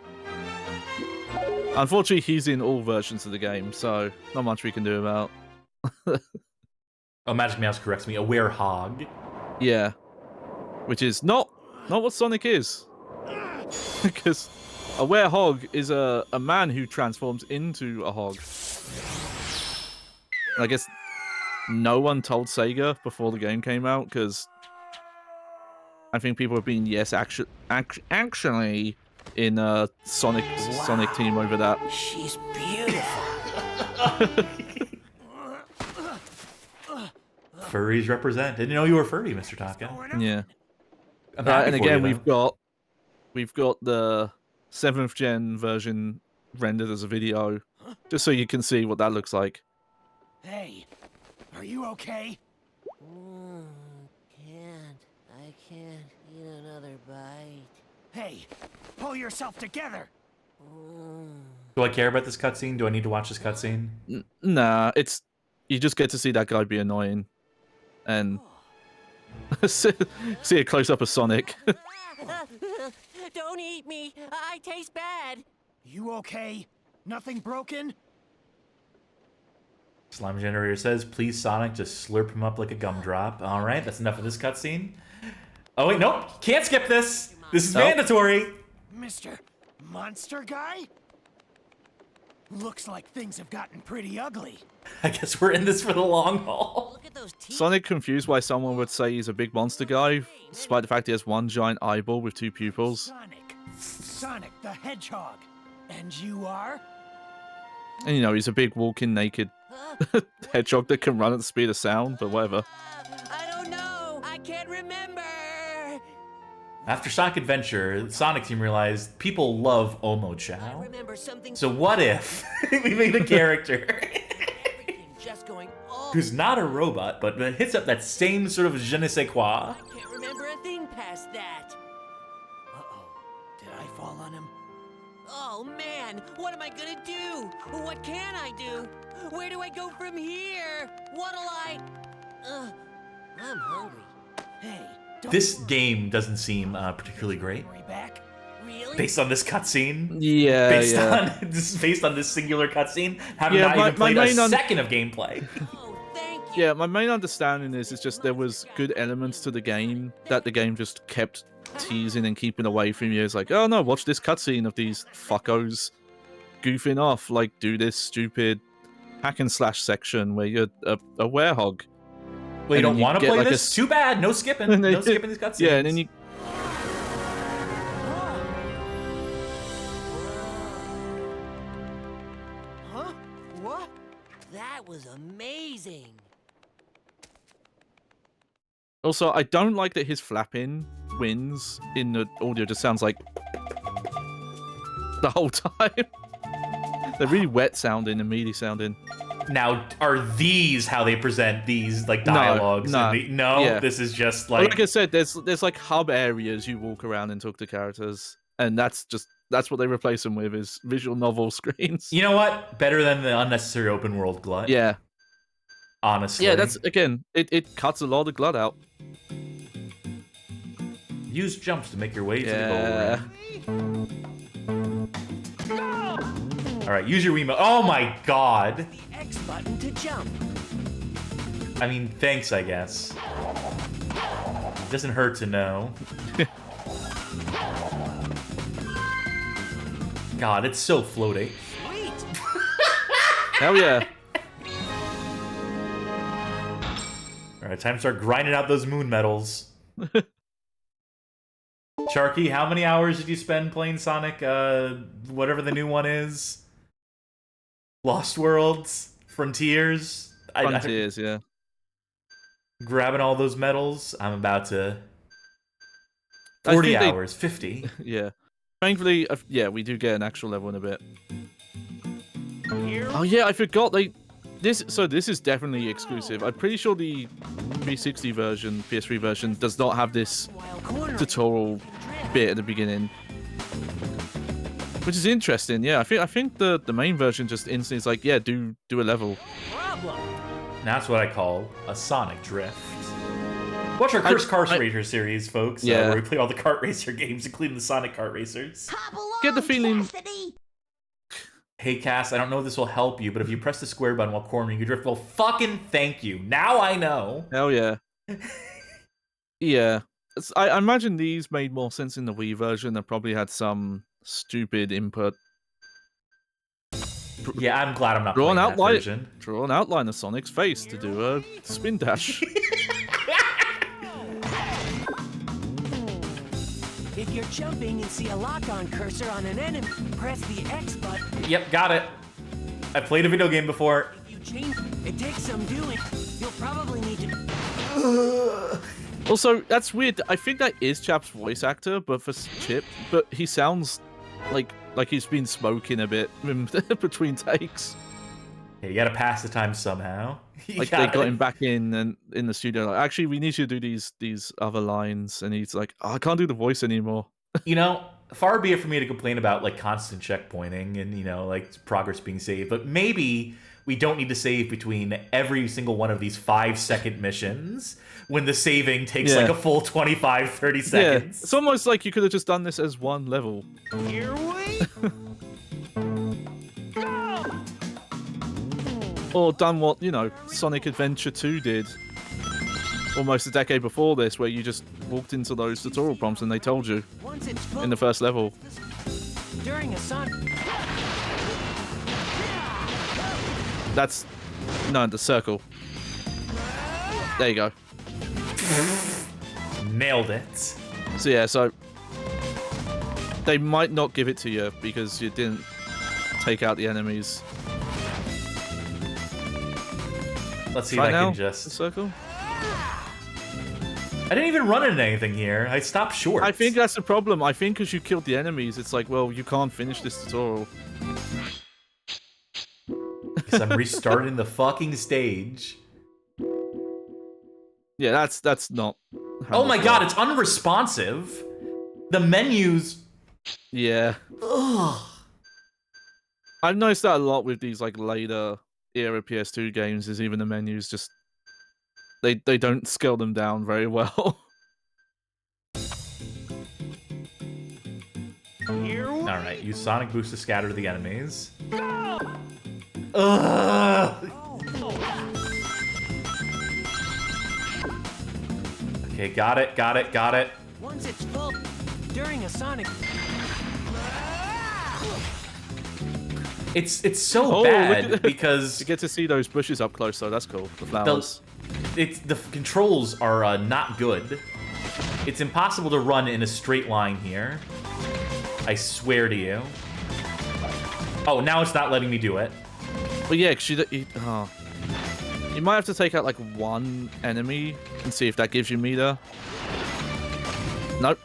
Unfortunately, he's in all versions of the game, so not much we can do about. Oh, Magic Mouse corrects me. A werehog. Yeah. Which is not what Sonic is. Because a werehog is a man who transforms into a hog. I guess no one told Sega before the game came out, because I think people have been actually in Sonic team over that. She's beautiful. Furries represent. Didn't know you were furry, Mr. Taka. Yeah. And again, we've got the 7th gen version rendered as a video, just so you can see what that looks like. Hey, are you okay? I can't eat another bite. Hey, pull yourself together. Do I care about this cutscene? Do I need to watch this cutscene? Nah, you just get to see that guy be annoying, and see a close up of Sonic. Don't eat me. I taste bad. You okay? Nothing broken? Slime Generator says, please Sonic, just slurp him up like a gumdrop. Alright, that's enough of this cutscene. Oh wait, nope, can't skip this. This is mandatory. Mr. Monster Guy? Looks like things have gotten pretty ugly. I guess we're in this for the long haul. Sonic confused why someone would say he's a big monster guy, despite the fact he has one giant eyeball with 2 pupils. Sonic the Hedgehog. And you are? And you know, he's a big walking naked hedgehog that can run at the speed of sound, but whatever. I don't know. I can't remember. After Sonic Adventure, the Sonic team realized people love Omo Chow. So what if we made a character who's not a robot, but hits up that same sort of je ne sais quoi? I can't remember a thing past that. Uh-oh. Did I fall on him? Oh man, what am I gonna do? What can I do? Where do I go from here? What'll I... I'm hungry. Hey, This game doesn't seem particularly great. Really? Based on this cutscene? Yeah, Based on this singular cutscene? Having not even played a second of gameplay. Yeah, my main understanding is it's just there was good elements to the game that the game just kept teasing and keeping away from you. It's like, oh no, watch this cutscene of these fuckos goofing off, like do this stupid hack and slash section where you're a werehog. Well, you don't want to play this? Too bad. No skipping. No skipping these cutscenes. Yeah, and then you... Huh? What? That was amazing. Also, I don't like that his flapping wins in the audio just sounds like the whole time. They're really wet sounding and meaty sounding. Now, are these how they present these like dialogues? No. Yeah. This is just Well, like. like I said, there's like hub areas you walk around and talk to characters, and that's what they replace them with is visual novel screens. You know what? Better than the unnecessary open world glut. Yeah. Honestly. Yeah, that's again, it cuts a lot of glut out. Use jumps to make your way to the goal ring. All right, use your Wiimote. Oh my god. The X button to jump. I mean, thanks, I guess. Doesn't hurt to know. God, it's so floaty. Sweet. Hell yeah. All right, time to start grinding out those moon medals. Sharky, how many hours did you spend playing Sonic, whatever the new one is? Lost Worlds? Frontiers? Frontiers, yeah. Grabbing all those medals. I'm about to... 40 hours, 50. Yeah. Thankfully, yeah, we do get an actual level in a bit. Oh yeah, I forgot this is definitely exclusive. I'm pretty sure the 360 version, PS3 version, does not have this tutorial bit at the beginning, which is interesting. Yeah, I think the main version just instantly is like, yeah, do a level. That's what I call a Sonic drift. Watch our Cursed Kart Racer series, folks. Yeah. Where we play all the kart racer games, including the Sonic kart racers. Get the feeling. Hey, Cass, I don't know if this will help you, but if you press the square button while cornering, you drift. Well, fucking thank you. Now I know. Hell yeah. Yeah. I imagine these made more sense in the Wii version. They probably had some stupid input. Yeah, I'm glad I'm not playing that version. Draw an outline of Sonic's face to do a spin dash. If you're jumping and see a lock-on cursor on an enemy, press the X button. Yep, got it. I played a video game before. If you change, it takes some doing. You'll probably need to. Also, that's weird. I think that is Chap's voice actor, but for Chip, but he sounds like he's been smoking a bit between takes. Yeah, you gotta pass the time somehow. Like they got him back in the studio. Like, actually, we need you to do these other lines, and he's like, oh, I can't do the voice anymore. You know, far be it for me to complain about like constant checkpointing and like progress being saved, but maybe we don't need to save between every single one of these 5-second missions when the saving takes like a full 25, 30 seconds. Yeah, it's almost like you could have just done this as one level. Here we go. Or done what, Sonic Adventure 2 did almost a decade before this, where you just walked into those tutorial prompts and they told you in the first level. During a Sonic. That's the circle. There you go. Nailed it. So yeah, they might not give it to you because you didn't take out the enemies. Let's see if I can just... The circle? I didn't even run into anything here. I stopped short. I think that's the problem. I think because you killed the enemies, it's like, well, you can't finish this tutorial. Because I'm restarting the fucking stage. Yeah, that's not... Oh my god, it's unresponsive. The menus... Yeah. Ugh. I've noticed that a lot with these like later era PS2 games, is even the menus just... They don't scale them down very well. Alright, use Sonic Boost to scatter the enemies. Ugh. Okay, got it. Once it's full, during a Sonic. It's so bad because you get to see those bushes up close, so that's cool. The flowers. The controls are not good. It's impossible to run in a straight line here. I swear to you. Oh, now it's not letting me do it. But yeah, because you might have to take out like one enemy and see if that gives you meter. Nope.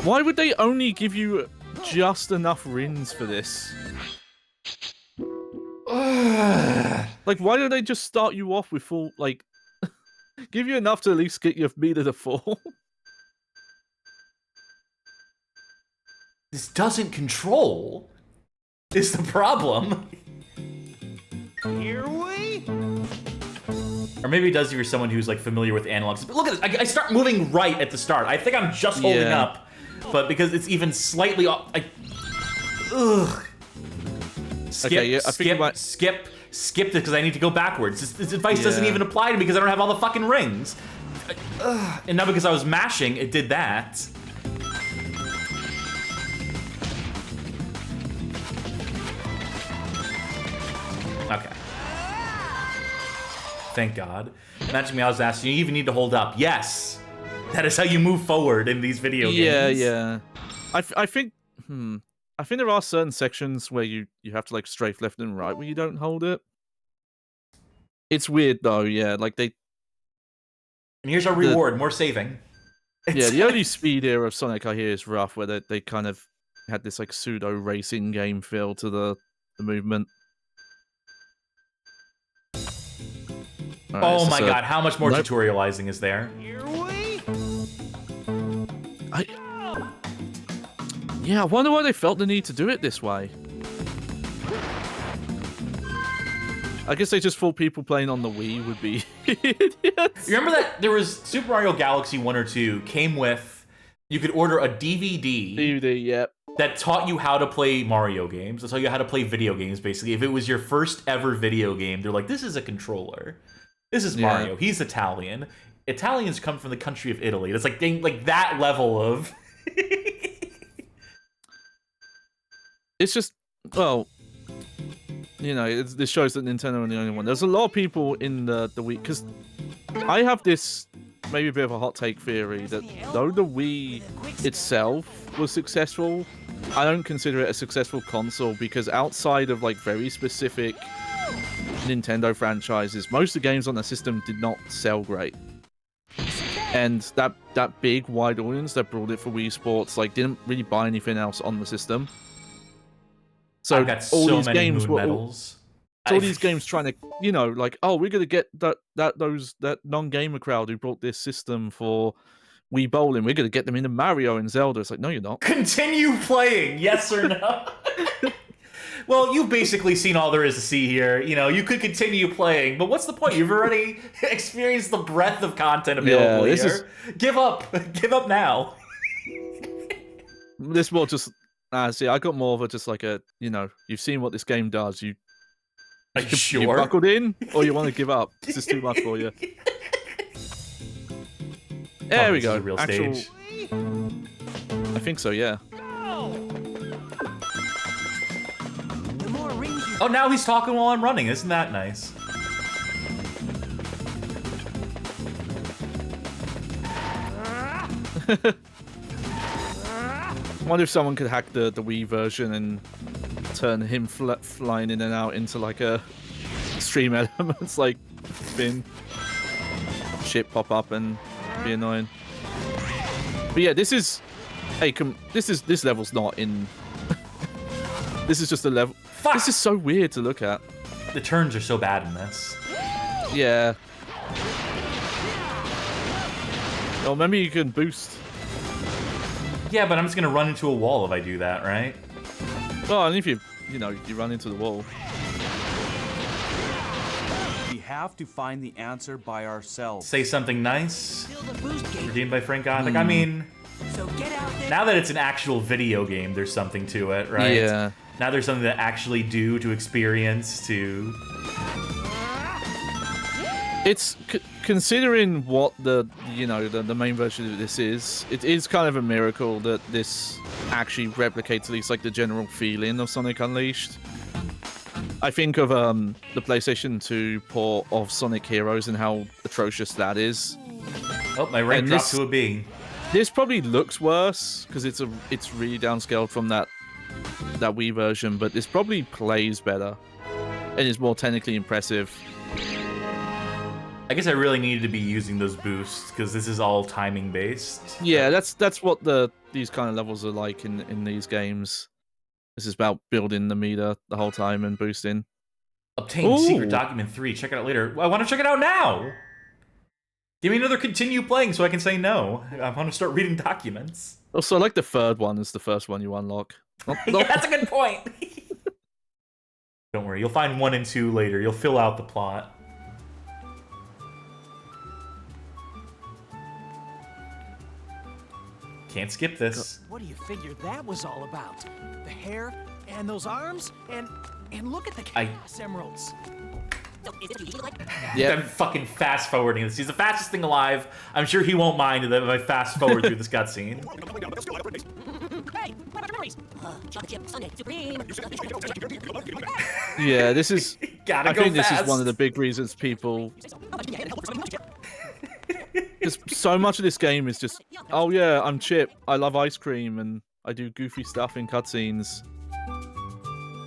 Why would they only give you just enough rings for this. Like, why don't they just start you off with full, like, give you enough to at least get your meter to full? This doesn't control. Is the problem. Here we... Or maybe it does if you're someone who's like familiar with analogs. But look at this. I start moving right at the start. I think I'm just holding up. But because it's even slightly off... Ugh. Skip, okay, yeah, I think skip this because I need to go backwards. This advice doesn't even apply to me because I don't have all the fucking rings. And now because I was mashing, it did that. Okay. Thank God. Imagine me, I was asking, you even need to hold up. Yes! That is how you move forward in these video games. Yeah. I think there are certain sections where you have to like strafe left and right where you don't hold it. It's weird though, yeah. Like they. And here's our reward: more saving. Yeah, the early speed era of Sonic I hear is rough, where they kind of had this like pseudo racing game feel to the movement. Right, oh my God! How much more tutorializing is there? Yeah, I wonder why they felt the need to do it this way. I guess they just thought people playing on the Wii would be idiots. You remember that there was Super Mario Galaxy 1 or 2 came with, you could order a DVD. Yep. That taught you how to play Mario games. That taught you how to play video games, basically. If it was your first ever video game, they're like, this is a controller. This is Mario. He's Italian. Italians come from the country of Italy. It's like that level of... It's just, well, you know, this shows that Nintendo are the only one. There's a lot of people in the Wii, because I have this maybe a bit of a hot take theory that though the Wii itself was successful, I don't consider it a successful console because outside of like very specific Nintendo franchises, most of the games on the system did not sell great. And that big wide audience that brought it for Wii Sports like didn't really buy anything else on the system. So I've got all so these many games moon were medals. all these games trying to, you know, like, oh, we're gonna get that non-gamer crowd who brought this system for Wii Bowling. We're gonna get them into Mario and Zelda. It's like, no, you're not. Continue playing, yes or no? Well, you've basically seen all there is to see here. You know, you could continue playing, but what's the point? You've already experienced the breadth of content available here. Give up now. This more just, see, I got more of a just like a, you know, you've seen what this game does. You buckled in, or you want to give up? This is too much for you. There we go. Real stage. I think so, yeah. Oh, now he's talking while I'm running. Isn't that nice? I wonder if someone could hack the Wii version and turn him flying in and out into like a extreme elements, like spin, shit pop up and be annoying. But yeah, this is, hey, this level's not in. This is just a level. Fuck. This is so weird to look at. The turns are so bad in this. Yeah. Well, remember you can boost. Yeah, but I'm just gonna run into a wall if I do that, right? Well, and if you run into the wall. We have to find the answer by ourselves. Say something nice. Redeemed by Frank Gothic. I mean, now that it's an actual video game, there's something to it, right? Yeah. Now there's something to actually do, to experience, to... It's considering what the main version of this is. It is kind of a miracle that this actually replicates at least like the general feeling of Sonic Unleashed. I think of the PlayStation 2 port of Sonic Heroes and how atrocious that is. Oh, my rank dropped to a B. This probably looks worse because it's really downscaled from that Wii version, but this probably plays better and is more technically impressive. I guess I really needed to be using those boosts because this is all timing based. Yeah, that's what these kind of levels are like in these games. This is about building the meter the whole time and boosting. Obtain secret document 3. Check it out later. I want to check it out now. Give me another continue playing so I can say no. I want to start reading documents. Also, I like the third one is the first one you unlock. Yeah, that's a good point. Don't worry, you'll find 1 and 2 later. You'll fill out the plot. Can't skip this. What do you figure that was all about? The hair and those arms and look at the chaos emeralds. Yeah, I'm fucking fast forwarding this. He's the fastest thing alive. I'm sure he won't mind if I fast forward through this cutscene. Hey, chocolate chip sundae supreme. Yeah, this is. Gotta I go think fast. this is one of the big reasons people. Because so much of this game is just, oh yeah, I'm Chip. I love ice cream and I do goofy stuff in cutscenes.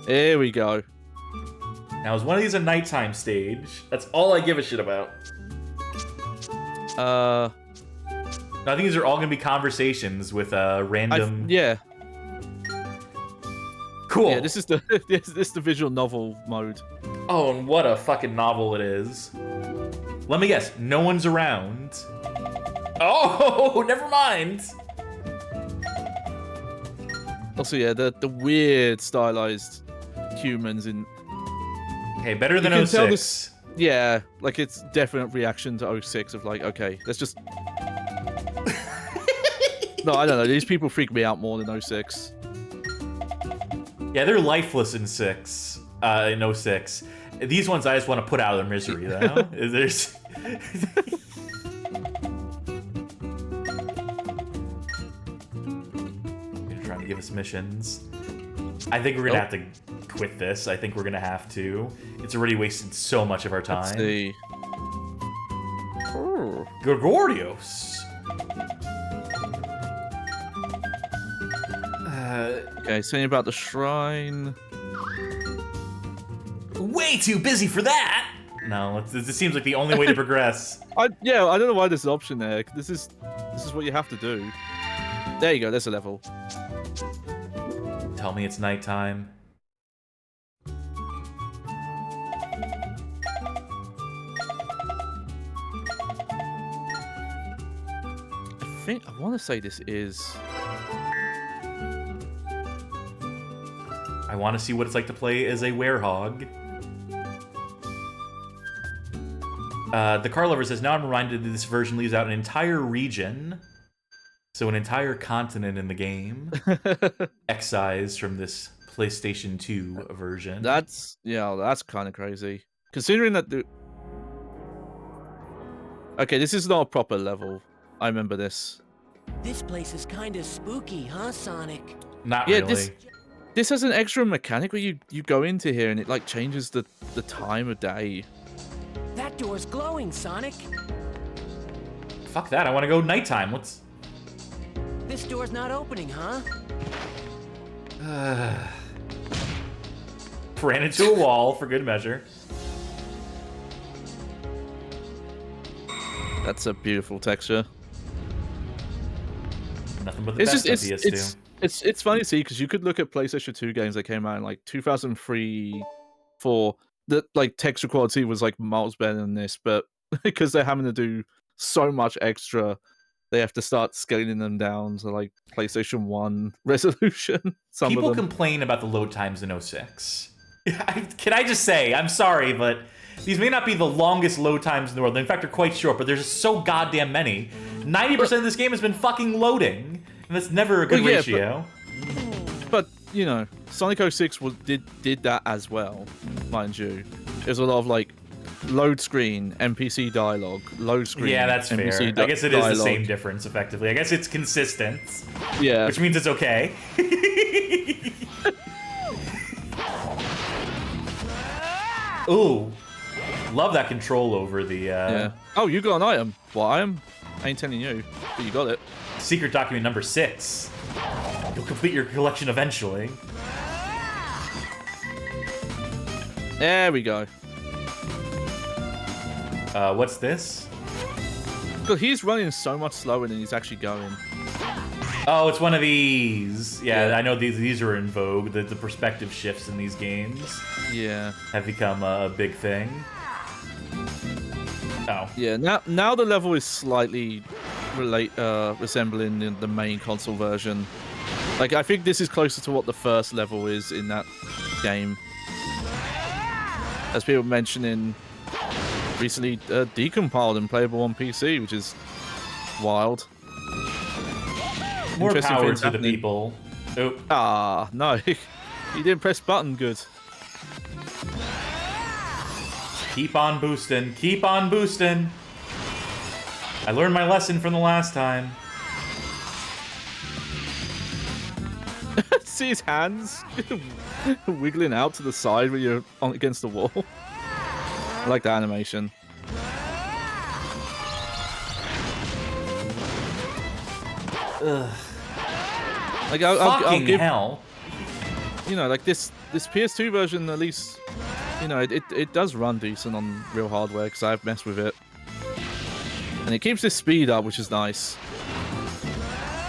Here we go. Now, is one of these a nighttime stage? That's all I give a shit about. I think these are all gonna be conversations with random. Yeah. Cool. Yeah, this is the visual novel mode. Oh, and what a fucking novel it is. Let me guess. No one's around. Oh, never mind. Also, yeah, the weird stylized humans in. Okay, better than 06. Yeah, like it's definite reaction to 06 of like, okay, let's just. No, I don't know. These people freak me out more than 06. Yeah, they're lifeless in 06. In 06. These ones I just want to put out of their misery, though. There's. They're trying to give us missions. I think we're gonna have to quit this. I think we're gonna have to. It's already wasted so much of our time. Let's see. Gregorios. Okay, saying about the shrine. Way too busy for that. No, this seems like the only way to progress. Yeah, I don't know why there's an option there. This is what you have to do. There you go. There's a level. Tell me it's nighttime. I want to say this is. I want to see what it's like to play as a werehog. The car lover says, now I'm reminded that this version leaves out an entire region. So an entire continent in the game. Excised from this PlayStation 2 version. That's kind of crazy. Considering that Okay, this is not a proper level. I remember this. This place is kind of spooky, huh, Sonic? Not really. This has an extra mechanic where you go into here and it like changes the time of day. That door's glowing, Sonic. Fuck that, I want to go nighttime. This door's not opening, huh? Ran into a wall for good measure. That's a beautiful texture. Nothing but the best of PS2. It's funny to see because you could look at PlayStation 2 games that came out in like 2003, 4. That like texture quality was like miles better than this, but because they're having to do so much extra, they have to start scaling them down to like PlayStation 1 resolution. People complain about the load times in 06. Can I just say, I'm sorry, but these may not be the longest load times in the world. In fact, they're quite short, but there's just so goddamn many. 90% of this game has been fucking loading, and that's never a good ratio. But you know, Sonic 06 did that as well, mind you. There's a lot of like load screen, NPC dialogue, load screen. Yeah, that's NPC fair. I guess it is the same difference, effectively. I guess it's consistent. Yeah. Which means it's okay. Ooh. Love that control over the... Yeah. Oh, you got an item. What item? I ain't telling you, but you got it. Secret document number 6. You'll complete your collection eventually. There we go. What's this? Because he's running so much slower than he's actually going. Oh, it's one of these. Yeah, I know these are in vogue. The perspective shifts in these games. Yeah. Have become a big thing. Oh. Yeah, now the level is slightly resembling the main console version. Like, I think this is closer to what the first level is in that game. As people mentioning, recently decompiled and playable on PC, which is wild. More power to the people. Oh. Ah, no. You didn't press button good. Keep on boosting. Keep on boosting. I learned my lesson from the last time. See his hands wiggling out to the side when you're against the wall. I like the animation. Ugh. Like, I'll give, hell. You know, like this PS2 version, at least, you know, it does run decent on real hardware because I've messed with it, and it keeps this speed up, which is nice.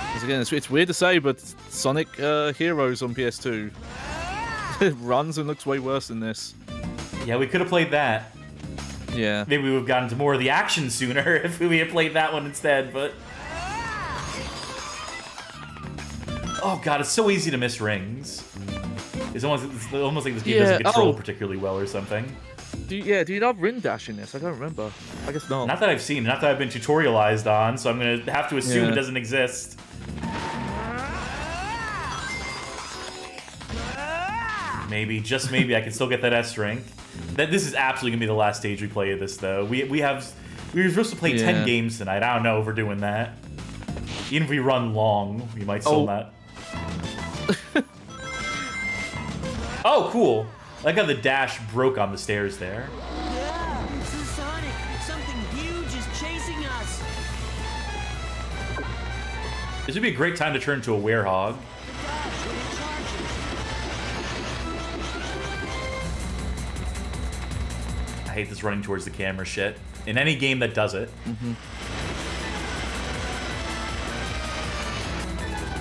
Because again, it's weird to say, but Sonic Heroes on PS2 it runs and looks way worse than this. Yeah, we could have played that. Yeah. Maybe we would have gotten to more of the action sooner if we had played that one instead, but... Oh god, it's so easy to miss rings. It's almost like this game doesn't control particularly well or something. Do you have ring dash in this? I don't remember. I guess not. Not that I've seen, not that I've been tutorialized on, so I'm gonna have to assume it doesn't exist. Maybe, just maybe, I can still get that S rank. This is absolutely gonna be the last stage we play of this, though. We were supposed to play 10 games tonight. I don't know if we're doing that. Even if we run long, we might still not. Oh, cool! I like how the dash broke on the stairs there. Yeah, this is Sonic. Something huge is chasing us. This would be a great time to turn into a werehog. I hate this running towards the camera shit. In any game that does it.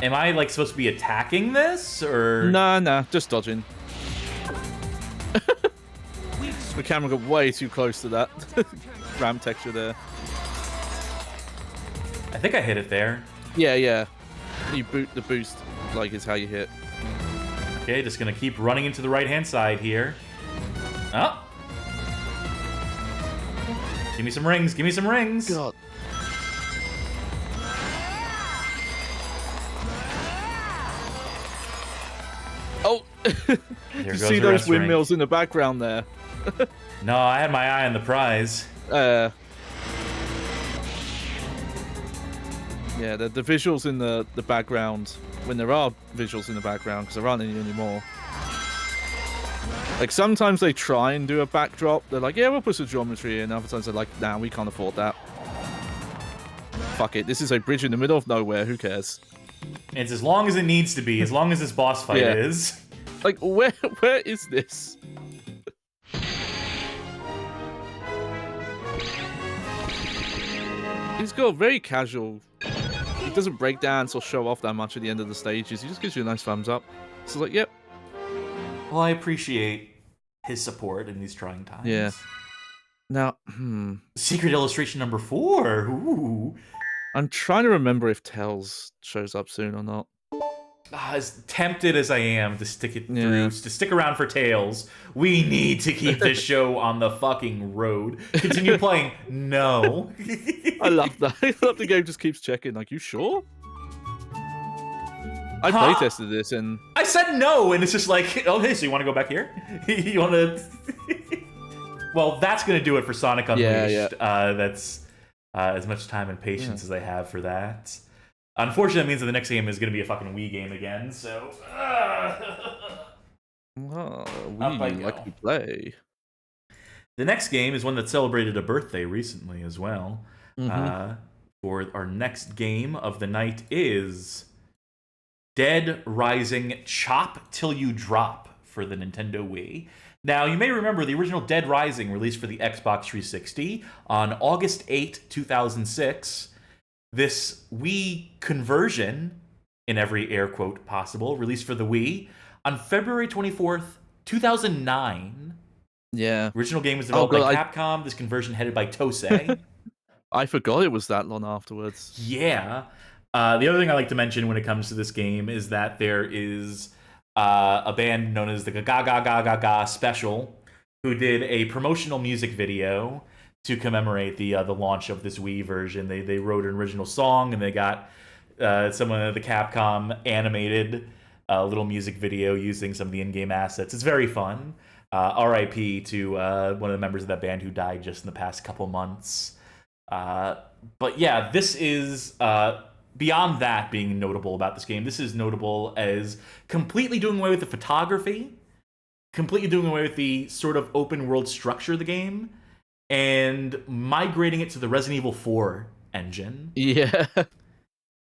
Am I, like, supposed to be attacking this, or...? Nah, just dodging. The camera got way too close to that ramp texture there. I think I hit it there. Yeah. You the boost, like, is how you hit. Okay, just gonna keep running into the right-hand side here. Oh! Give me some rings, give me some rings! God. Oh! You see those windmills in the background there? No, I had my eye on the prize. Yeah, the visuals in the background, when there are visuals in the background, because there aren't any anymore. Like, sometimes they try and do a backdrop. They're like, yeah, we'll put some geometry in. Other times they're like, nah, we can't afford that. Fuck it, this is a bridge in the middle of nowhere, who cares? It's as long as it needs to be, as long as this boss fight is. Like, where is this? He's got very casual. He doesn't break dance or show off that much at the end of the stages. He just gives you a nice thumbs up. So like, yep. Well, I appreciate his support in these trying times. Yeah. Now, Secret illustration number 4. Ooh. I'm trying to remember if Tails shows up soon or not. As tempted as I am to stick it through, to stick around for Tails, we need to keep this show on the fucking road. Continue playing. No. I love that. I love the game just keeps checking. Like, you sure? I playtested this and... I said no, and it's just like, okay, so you want to go back here? You want to... Well, that's going to do it for Sonic Unleashed. Yeah. That's as much time and patience as I have for that. Unfortunately, that means that the next game is going to be a fucking Wii game again, so... Oh, Wii, like to play. The next game is one that celebrated a birthday recently as well. For our next game of the night is Dead Rising Chop Till You Drop for the Nintendo Wii. Now, you may remember the original Dead Rising released for the Xbox 360 on August 8, 2006. This Wii conversion, in every air quote possible, released for the Wii on February 24th, 2009. Yeah. Original game was developed by Capcom. This conversion headed by Tosei. I forgot it was that long afterwards. Yeah. The other thing I like to mention when it comes to this game is that there is a band known as the Ga Special, who did a promotional music video to commemorate the launch of this Wii version. They wrote an original song, and they got some of the Capcom animated little music video using some of the in-game assets. It's very fun. R.I.P. to one of the members of that band who died just in the past couple months. But yeah, this is... beyond that being notable about this game, this is notable as completely doing away with the photography, completely doing away with the sort of open world structure of the game, and migrating it to the Resident Evil 4 engine. Yeah.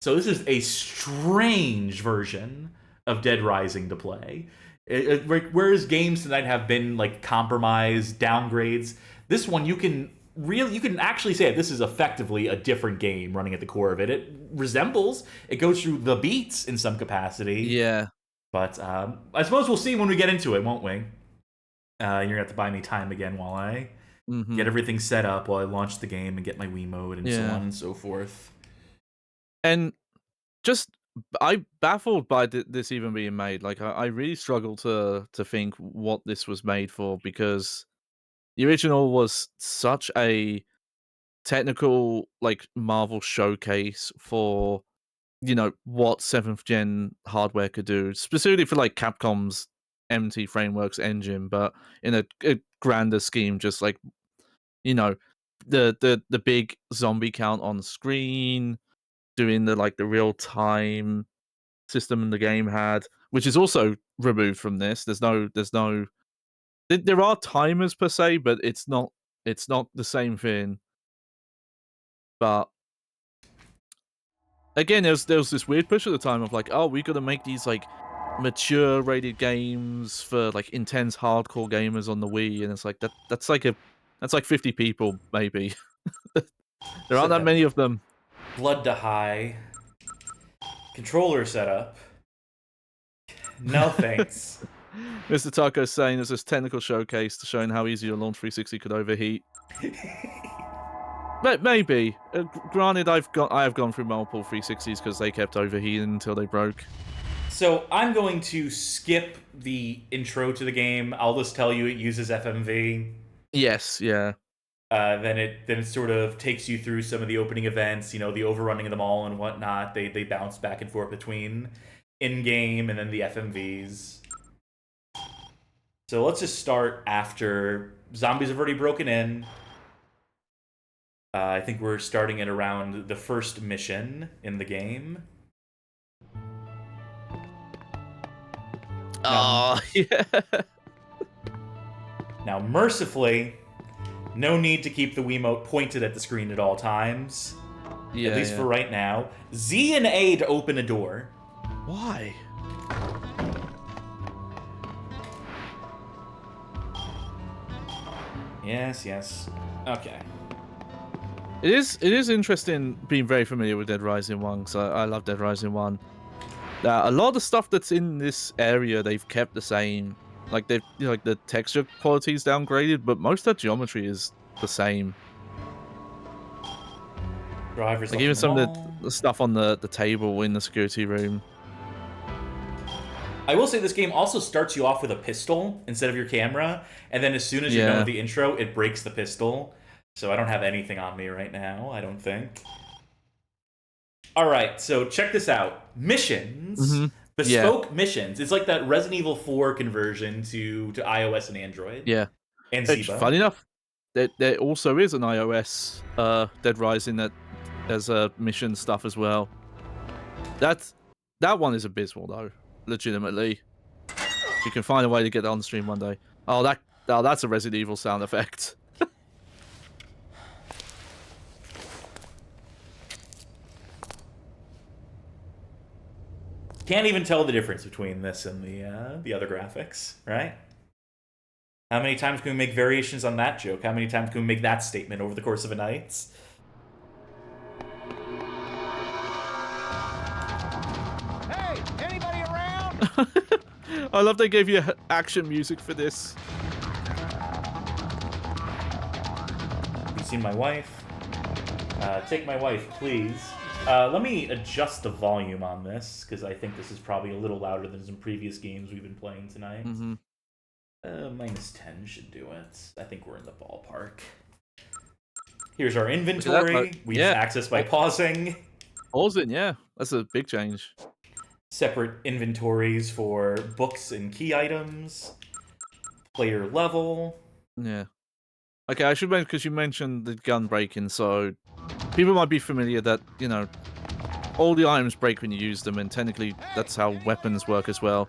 So this is a strange version of Dead Rising to play. Whereas games tonight have been like compromised, downgrades, this one you can actually say this is effectively a different game running at the core of it. It resembles, it goes through the beats in some capacity. Yeah. But I suppose we'll see when we get into it, won't we? You're going to have to buy me time again while I get everything set up, while I launch the game and get my Wii mode and so on and so forth. And just, I'm baffled by this even being made. Like, I really struggle to think what this was made for, because the original was such a technical, like, Marvel showcase for, you know, what 7th gen hardware could do, specifically for, like, Capcom's MT Frameworks engine, but in a grander scheme, just like, you know, the big zombie count on screen, doing the real time system the game had, which is also removed from this. There are timers per se, but it's not the same thing. But again, there was this weird push at the time of like, oh, we got to make these like mature rated games for like intense hardcore gamers on the Wii, and it's like that's like 50 people maybe. There aren't that many of them. Blood to high. Controller setup. No thanks. Mr. Taco's saying there's this technical showcase to showing how easy your launch 360 could overheat. Maybe. Granted, I have gone through multiple 360s because they kept overheating until they broke. So I'm going to skip the intro to the game. I'll just tell you it uses FMV. Yes, yeah. Then it sort of takes you through some of the opening events, you know, the overrunning of them all and whatnot. They bounce back and forth between in-game and then the FMVs. So let's just start after zombies have already broken in. I think we're starting at around the first mission in the game. Oh, yeah. Now, mercifully, no need to keep the Wiimote pointed at the screen at all times. Yeah, at least for right now. Z and A to open a door. Why? Yes. Okay. It is interesting being very familiar with Dead Rising 1, because I love Dead Rising 1. A lot of the stuff that's in this area they've kept the same. Like they've like the texture quality is downgraded, but most of the geometry is the same. Drivers like even some of the stuff on the table in the security room. I will say this game also starts you off with a pistol instead of your camera, and then as soon as you're done with the intro, it breaks the pistol. So I don't have anything on me right now, I don't think. Alright, so check this out. Missions. Bespoke missions. It's like that Resident Evil 4 conversion to iOS and Android. Yeah. And Ziba. Funny enough, there also is an iOS Dead Rising that has mission stuff as well. That one is abysmal though, legitimately. You can find a way to get it on stream one day. Oh, that's a Resident Evil sound effect. Can't even tell the difference between this and the other graphics, right? How many times can we make variations on that joke? How many times can we make that statement over the course of a night? Hey, anybody around? I love they gave you action music for this. You seen my wife? Take my wife, please. Let me adjust the volume on this, because I think this is probably a little louder than some previous games we've been playing tonight. Mm-hmm. -10 should do it. I think we're in the ballpark. Here's our inventory. We have access by pausing. Pausing, yeah. That's a big change. Separate inventories for books and key items. Player level. Yeah. Okay, I should mention, because you mentioned the gun breaking, so people might be familiar that, you know, all the items break when you use them, and technically that's how weapons work as well.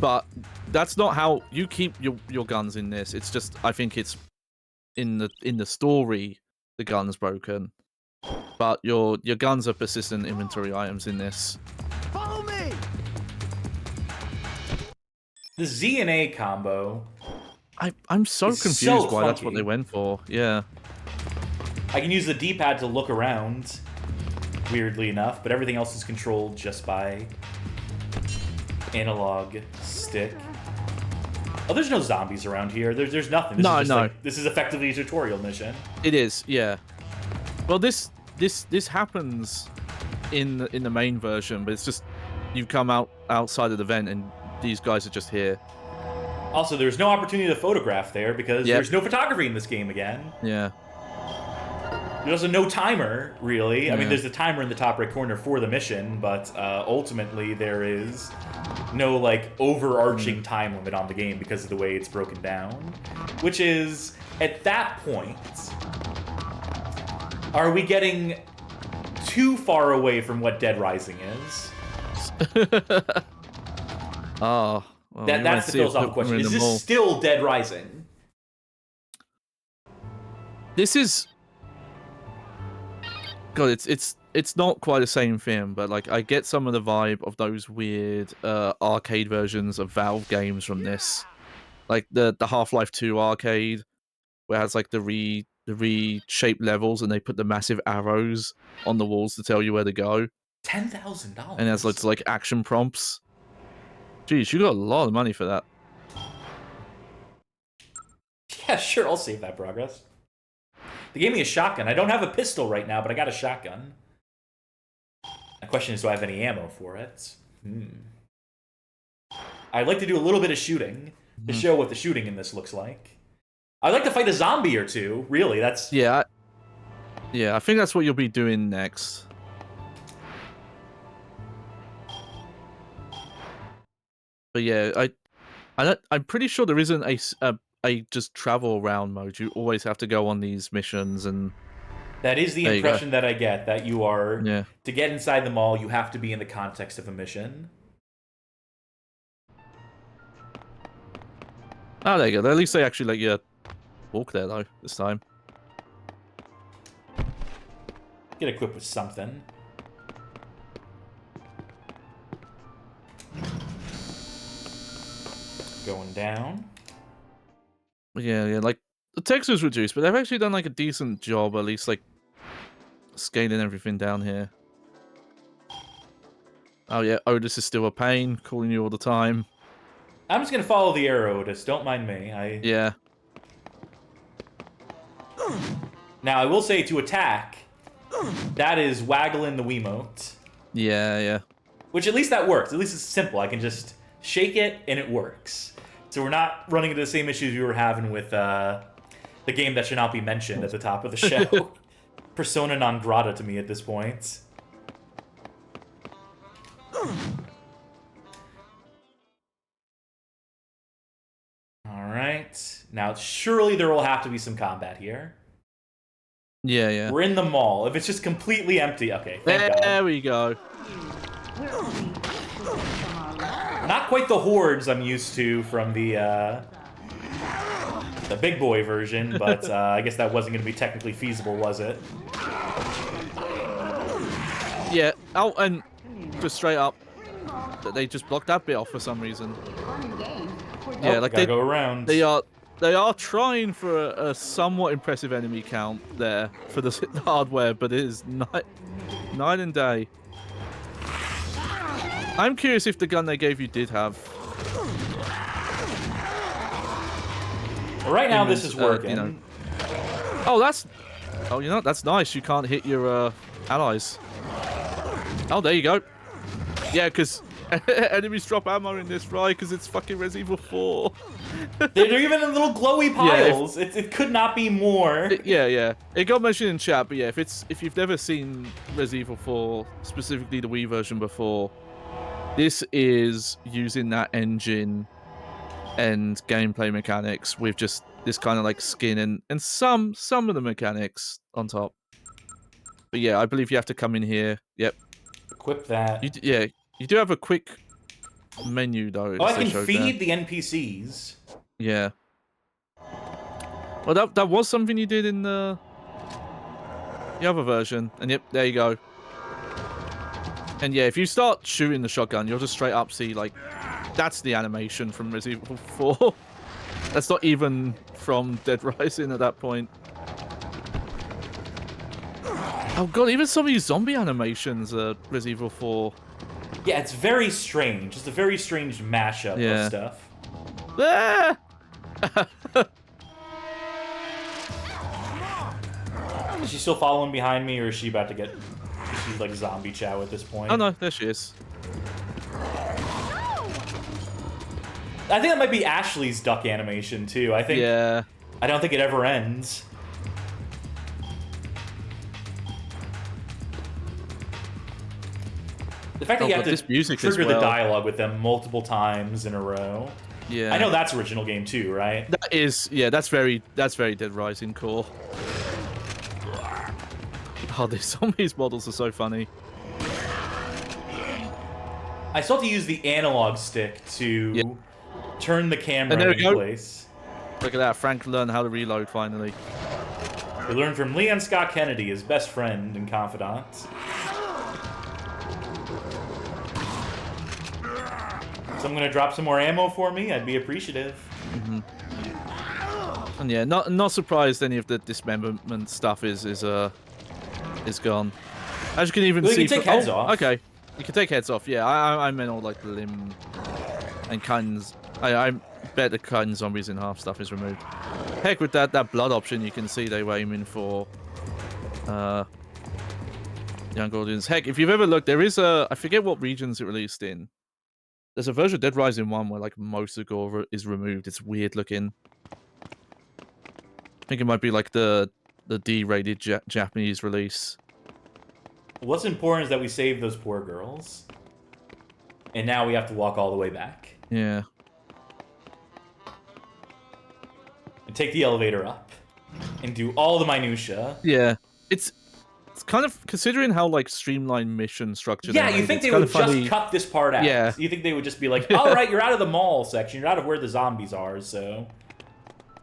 But that's not how you keep your guns in this. It's just, I think it's in the story the gun's broken, but your guns are persistent inventory items in this. Follow me. The Z and A combo. I'm so confused why that's what they went for. Yeah. I can use the D-pad to look around, weirdly enough, but everything else is controlled just by analog stick. Oh, there's no zombies around here. There's nothing. This is effectively a tutorial mission. It is, yeah. Well, this happens in the main version, but it's just you come outside of the vent and these guys are just here. Also, there's no opportunity to photograph there because there's no photography in this game again. Yeah. There's also no timer, really. Yeah. I mean, there's the timer in the top right corner for the mission, but ultimately there is no, like, overarching time limit on the game because of the way it's broken down. Which is, at that point, are we getting too far away from what Dead Rising is? Oh. Well, that's the philosophical question. Is this still Dead Rising? This is... God, it's not quite the same thing, but like I get some of the vibe of those weird arcade versions of Valve games from this, like the Half-Life 2 arcade, where it has like the reshaped levels and they put the massive arrows on the walls to tell you where to go. $10,000. And there's lots of like action prompts. Jeez, you got a lot of money for that. Yeah, sure, I'll save that progress. They gave me a shotgun. I don't have a pistol right now, but I got a shotgun. The question is, do I have any ammo for it? I'd like to do a little bit of shooting to show what the shooting in this looks like. I'd like to fight a zombie or two, really. That's... Yeah, I think that's what you'll be doing next. But yeah, I'm pretty sure there isn't a just travel around mode. You always have to go on these missions, and that is the impression that I get, that you are to get inside the mall, you have to be in the context of a mission. Oh, there you go. At least they actually let you walk there though this time. Get equipped with something. Going down. Yeah, like the text was reduced, but they've actually done like a decent job, at least like scaling everything down here. Oh yeah, Otis is still a pain, calling you all the time. I'm just gonna follow the arrow, Otis. Don't mind me. Yeah. Now I will say, to attack, that is waggling the Wiimote. Yeah. Which at least that works. At least it's simple. I can just shake it and it works. So we're not running into the same issues we were having with the game that should not be mentioned at the top of the show. Persona non grata to me at this point. Alright. Now, surely there will have to be some combat here. Yeah. We're in the mall. If it's just completely empty... Okay, thank God. There we go. Not quite the hordes I'm used to from the big boy version, but I guess that wasn't going to be technically feasible, was it? Yeah. Oh, and just straight up, they just blocked that bit off for some reason. Yeah, like they go around. They are trying for a somewhat impressive enemy count there for the hardware, but it is night and day. I'm curious if the gun they gave you did have. Right now, this is working. You know. Oh, that's nice. You can't hit your allies. Oh, there you go. Yeah, because enemies drop ammo in this, right? Because it's fucking Resident Evil 4. They're even in little glowy piles. Yeah, it could not be more. Yeah. It got mentioned in chat, but yeah, if you've never seen Resident Evil 4, specifically the Wii version before, this is using that engine and gameplay mechanics with just this kind of like skin and some of the mechanics on top. But yeah, I believe you have to come in here. Yep. Equip that. You do have a quick menu though. Oh, I can feed the NPCs. Yeah. Well, that was something you did in the other version. And yep, there you go. And yeah, if you start shooting the shotgun, you'll just straight up see, like, that's the animation from Resident Evil 4. That's not even from Dead Rising at that point. Oh god, even some of these zombie animations are Resident Evil 4. Yeah, it's very strange. It's a very strange mashup of stuff. Ah! Is she still following behind me, or is she about to get... She's like zombie chow at this point? Oh no, there she is. I think that might be Ashley's duck animation too. I think. Yeah. I don't think it ever ends. The fact that you have to trigger the dialogue with them multiple times in a row. Yeah. I know that's original game too, right? That is, yeah. That's very Dead Rising core. Oh, some of these models are so funny. I still have to use the analog stick to turn the camera into place. Look at that, Frank learned how to reload finally. We learned from Leon Scott Kennedy, his best friend and confidant. Someone gonna drop some more ammo for me? I'd be appreciative. And yeah, not surprised any of the dismemberment stuff is gone. As you can even see, you can take heads off. Okay, you can take heads off. Yeah, I meant all like the limb and kind. I bet the kind zombies in half stuff is removed. Heck, with that blood option, you can see they were aiming for young audience. Heck, if you've ever looked, there is I forget what regions it released in. There's a version of Dead Rising 1 where like most of the gore is removed. It's weird looking. I think it might be like the D-rated Japanese release. What's important is that we save those poor girls. And now we have to walk all the way back. Yeah. And take the elevator up. And do all the minutia. Yeah. It's kind of, considering how like streamlined mission structure. Yeah, you think they would just cut this part out. Yeah. You think they would just be like, alright, you're out of the mall section. You're out of where the zombies are, so...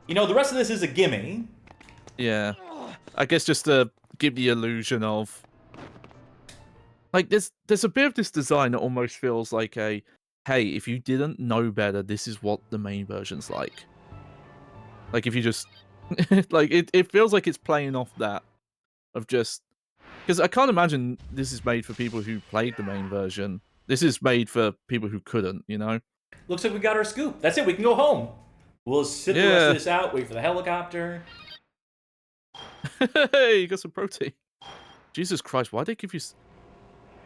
You know, the rest of this is a gimme. Yeah. I guess just to give the illusion of... Like, there's a bit of this design that almost feels like a, hey, if you didn't know better, this is what the main version's like. Like, if you just... like, it feels like it's playing off that. Of just... Because I can't imagine this is made for people who played the main version. This is made for people who couldn't, you know? Looks like we got our scoop. That's it, we can go home. We'll sit the rest of this out, wait for the helicopter. Hey, you got some protein. Jesus Christ, why'd they give you...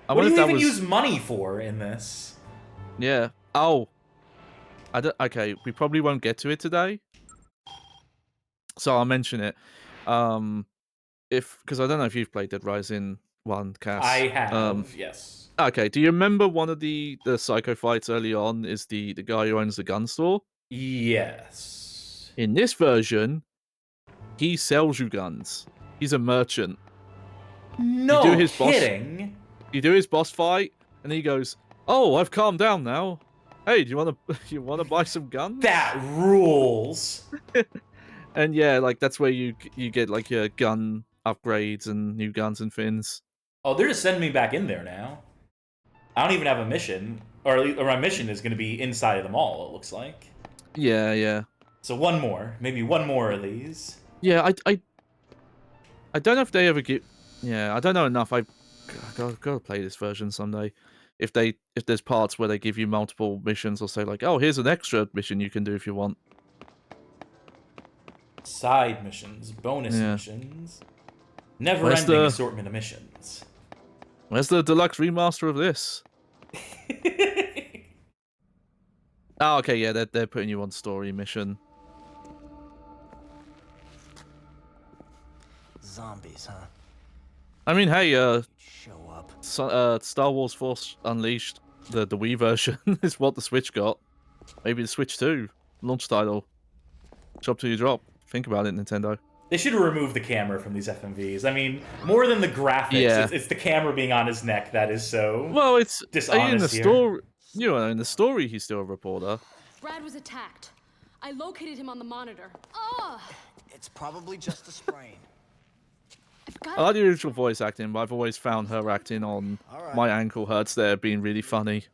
What do you even use money for in this? Yeah. Oh. Okay, we probably won't get to it today. So I'll mention it. Because I don't know if you've played Dead Rising 1, Cass. I have, yes. Okay, do you remember one of the psycho fights early on is the guy who owns the gun store? Yes. In this version, he sells you guns. He's a merchant. No kidding. You do his boss fight, and he goes, "Oh, I've calmed down now. Hey, do you wanna buy some guns?" That rules. And yeah, like that's where you get like your gun upgrades and new guns and things. Oh, they're just sending me back in there now. I don't even have a mission. or my mission is going to be inside of the mall. It looks like. Yeah, yeah. So one more, maybe one more of these. Yeah, I don't know if they ever get. Yeah, I don't know enough. I gotta play this version someday. If there's parts where they give you multiple missions, or say like, oh, here's an extra mission you can do if you want. Side missions, bonus missions, Where's never-ending assortment of missions. Where's the deluxe remaster of this? Oh, okay, yeah, they're putting you on story mission. Zombies, huh? I mean, hey, Show up. Star Wars Force Unleashed, the Wii version is what the Switch got. Maybe the Switch 2 launch title. Chop till you drop. Think about it, Nintendo. They should have removed the camera from these FMVs. I mean, more than the graphics, it's the camera being on his neck that is so well. It's dishonest in the here. story. You know, in the story, he's still a reporter. Brad was attacked. I located him on the monitor. Oh! It's probably just a sprain. I like the original voice acting, but I've always found her acting on My Ankle Hurts There being really funny.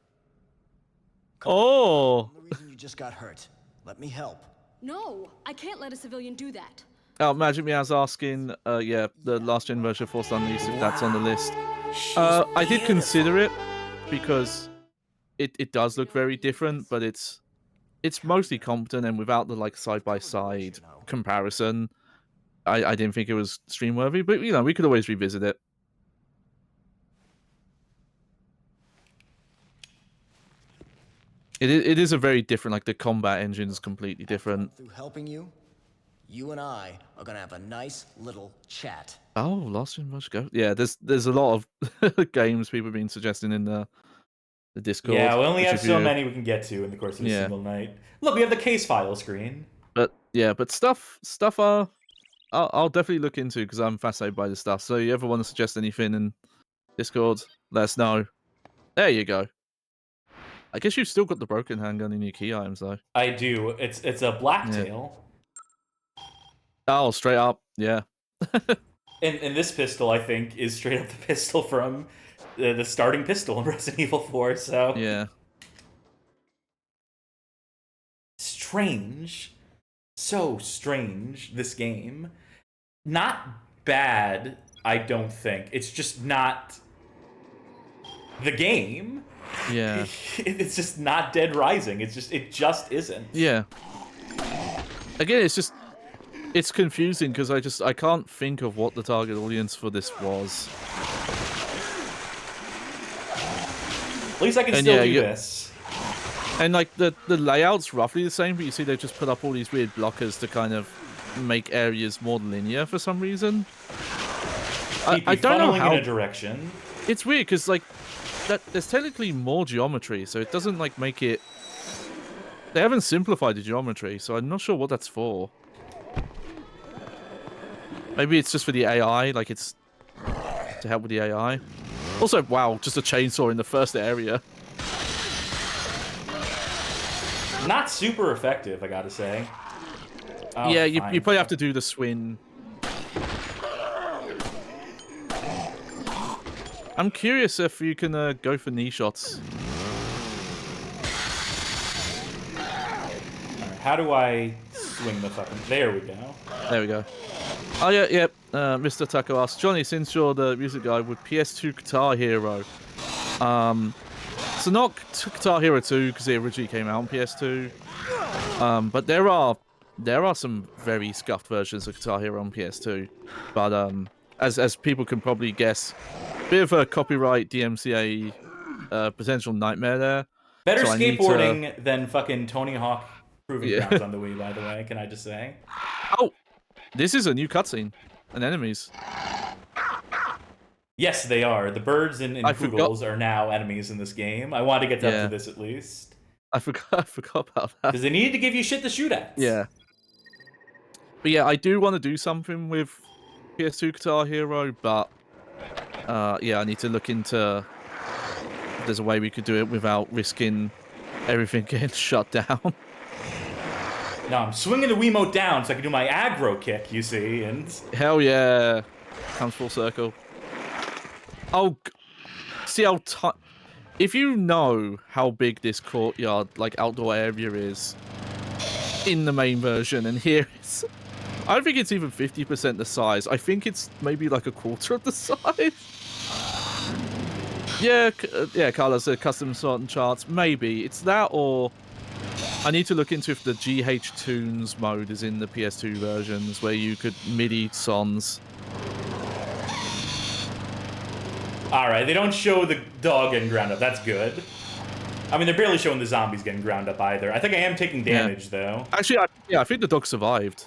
Oh! The reason you just got hurt. Let me help. No, I can't let a civilian do that. Oh, Magic Meow's asking, yeah, the last gen version of Force Unleashed, if that's on the list. I did consider it, because it does look very different, but it's mostly competent, and without the like side-by-side comparison, I didn't think it was stream worthy, but you know, we could always revisit it. It is a very different, like the combat engine is completely different. Through helping you, you and I are gonna have a nice little chat. Oh, Last Gen Version Go. Yeah, there's a lot of games people have been suggesting in the Discord. Yeah, we only have so many we can get to in the course of a Yeah. single night. Look, we have the case file screen. But yeah, but stuff I'll definitely look into because I'm fascinated by this stuff. So you ever want to suggest anything in Discord, let us know. There you go. I guess you've still got the broken handgun in your key items though. I do. It's a blacktail. Oh, straight up, yeah. And this pistol, I think, is straight up the pistol from the starting pistol in Resident Evil 4. So yeah. Strange. So strange, this game. Not bad, I don't think. It's just not the game. Yeah. It's just not Dead Rising. It just isn't. Yeah. Again, it's confusing because I can't think of what the target audience for this was. At least I can still do this. And like the layout's roughly the same, but you see they've just put up all these weird blockers to kind of make areas more linear for some reason. I don't know how. In a direction. It's weird because like there's technically more geometry, so it doesn't like make it. They haven't simplified the geometry, so I'm not sure what that's for. Maybe it's just for the AI, like it's to help with the AI. Also, wow, just a chainsaw in the first area. Not super effective, I gotta say. Oh, yeah, you probably have to do the swing. I'm curious if you can go for knee shots. Right, how do I swing the fucking... There we go. There we go. Oh, yeah. Mr. Taco asks, Johnny, since you're the music guy with PS2 Guitar Hero, so not Guitar Hero 2 because it originally came out on PS2, but there are some very scuffed versions of Guitar Hero on PS2. But as people can probably guess, a bit of a copyright DMCA potential nightmare there. Better so skateboarding than fucking Tony Hawk Proving Grounds on the Wii, by the way. Can I just say? Oh, this is a new cutscene and enemies. Yes, they are. The birds and poodles are now enemies in this game. I wanted to get up to this at least. I forgot about that. Because they needed to give you shit to shoot at. Yeah. But yeah, I do want to do something with PS2 Guitar Hero, but yeah, I need to look into if there's a way we could do it without risking everything getting shut down. No, I'm swinging the Wiimote down so I can do my aggro kick, you see, and... Hell yeah. Comes full circle. Oh, see how if you know how big this courtyard, like outdoor area is in the main version, and here it's, I don't think it's even 50% the size. I think it's maybe like a quarter of the size. Yeah, yeah, Carlos said custom sort and charts. Maybe it's that, or I need to look into if the GH Tunes mode is in the PS2 versions where you could MIDI songs. All right, they don't show the dog getting ground up. That's good. I mean, they're barely showing the zombies getting ground up either. I think I am taking damage, though. Actually, I think the dog survived.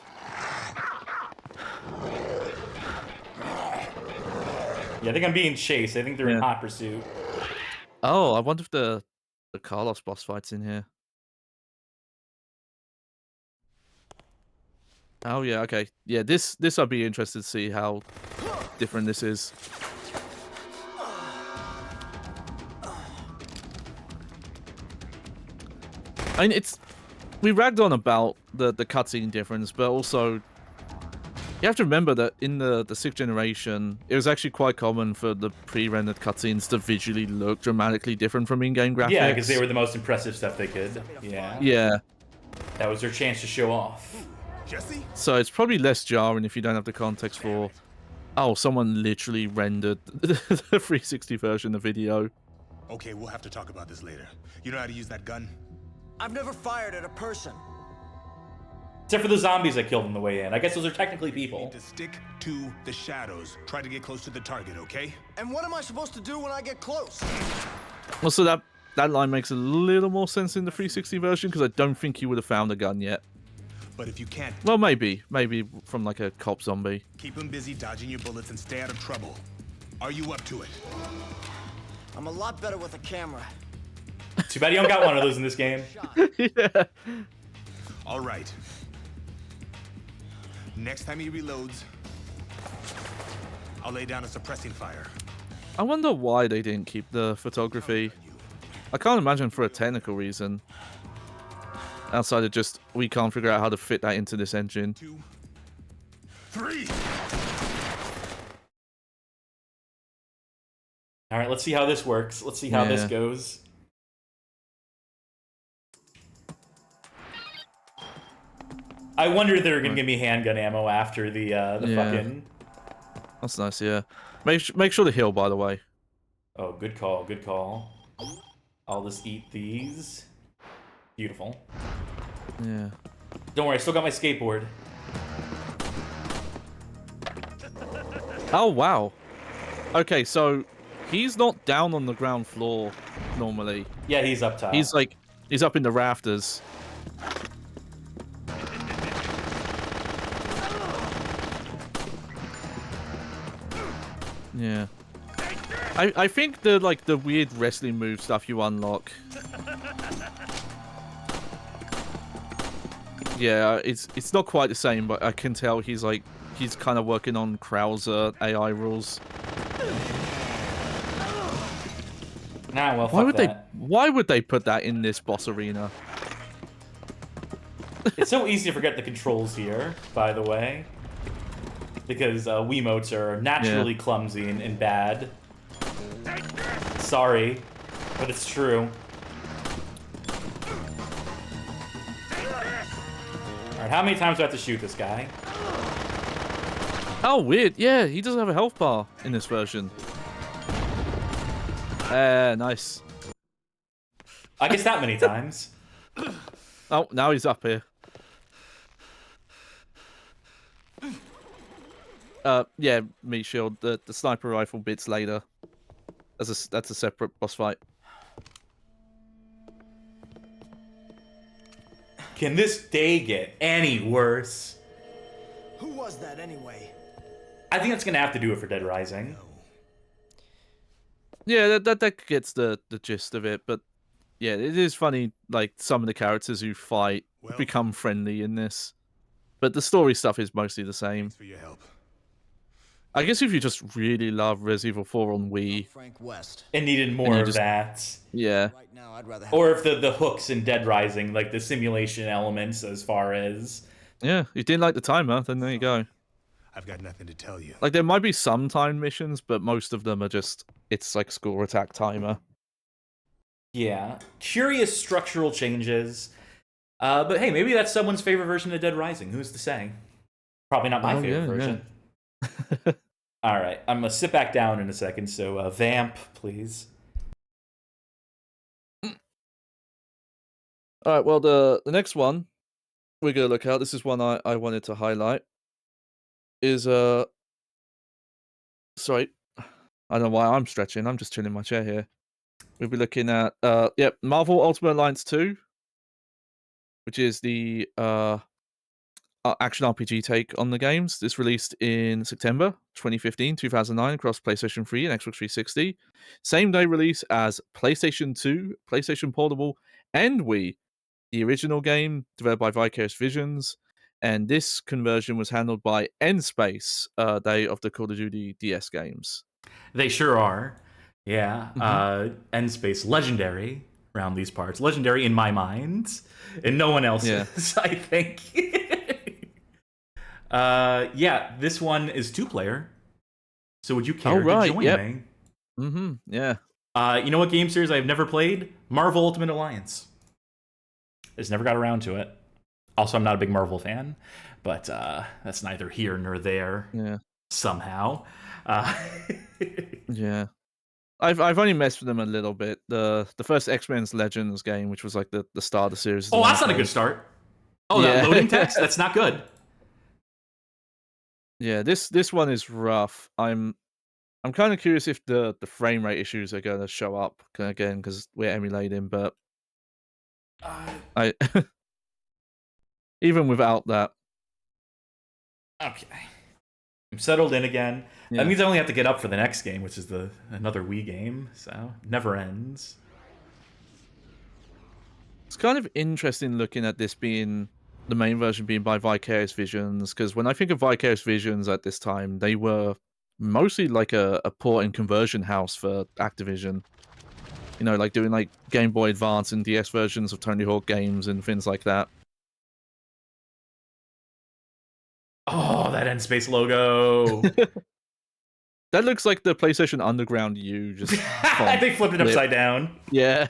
Yeah, I think I'm being chased. I think they're in hot pursuit. Oh, I wonder if the Carlos boss fight's in here. Oh yeah, okay. Yeah, this I'd be interested to see how different this is. I mean, we ragged on about the cutscene difference, but also you have to remember that in the 6th generation, it was actually quite common for the pre-rendered cutscenes to visually look dramatically different from in-game graphics. Yeah, because they were the most impressive stuff they could. Yeah. Yeah. That was their chance to show off. Jesse? So it's probably less jarring if you don't have the context for, oh, someone literally rendered the 360 version of the video. Okay, we'll have to talk about this later. You know how to use that gun? I've never fired at a person. Except for the zombies I killed on the way in. I guess those are technically people. You need to stick to the shadows. Try to get close to the target, okay? And what am I supposed to do when I get close? Well, so that line makes a little more sense in the 360 version, because I don't think you would have found a gun yet. But if you can't... Well, maybe from like a cop zombie. Keep him busy dodging your bullets and stay out of trouble. Are you up to it? I'm a lot better with a camera. Too bad you don't got one of those in this game. Yeah. All right. Next time he reloads, I'll lay down a suppressing fire. I wonder why they didn't keep the photography. I can't imagine for a technical reason. Outside of just, we can't figure out how to fit that into this engine. 2, 3. All right, let's see how this works. Let's see how this goes. I wonder if they're gonna give me handgun ammo after the fucking. That's nice, yeah. Make sure to heal, by the way. Oh, good call, good call. I'll just eat these. Beautiful. Yeah. Don't worry, I still got my skateboard. Oh wow. Okay, so he's not down on the ground floor normally. Yeah, he's up top. He's up in the rafters. Yeah. I think the weird wrestling move stuff you unlock. Yeah, it's not quite the same, but I can tell he's kind of working on Krauser AI rules. Nah, well, fuck why would they put that in this boss arena? It's so easy to forget the controls here, by the way. Because Wiimotes are naturally clumsy and bad. Sorry, but it's true. Alright, how many times do I have to shoot this guy? Oh, weird. Yeah, he doesn't have a health bar in this version. Nice. I guess that many times. Oh, now he's up here. Yeah, meat shield. The sniper rifle bits later. That's a separate boss fight. Can this day get any worse? Who was that anyway? I think that's gonna have to do it for Dead Rising. Yeah, that gets the gist of it, but yeah, it is funny. Like some of the characters who fight become friendly in this, but the story stuff is mostly the same. Thanks for your help. I guess if you just really love Resident Evil 4 on Wii and needed more of that, yeah. Right now, I'd rather have or if the hooks in Dead Rising, like the simulation elements, as far as you didn't like the timer, then there you go. I've got nothing to tell you. Like there might be some timed missions, but most of them are just it's like score attack timer. Yeah, curious structural changes. But hey, maybe that's someone's favorite version of Dead Rising. Who's to say? Probably not my favorite version. Yeah. All right, I'm gonna sit back down in a second. So, Vamp, please. All right. Well, the next one we're gonna look at. This is one I wanted to highlight. Is sorry, I don't know why I'm stretching. I'm just chilling in my chair here. We'll be looking at Marvel Ultimate Alliance 2, which is the action RPG take on the games. This released in September 2015, 2009 across PlayStation 3 and Xbox 360. Same day release as PlayStation 2, PlayStation Portable, and Wii. The original game, developed by Vicarious Visions, and this conversion was handled by N-Space, they of the Call of Duty DS games. They sure are. Yeah. N-Space, legendary around these parts. Legendary in my mind, and no one else's, I think. This one is 2-player. So would you care to join me? Yeah. You know what game series I've never played? Marvel Ultimate Alliance. I just never got around to it. Also, I'm not a big Marvel fan, but that's neither here nor there. Yeah. Somehow. Yeah. I've only messed with them a little bit. The first X-Men's Legends game, which was like the start of the series. Oh, that's not a good start. Oh, yeah. That loading text? That's not good. Yeah, this one is rough. I'm kind of curious if the frame rate issues are going to show up again because we're emulating, but I even without that. Okay. I'm settled in again. Yeah. That means I only have to get up for the next game, which is another Wii game, so never ends. It's kind of interesting looking at this being the main version being by Vicarious Visions, because when I think of Vicarious Visions at this time, they were mostly like a port and conversion house for Activision. You know, like doing like Game Boy Advance and DS versions of Tony Hawk games and things like that. Oh, that N-Space logo. That looks like the PlayStation Underground U. Just they flipped it upside down. Yeah.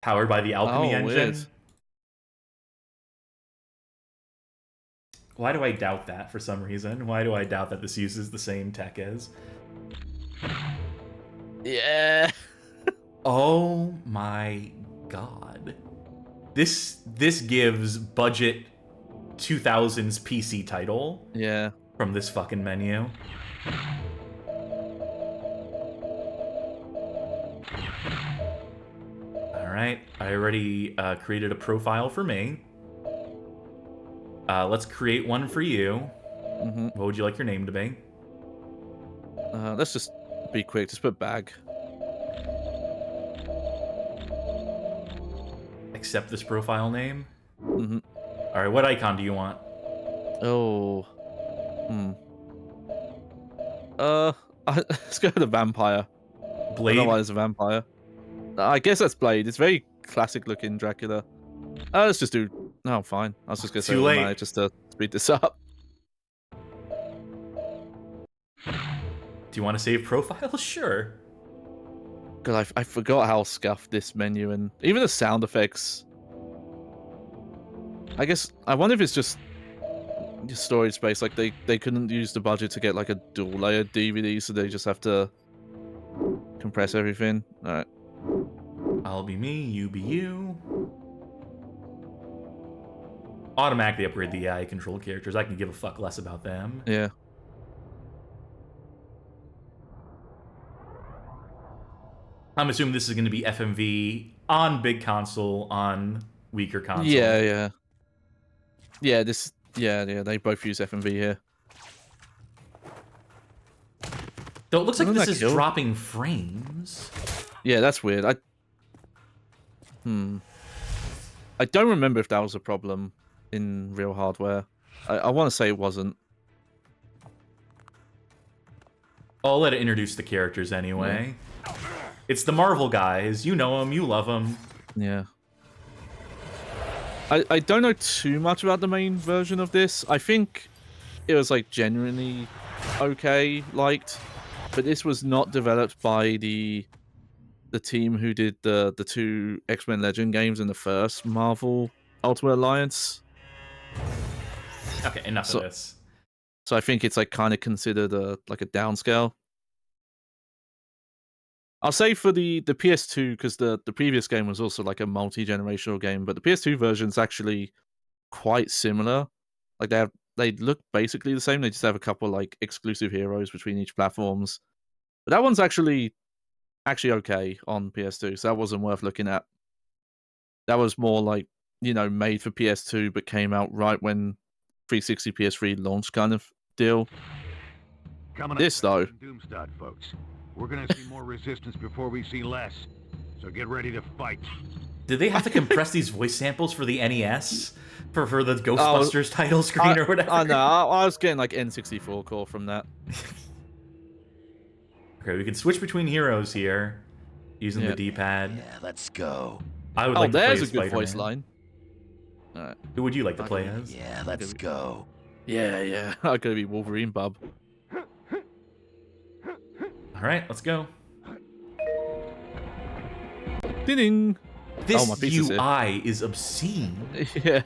Powered by the Alchemy engine. Weird. Why do I doubt that for some reason? Why do I doubt that this uses the same tech as? Yeah. Oh my god. This gives budget 2000s PC title. Yeah. From this fucking menu. Alright, I already created a profile for me. Let's create one for you. What would you like your name to be? Let's just be quick. Just put bag. Accept this profile name. Alright, what icon do you want? Oh. Let's go with the vampire. Blade? I don't know why there's a vampire. I guess that's Blade. It's very classic looking Dracula. Let's just do... Oh, fine. I was just going to say Too late. Just to speed this up. Do you want to save profile? Sure. God, I forgot how scuffed this menu and even the sound effects. I guess I wonder if it's just storage space. Like they couldn't use the budget to get like a dual layer DVD, so they just have to compress everything. All right. I'll be me, you be you. Automatically upgrade the AI control characters. I can give a fuck less about them. Yeah. I'm assuming this is going to be FMV on big console, on weaker console. Yeah. They both use FMV here. Though it looks like this is dropping frames. Yeah, that's weird. I don't remember if that was a problem in real hardware. I want to say it wasn't. I'll let it introduce the characters anyway. Yeah. It's the Marvel guys. You know them. You love them. Yeah. I don't know too much about the main version of this. I think it was like genuinely okay, liked. but this was not developed by the team who did the 2 X-Men Legend games in the first Marvel Ultimate Alliance. Okay, enough of this. So I think it's like kind of considered like a downscale. I'll say for the PS2, because the previous game was also like a multi-generational game, but the PS2 version's actually quite similar. Like they look basically the same. They just have a couple like exclusive heroes between each platforms. But that one's actually okay on PS2, so that wasn't worth looking at. That was more like, you know, made for PS2 but came out right when 360 PS3 launched kind of deal. This though, Doomstad, folks. We're gonna see more resistance before we see less. So get ready to fight. Did they have to compress these voice samples for the NES? For the Ghostbusters title screen or whatever? I know, I was getting like N64 core from that. Okay, we can switch between heroes here using the D-pad. Yeah, let's go. I would like to play there's as a good Spider-Man. voice line. Alright. Who would you like to play as? Yeah, let's go. Yeah. I'm gonna be Wolverine, bub. Alright, let's go. Ding! This my pizza's UI is obscene. Yeah.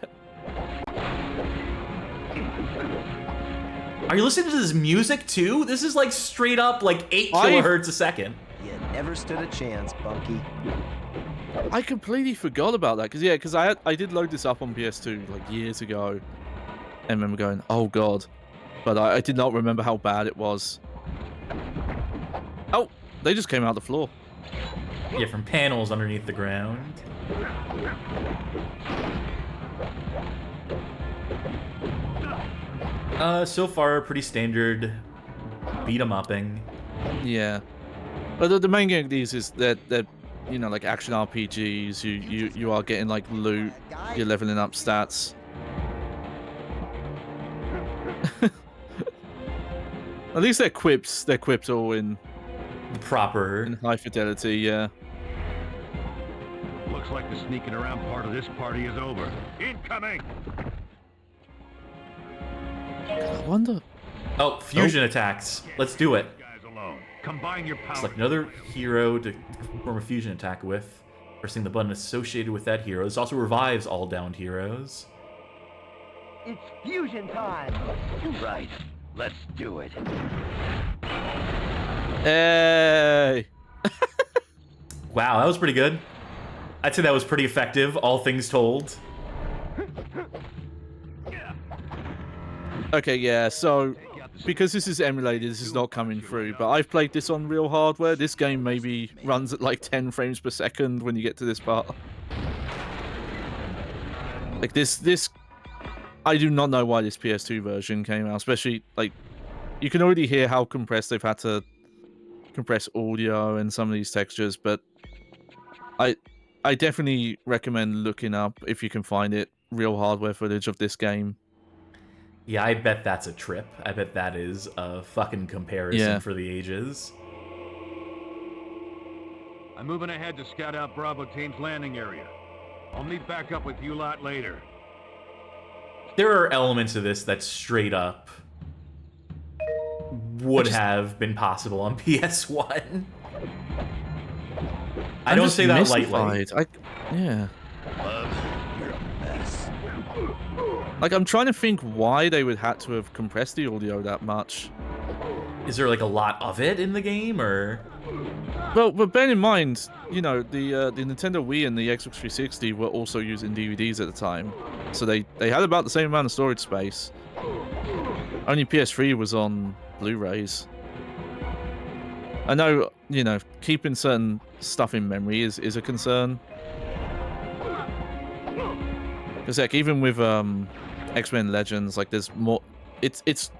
Are you listening to this music too? This is like straight up like 8 kilohertz a second. You never stood a chance, Bunky. I completely forgot about that because I did load this up on PS2 like years ago, and remember going, oh god, but I did not remember how bad it was. Oh, they just came out the floor. Yeah, from panels underneath the ground. So far, pretty standard beat 'em upping. Yeah, but the main game of these is that you know, like action RPGs. You are getting like loot. You're leveling up stats. At least they're quips. They're quipped all in proper, in high fidelity. Yeah. Looks like the sneaking around part of this party is over. Incoming! I wonder. Oh, fusion attacks. Let's do it. Guys alone. Combine your power. Select another hero to perform a fusion attack with. Pressing the button associated with that hero. This also revives all downed heroes. It's fusion time. Right. Let's do it. Hey! Wow, that was pretty good. I'd say that was pretty effective, all things told. Okay, yeah, so because this is emulated, this is not coming through, but I've played this on real hardware. This game maybe runs at like 10 frames per second when you get to this part. Like this I do not know why this PS2 version came out, especially like you can already hear how compressed they've had to compress audio and some of these textures, but I definitely recommend looking up, if you can find it, real hardware footage of this game. Yeah, I bet that's a trip. I bet that is a fucking comparison for the ages. I'm moving ahead to scout out Bravo Team's landing area. I'll meet back up with you lot later. There are elements of this that straight up would have been possible on PS1. I don't say that lightly. Yeah. Like, I'm trying to think why they would have to have compressed the audio that much. Is there like a lot of it in the game, or? Well, but bear in mind, you know, the Nintendo Wii and the Xbox 360 were also using DVDs at the time, so they had about the same amount of storage space. Only PS3 was on Blu-rays. I know, you know, keeping certain stuff in memory is a concern. Because like even with X-Men Legends, like there's more. It's.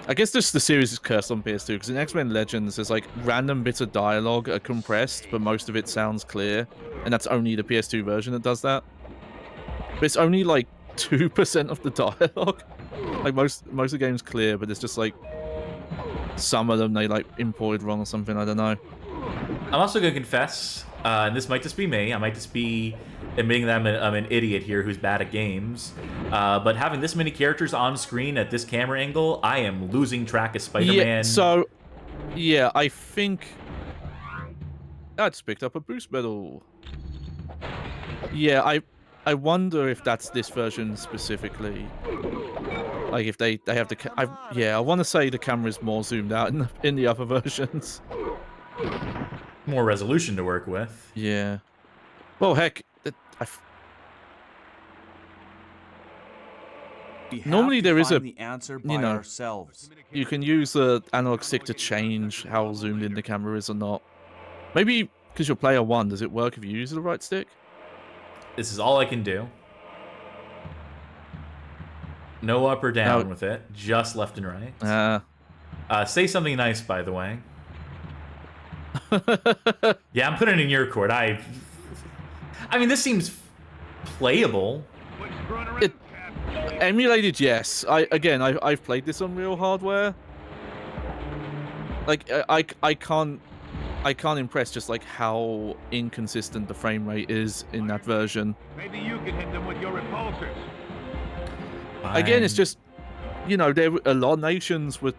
I guess just the series is cursed on PS2 because in X-Men Legends there's like random bits of dialogue are compressed, but most of it sounds clear, and that's only the PS2 version that does that. But it's only like 2% of the dialogue. Like most of the game's clear, but it's just like some of them they like imported wrong or something. I don't know. I'm also gonna confess, and this might just be me. I might just be admitting that I'm an idiot here who's bad at games. But having this many characters on screen at this camera angle, I am losing track of Spider-Man. Yeah, so Yeah, I think that's picked up a boost medal. Yeah, I wonder if that's this version specifically. Like if they have the I want to say the camera's more zoomed out in the other versions. More resolution to work with. Yeah. Well, heck, normally there is the answer by ourselves. You can use the analog stick to change how zoomed in the camera is or not. Maybe because you're player 1, does it work if you use the right stick? This is all I can do. No up or down with it, just left and right. Say something nice, by the way. Yeah, I'm putting it in your court. I mean, this seems playable. Emulated, yes. I've played this on real hardware. Like, I can't impress just like how inconsistent the frame rate is in that version. Maybe you can hit them with your repulsors. Again, it's just, you know, there were a lot of nations with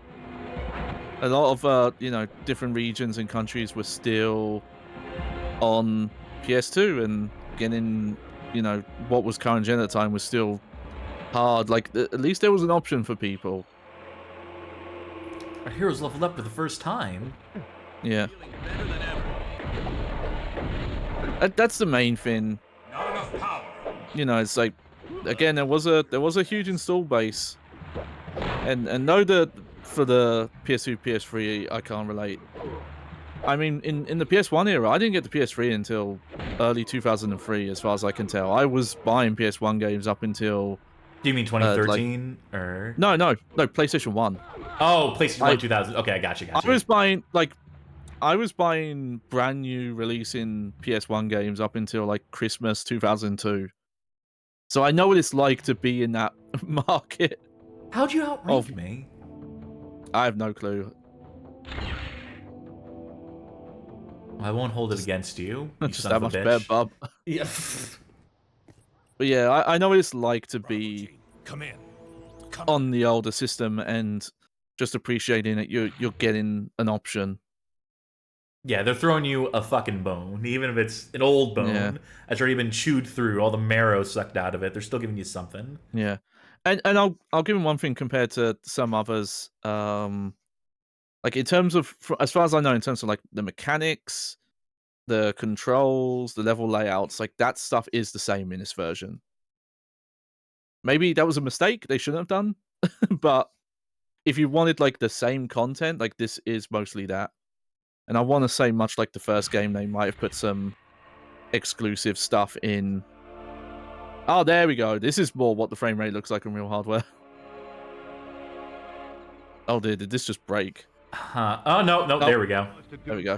a lot of, you know, different regions and countries were still on PS2, and getting, you know, what was current gen at the time was still hard. Like, at least there was an option for people. Our heroes leveled up for the first time. Yeah. That's the main thing. You know, it's like, again, there was a huge install base, and know that for the PS2, PS3, I can't relate. I mean, in the PS1 era, I didn't get the PS3 until early 2003, as far as I can tell. I was buying PS1 games up until. Do you mean 2013 or? No, PlayStation 1. Oh, PlayStation 1 2000. Okay, I got you. I was buying brand new releasing PS1 games up until like Christmas 2002. So I know what it's like to be in that market. How'd you outrank me? I have no clue. I won't hold it against you. Just that much better, bub. Yeah. But yeah, I know what it's like to be on the older system and just appreciating that you're getting an option. Yeah, they're throwing you a fucking bone, even if it's an old bone that's already been chewed through, all the marrow sucked out of it. They're still giving you something. Yeah, and I'll give them one thing compared to some others. Like in terms of, as far as I know, in terms of like the mechanics, the controls, the level layouts, like that stuff is the same in this version. Maybe that was a mistake they shouldn't have done, but if you wanted like the same content, like this is mostly that. And I want to say, much like the first game, they might have put some exclusive stuff in. Oh, there we go. This is more what the frame rate looks like in real hardware. Oh, dear, did this just break? Oh, no, there we go. There we go.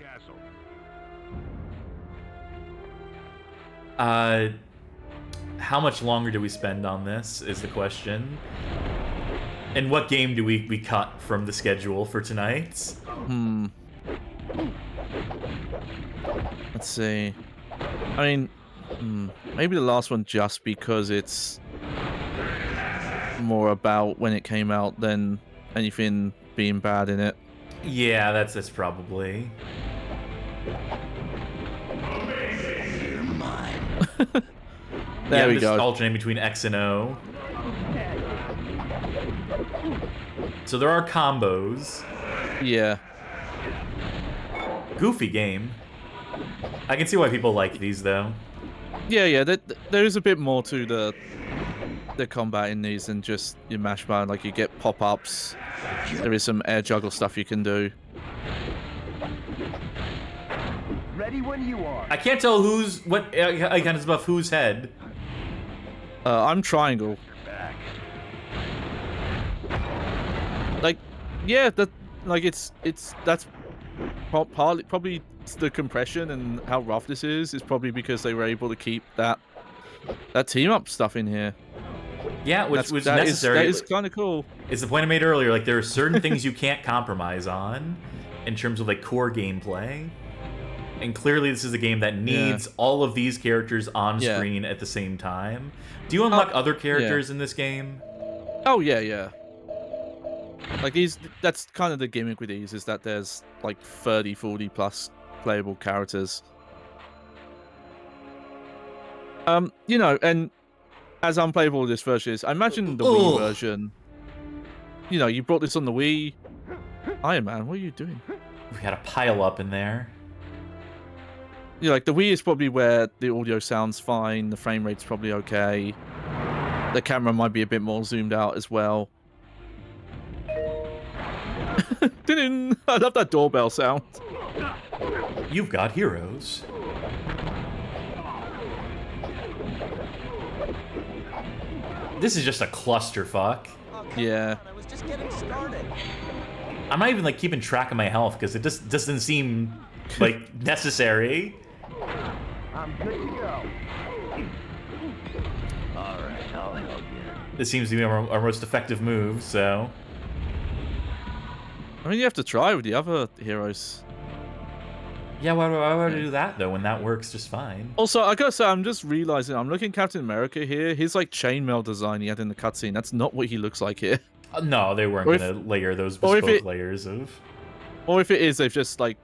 How much longer do we spend on this is the question. And what game do we cut from the schedule for tonight? Let's see. I mean, maybe the last one just because it's more about when it came out than anything being bad in it. Yeah, that's probably. There we go. Alternating between X and O. So there are combos. Yeah. Goofy game. I can see why people like these though. Yeah. There is a bit more to the combat in these than just your mash button. Like you get pop-ups. There is some air juggle stuff you can do. Ready when you are. I can't tell what icon is above whose head. I'm triangle. Like, yeah, that's partly probably the compression and how rough this is probably because they were able to keep that team up stuff in here. Yeah, which was necessary. That is kind of cool. It's the point I made earlier. Like there are certain things you can't compromise on in terms of like core gameplay. And clearly this is a game that needs all of these characters on screen at the same time. Do you unlock other characters in this game? Oh, yeah. Like that's kind of the gimmick with these, is that there's like 30, 40 plus playable characters. You know, and as unplayable as this version is, I imagine the Wii version. You know, you brought this on the Wii. Iron Man, what are you doing? We had a pile up in there. Yeah, like the Wii is probably where the audio sounds fine, the frame rate's probably okay. The camera might be a bit more zoomed out as well. I love that doorbell sound. You've got heroes. This is just a clusterfuck. Yeah. I was just getting started. I'm not even like keeping track of my health because it just doesn't seem like necessary. I'm good to go. Alright, I'll help you. This seems to be our most effective move, so. I mean, you have to try with the other heroes. Yeah, why would I do that though when that works just fine? Also, I gotta say, I'm just realizing, I'm looking at Captain America here. His like chainmail design he had in the cutscene, that's not what he looks like here. No, they weren't gonna layer those bespoke layers of. Or if it is, they've just like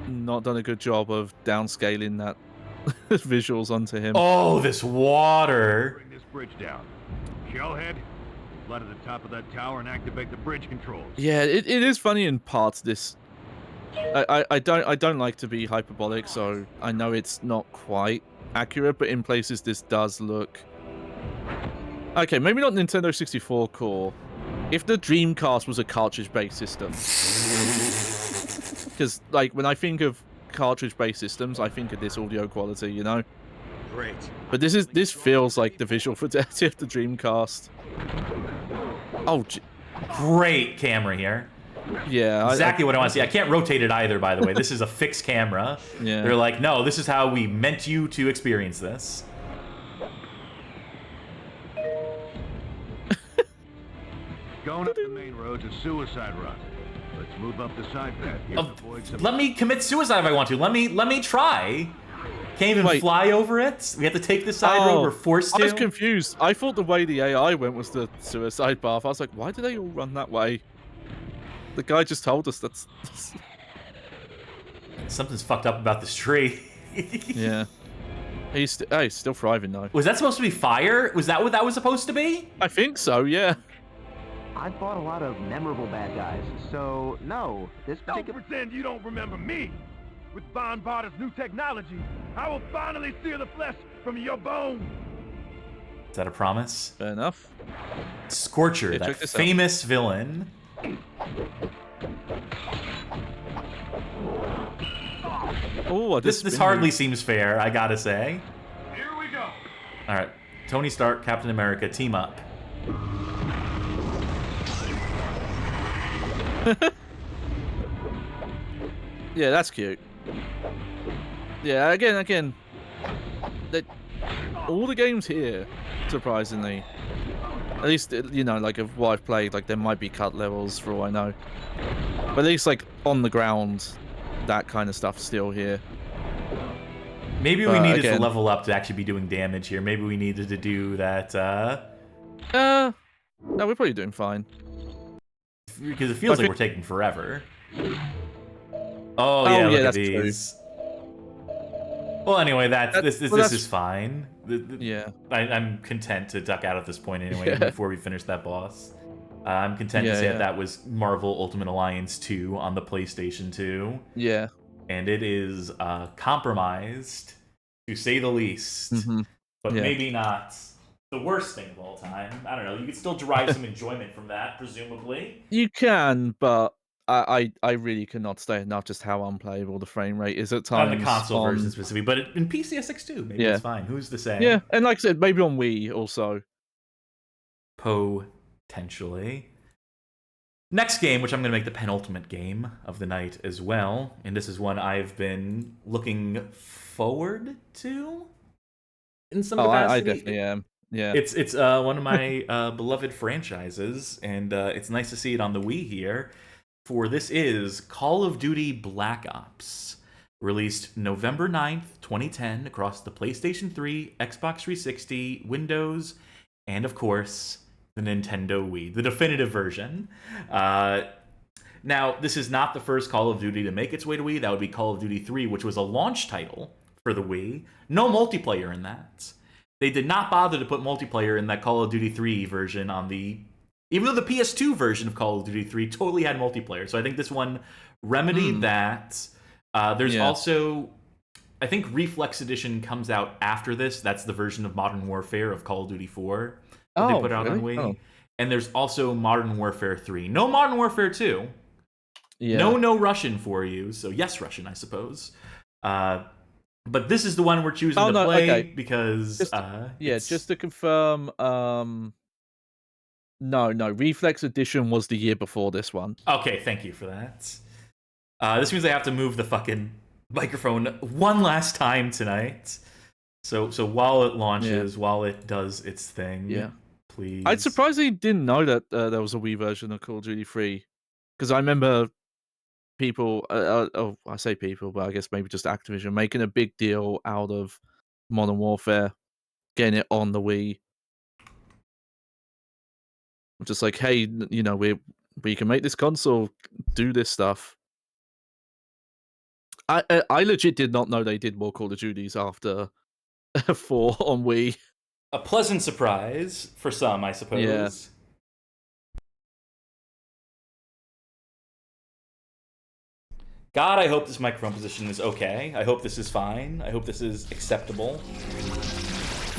not done a good job of downscaling that visuals onto him. Oh, this water! Bring this bridge down. Shellhead, flood at the top of that tower and activate the bridge controls. Yeah, it is funny in parts. This, I don't like to be hyperbolic, so I know it's not quite accurate, but in places this does look. Okay, maybe not Nintendo 64 core. If the Dreamcast was a cartridge-based system, because like when I think of cartridge-based systems, I think of this audio quality, you know. Great. But this feels like the visual fidelity of the Dreamcast. Oh, great camera here. Yeah, exactly what I want to see. I can't rotate it either, by the way. This is a fixed camera. Yeah. They're like, no, this is how we meant you to experience this. Going up the main road's a suicide run. Let's move up the side path here. Let me commit suicide if I want to. Let me try. Can't even fly over it. We have to take the side road. We're forced to. I was confused. I thought the way the AI went was the suicide path. I was like, why do they all run that way? The guy just told us that's. Something's fucked up about this tree. Yeah. He's still thriving though. Was that supposed to be fire? Was that what that was supposed to be? I think so, yeah. I've fought a lot of memorable bad guys, so no, this particular... Don't pretend you don't remember me! With Von Barter's new technology, I will finally sear the flesh from your bones! Is that a promise? Fair enough. Scorcher, that famous villain. Oh, this hardly seems fair, I gotta say. Here we go! Alright, Tony Stark, Captain America, team up. Yeah, that's cute. Yeah, again, all the games here, surprisingly, at least you know, like of what I've played, like there might be cut levels for all I know, but at least like on the ground, that kind of stuff's still here. Maybe we needed to level up to actually be doing damage here. Maybe we needed to do that. No, we're probably doing fine. Because it feels like we're taking forever. Oh yeah, look at these. True. Well, anyway, this is fine. Yeah, I'm content to duck out at this point anyway. Before we finish that boss, I'm content to say that was Marvel Ultimate Alliance 2 on the PlayStation 2. Yeah, and it is compromised to say the least, but maybe not the worst thing of all time. I don't know. You could still derive some enjoyment from that, presumably. You can, but I really cannot state enough just how unplayable the frame rate is at times. On the console version specifically, but in PCSX too, maybe it's fine. Who's to say? Yeah, and like I said, maybe on Wii also. Potentially. Next game, which I'm going to make the penultimate game of the night as well, and this is one I've been looking forward to in some capacity. I definitely am. Yeah, it's one of my beloved franchises, and it's nice to see it on the Wii here. For this is Call of Duty Black Ops, released November 9th, 2010, across the PlayStation 3, Xbox 360, Windows, and of course, the Nintendo Wii, the definitive version. Now, this is not the first Call of Duty to make its way to Wii. That would be Call of Duty 3, which was a launch title for the Wii. No multiplayer in that. They did not bother to put multiplayer in that Call of Duty 3 version on the... Even though the PS2 version of Call of Duty 3 totally had multiplayer. So I think this one remedied that. There's also... I think Reflex Edition comes out after this. That's the version of Modern Warfare of Call of Duty 4 that they put out on Wii. Oh. And there's also Modern Warfare 3. No Modern Warfare 2. Yeah. No Russian for you. So yes, Russian, I suppose. But this is the one we're choosing to play because... just to confirm... No, Reflex Edition was the year before this one. Okay, thank you for that. This means I have to move the fucking microphone one last time tonight. So while it launches, while it does its thing, please. I surprisingly didn't know that there was a Wii version of Call of Duty 3. Because I remember people, I say people, but I guess maybe just Activision, making a big deal out of Modern Warfare, getting it on the Wii. Just like, hey, you know, we can make this console do this stuff. I legit did not know they did more Call of Duties after 4 on Wii. A pleasant surprise for some, I suppose. Yeah. God, I hope this microphone position is okay. I hope this is fine. I hope this is acceptable.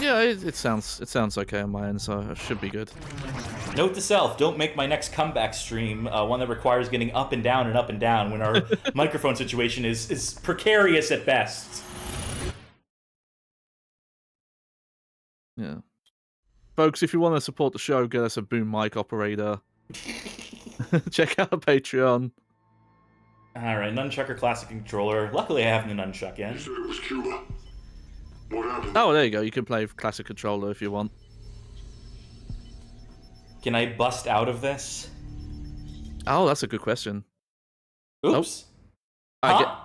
Yeah, it sounds okay on my end, so it should be good. Note to self, don't make my next comeback stream one that requires getting up and down when our microphone situation is precarious at best. Yeah. Folks, if you want to support the show, get us a boom mic operator. Check out Patreon. Alright, Nunchuck or Classic Controller. Luckily I have the Nunchuck in. You said it was Cuba. What happened? Oh, there you go. You can play Classic Controller if you want. Can I bust out of this? Oh, that's a good question. Oops. Huh?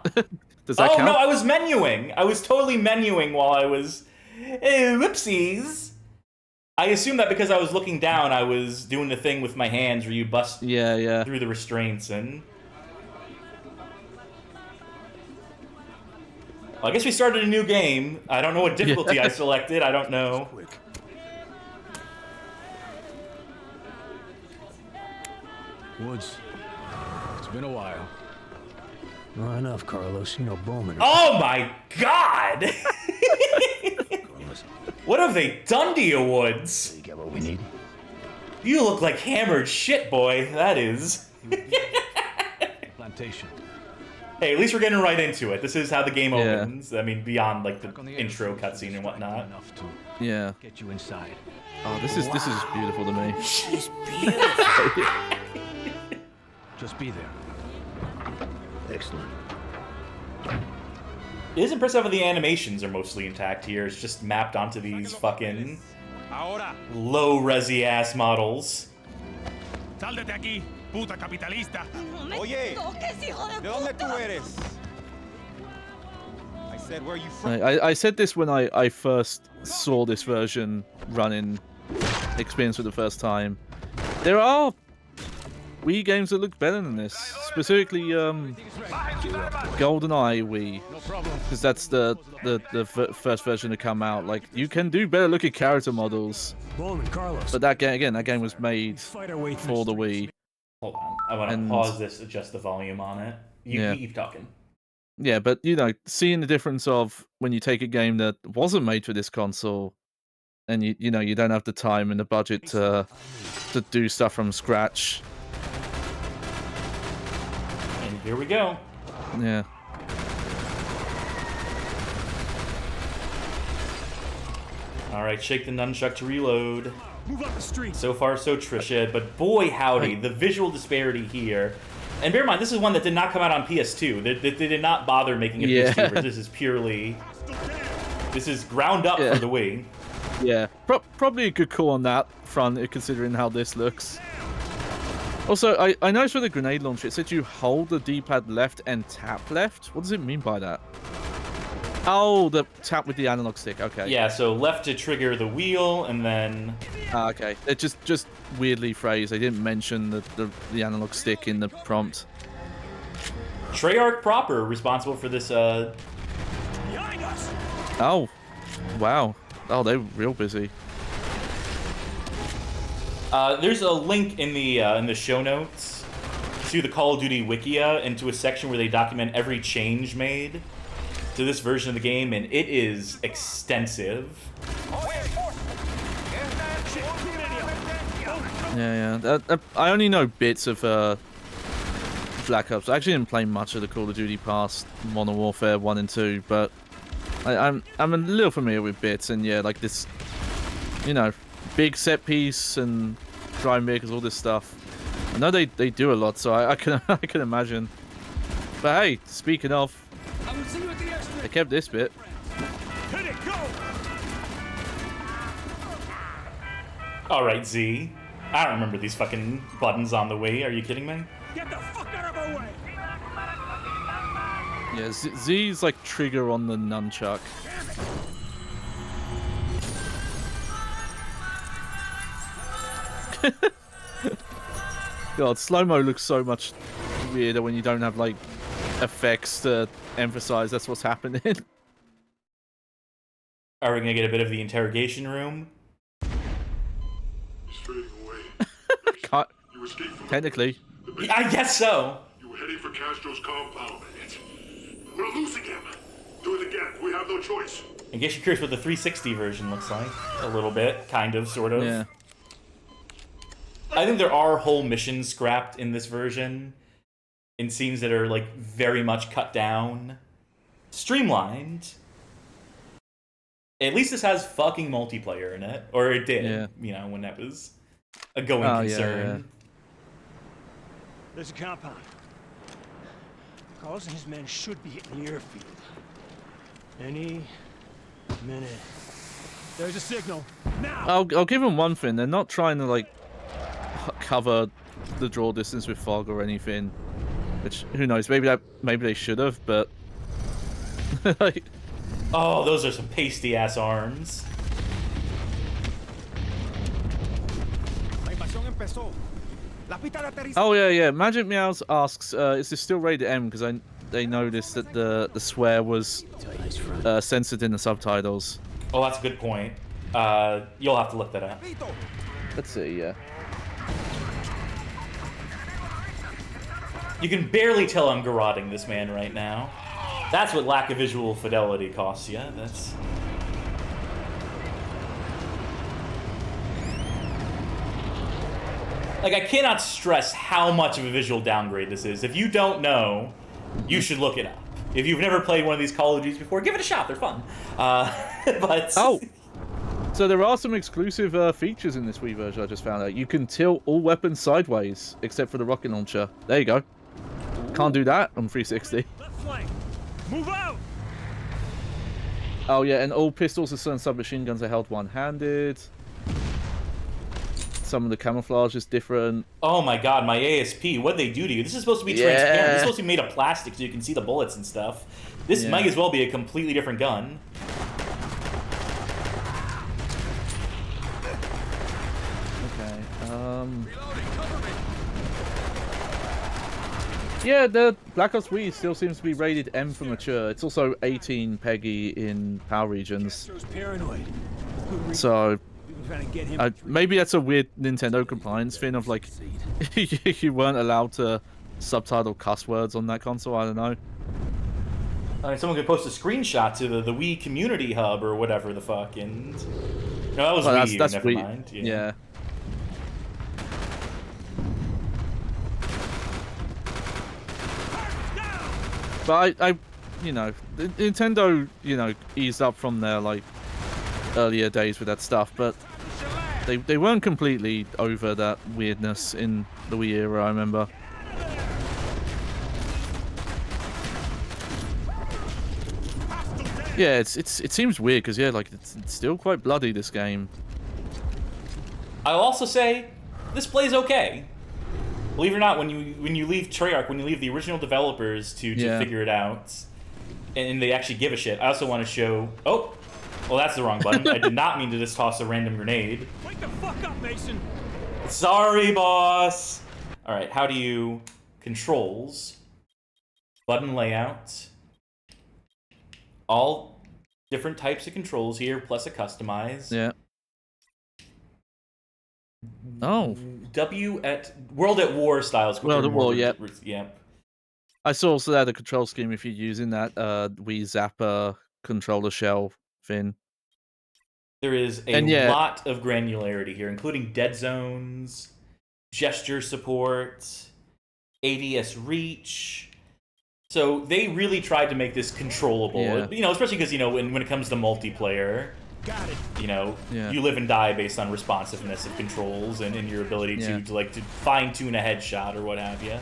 Does that count? No, I was menuing. I was totally menuing while I was... whoopsies. I assume that because I was looking down, I was doing the thing with my hands where you bust through the restraints and... Well, I guess we started a new game. I don't know what difficulty I selected. I don't know. Woods, it's been a while. Not enough, Carlos. You know Bowman. Oh my God! What have they done to you, Woods? You get what we need? You look like hammered shit, boy. That is. Plantation. Hey, at least we're getting right into it. This is how the game opens. I mean, beyond like the intro cutscene and whatnot. Yeah. Get you inside. Oh, this is beautiful to me. She's beautiful. Just be there. Excellent. It is impressive how the animations are mostly intact here. It's just mapped onto these fucking low-resi ass models. Sal de aquí, puta capitalista. Oye, ¿de dónde tú eres? I said, where are you from? I said this when I first saw this version running experience for the first time. There are Wii games that look better than this, specifically GoldenEye Wii, because that's the first version to come out. Like, you can do better looking character models, but that game was made for the Wii. Hold on, I want to pause this, adjust the volume on it. You keep talking. Yeah, but you know, seeing the difference of when you take a game that wasn't made for this console, and you know you don't have the time and the budget to do stuff from scratch. And here we go. Yeah. All right, shake the nunchuck to reload. Move up the street. So far, so Trisha, but boy howdy, the visual disparity here. And bear in mind, this is one that did not come out on PS2. They did not bother making a PS2 version. This is purely... This is ground up for the Wii. Yeah, probably a good call on that front, considering how this looks. Also, I noticed for the grenade launcher, it said you hold the D-pad left and tap left. What does it mean by that? Oh, the tap with the analog stick. Okay. Yeah, so left to trigger the wheel, and then... Okay. It just weirdly phrased. They didn't mention the analog stick in the prompt. Treyarch proper, responsible for this, Oh. Wow. Oh, they're real busy. There's a link in the show notes to the Call of Duty Wikia and to a section where they document every change made to this version of the game, and it is extensive. Yeah. I only know bits of Black Ops. I actually didn't play much of the Call of Duty past Modern Warfare 1 and 2, but I'm a little familiar with bits, and yeah, like this, you know, big set piece and driving vehicles, all this stuff. I know they do a lot, so I can imagine. But hey, speaking of, they kept this bit. All right, Z. I don't remember these fucking buttons on the Wii. Are you kidding me? Get the fuck out of our way! Yeah, Z's like trigger on the nunchuck. God, slow-mo looks so much weirder when you don't have like effects to emphasize that's what's happening. Are we gonna get a bit of the interrogation room? Straight away. Cut. You escaped from Technically. I guess so. You were heading for Castro's compound. We're losing him. Do it again. We have no choice. In case you're curious what the 360 version looks like. A little bit, kind of, sort of. Yeah. I think there are whole missions scrapped in this version in scenes that are like very much cut down. Streamlined. At least this has fucking multiplayer in it. Or it did, you know, when that was a going concern. Yeah. There's a compound. Carlos and his men should be hitting the airfield. Any minute. There's a signal. Now! I'll give them one thing. They're not trying to like cover the draw distance with fog or anything. Which, who knows? Maybe they should have, but like, oh, those are some pasty ass arms. Oh yeah. Magic Meows asks, is this still rated M? Because they noticed that the swear was censored in the subtitles. Oh, that's a good point. You'll have to look that up. Let's see. Yeah. You can barely tell I'm garroting this man right now. That's what lack of visual fidelity costs you. That's... Like, I cannot stress how much of a visual downgrade this is. If you don't know, you should look it up. If you've never played one of these Call of Duties before, give it a shot. They're fun. But... Oh! So there are some exclusive features in this Wii version I just found out. You can tilt all weapons sideways, except for the rocket launcher. There you go. Can't do that on 360. Move out! Oh yeah, and all pistols and certain submachine guns are held one-handed. Some of the camouflage is different. Oh my god, my ASP, what'd they do to you? This is supposed to be transparent. This is supposed to be made of plastic so you can see the bullets and stuff. This might as well be a completely different gun. Yeah, the Black Ops Wii still seems to be rated M for mature. It's also 18 PEGI in PAL regions. So, maybe that's a weird Nintendo compliance thing of like, you weren't allowed to subtitle cuss words on that console, I don't know. I mean, someone could post a screenshot to the Wii Community Hub or whatever the fuck, and... No, that was Wii U, that's never Wii. mind. Yeah. But I, you know, Nintendo, you know, eased up from their like earlier days with that stuff, but they weren't completely over that weirdness in the Wii era, I remember. Yeah, it seems weird because yeah, like it's still quite bloody, this game. I'll also say this plays okay. Believe it or not, when you leave Treyarch, when you leave the original developers to figure it out, and they actually give a shit. I also want to show... Oh! Well, that's the wrong button. I did not mean to just toss a random grenade. Wake the fuck up, Mason! Sorry, boss! Alright, how do you... Controls. Button layout. All different types of controls here, plus a customize. Yeah. Oh. World at War styles. World at War, yep. Yep. I saw also that the control scheme if you're using that Wii Zapper controller shell thing. There is a lot of granularity here, including dead zones, gesture support, ADS reach. So they really tried to make this controllable. Yeah. You know, especially because, you know, when it comes to multiplayer, you know, you live and die based on responsiveness of controls and your ability to fine-tune a headshot or what have you.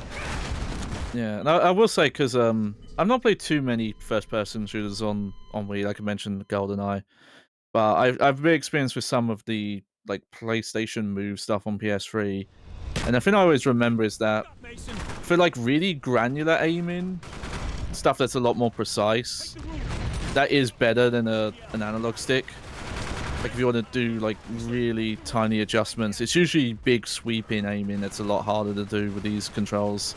Yeah, and I will say, because I've not played too many first-person shooters on Wii, like I mentioned, GoldenEye, but I've been experienced with some of the like PlayStation Move stuff on PS3, and the thing I always remember is that for like really granular aiming, stuff that's a lot more precise, that is better than an analog stick. Like if you want to do like really tiny adjustments, it's usually big sweeping aiming that's a lot harder to do with these controls.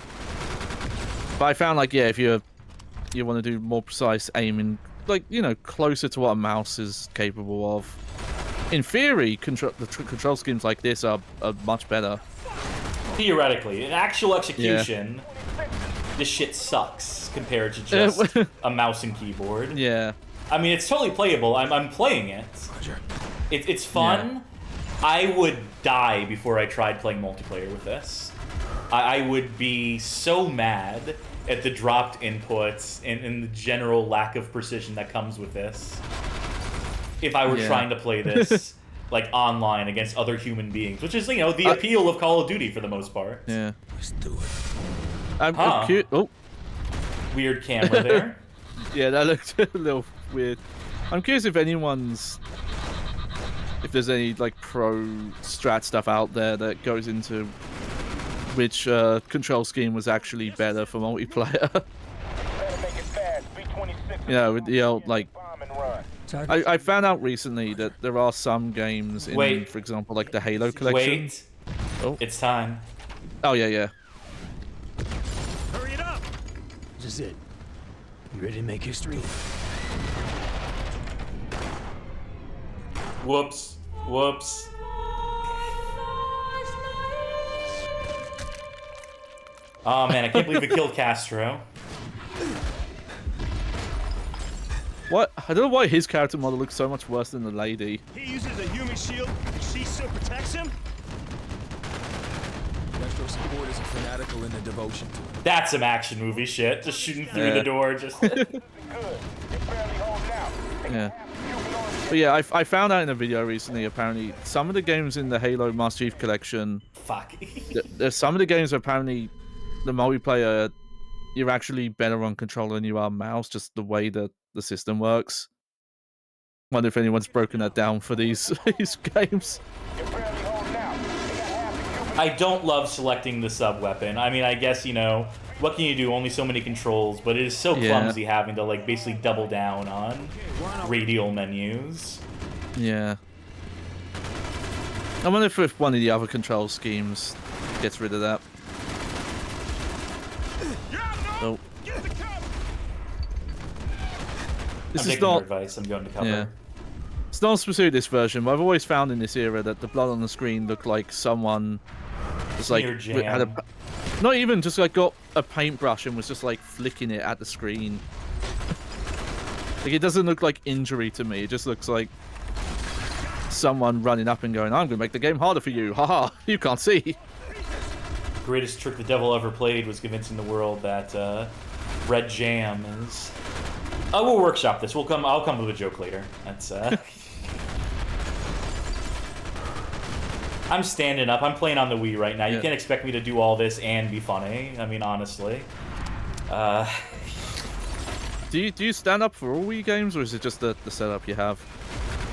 But I found like, yeah, if you want to do more precise aiming, like, you know, closer to what a mouse is capable of, in theory, the control schemes like this are much better. Theoretically, in actual execution, this shit sucks compared to just a mouse and keyboard. Yeah. I mean, it's totally playable. I'm playing it. It's fun. Yeah. I would die before I tried playing multiplayer with this. I would be so mad at the dropped inputs and the general lack of precision that comes with this. If I were trying to play this like online against other human beings, which is, you know, the appeal of Call of Duty for the most part. Yeah. Let's do it. I'm cute. Oh. Weird camera there. Yeah, that looked a little weird. I'm curious if there's any like pro strat stuff out there that goes into which control scheme was actually better for multiplayer. You know, with the old, like, I found out recently that there are some games in, for example, like the Halo collection. Wait. Oh. It's time. Oh, yeah. Hurry it up! This is it. You ready to make history? Whoops. Oh man, I can't believe we killed Castro. What? I don't know why his character model looks so much worse than the lady. He uses a human shield, and she still protects him? Castro's support is fanatical in their devotion to it. That's some action movie shit. Just shooting through the door, just... Yeah. But yeah, I found out in a video recently, apparently, some of the games in the Halo Master Chief Collection... Fuck. There's some of the games where apparently the multiplayer, you're actually better on controller than you are mouse, just the way that the system works. Wonder if anyone's broken that down for these games. I don't love selecting the sub-weapon. I mean, I guess, you know, what can you do? Only so many controls, but it is so clumsy having to, like, basically double down on radial menus. Yeah. I wonder if one of the other control schemes gets rid of that. Oh. I'm taking your advice. I'm going to cover. Yeah. It's not specific this version, but I've always found in this era that the blood on the screen looked like someone just like had a, not even just like got a paintbrush and was just like flicking it at the screen. Like, it doesn't look like injury to me. It just looks like someone running up and going, "I'm gonna make the game harder for you. Haha, you can't see." Greatest trick the devil ever played was convincing the world that red jam is... we'll workshop this. I'll come up with a joke later. That's I'm standing up. I'm playing on the Wii right now. You can't expect me to do all this and be funny. I mean, honestly. Do you stand up for all Wii games, or is it just the setup you have?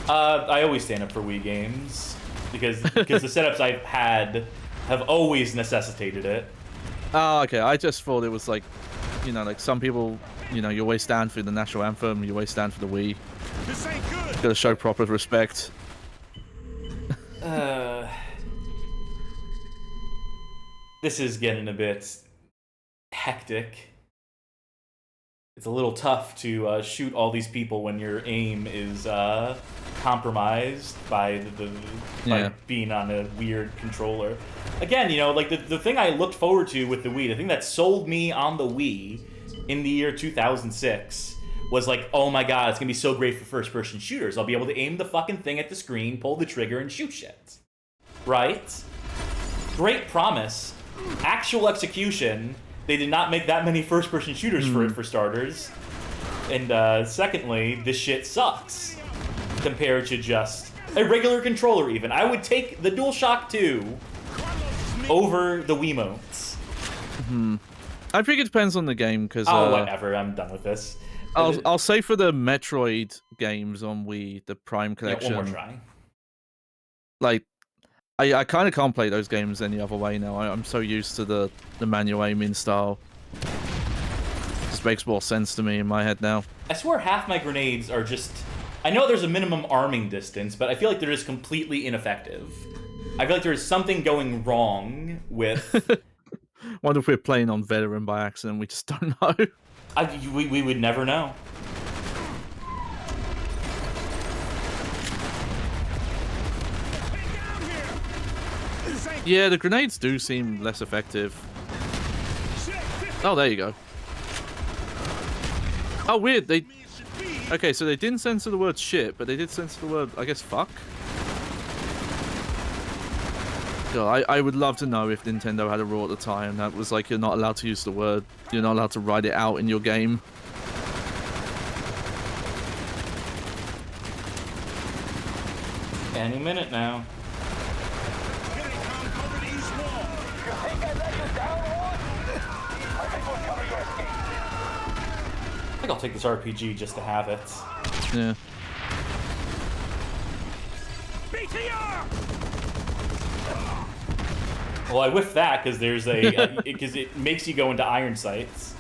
I always stand up for Wii games because the setups I've had have always necessitated it. Oh, okay. I just thought it was like You know, like some people, you know, you always stand for the national anthem, you always stand for the Wii. This ain't good. Gotta show proper respect. This is getting a bit hectic. It's a little tough to shoot all these people when your aim is compromised by by being on a weird controller. Again, you know, like the thing I looked forward to with the Wii, the thing that sold me on the Wii in the year 2006 was like, oh my god, it's gonna be so great for first-person shooters. I'll be able to aim the fucking thing at the screen, pull the trigger, and shoot shit. Right? Great promise. Actual execution, they did not make that many first-person shooters for it, for starters. And secondly, this shit sucks compared to just a regular controller even. I would take the DualShock 2 over the Wiimotes. I think it depends on the game, because... whatever, I'm done with this. I'll say for the Metroid games on Wii, the Prime Collection... Yeah, one more try. Like, I kind of can't play those games any other way now. I'm so used to the manual aiming style. Just makes more sense to me in my head now. I swear half my grenades are just... I know there's a minimum arming distance, but I feel like they're just completely ineffective. I feel like there's something going wrong with... Wonder if we're playing on Veteran by accident, we just don't know. We would never know. Yeah, the grenades do seem less effective. Oh, there you go. Oh, weird. Okay, so they didn't censor the word shit, but they did censor the word, I guess, fuck? God, I would love to know if Nintendo had a rule at the time that was like, you're not allowed to use the word. You're not allowed to write it out in your game. Any minute now. I think I'll take this RPG just to have it. Yeah. Well, I whiffed that because there's a because it makes you go into iron sights.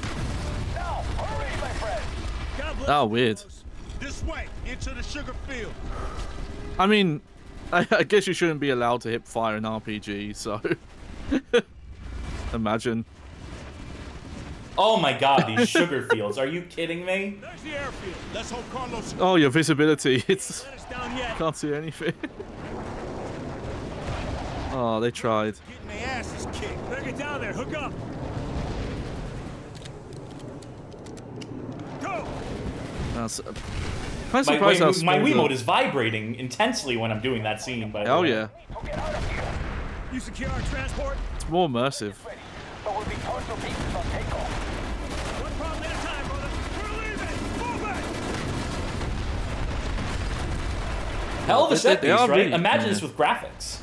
Oh, weird. This way, into the sugar field. I mean, I guess you shouldn't be allowed to hip fire an RPG, so imagine. Oh my god, these sugar fields. Are you kidding me? There's the airfield. Let's hope Carlos... Oh, your visibility. It's... Can't see anything. Oh, they tried. Getting their asses kicked. Better get down there. Hook up. Go! I'm surprised how my Wiimote is vibrating intensely when I'm doing that scene, by the way. yeah. You secure our transport? It's more immersive. But we'll be torso pieces on takeoff. One problem at a time, brother. We're leaving! Move it! Hell of a set piece, right? Really, Imagine this with graphics.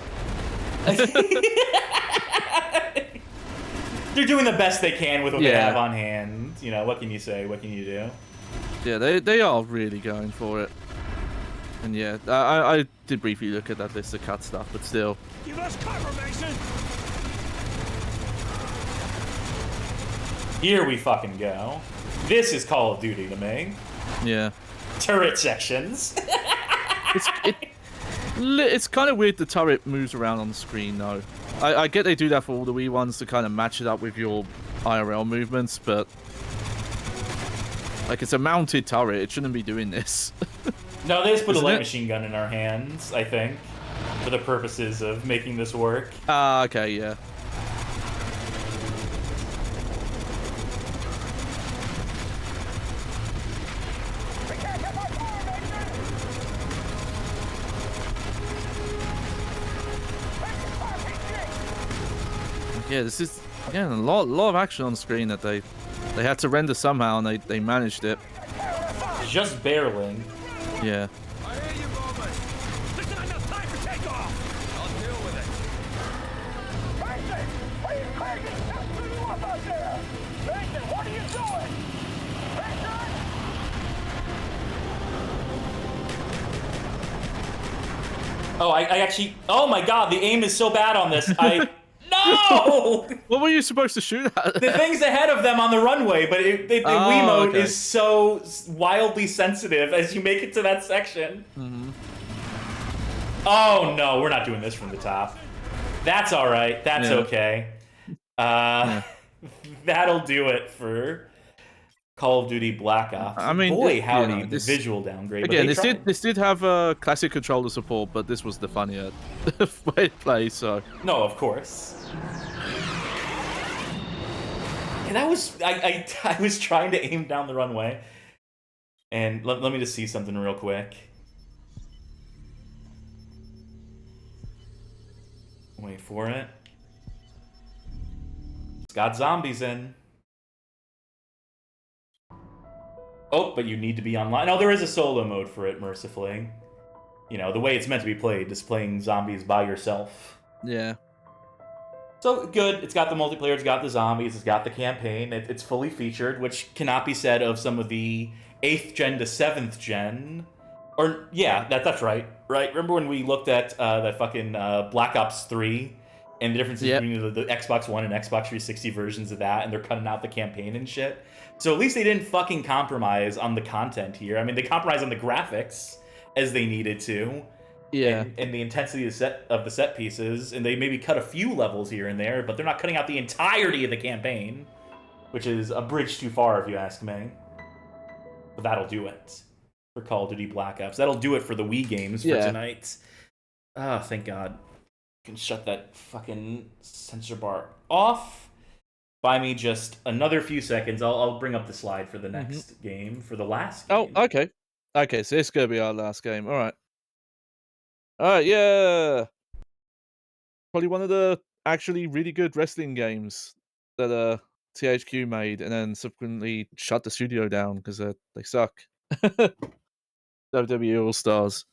They're doing the best they can with what they have on hand. You know, what can you say? What can you do? Yeah, they are really going for it. And yeah, I did briefly look at that list of cut stuff, but still. Give us cover, Mason! Here we fucking go. This is Call of Duty to me. Yeah. Turret sections. It's kind of weird the turret moves around on the screen, though. I get they do that for all the Wii ones to kind of match it up with your IRL movements, but... Like, it's a mounted turret. It shouldn't be doing this. No, they just put a light machine gun in our hands, I think, for the purposes of making this work. Ah, okay, yeah. Yeah, this is again a lot of action on screen that they had to render somehow, and they managed it. Just barely. Yeah. I hear you, Bowman. There's not enough time for takeoff. I'll deal with it. Mason, are you crazy? Just who you up out there? Mason, what are you doing? Oh, I actually... Oh my god, the aim is so bad on this. No! No! What were you supposed to shoot at? The thing's ahead of them on the runway, but the Wiimote is so wildly sensitive as you make it to that section. Oh no, we're not doing this from the top. That's all right. That's okay. That'll do it for Call of Duty Black Ops. I mean, boy, howdy, the visual downgrade. Again, this did have classic controller support, but this was the funnier way to play. So no, of course. And that was I was trying to aim down the runway, and let me just see something real quick. Wait for it. It's got zombies in. Oh, but you need to be online. No, there is a solo mode for it, mercifully. You know, the way it's meant to be played, just playing zombies by yourself. Yeah. So, good. It's got the multiplayer, it's got the zombies, it's got the campaign. It's fully featured, which cannot be said of some of the 8th gen to 7th gen. Or, yeah, that's right. Right? Remember when we looked at that fucking Black Ops 3? And the differences between the Xbox One and Xbox 360 versions of that, and they're cutting out the campaign and shit. So at least they didn't fucking compromise on the content here. I mean, they compromised on the graphics as they needed to. Yeah. And the intensity of the set pieces, and they maybe cut a few levels here and there, but they're not cutting out the entirety of the campaign, which is a bridge too far, if you ask me. But that'll do it for Call of Duty Black Ops. That'll do it for the Wii games for tonight. Oh, thank God. Can shut that fucking censor bar off. Buy me just another few seconds. I'll bring up the slide for the next game, for the last game. Oh, okay. Okay, so this is going to be our last game. All right. All right, yeah. Probably one of the actually really good wrestling games that THQ made, and then subsequently shut the studio down because they suck. WWE All Stars.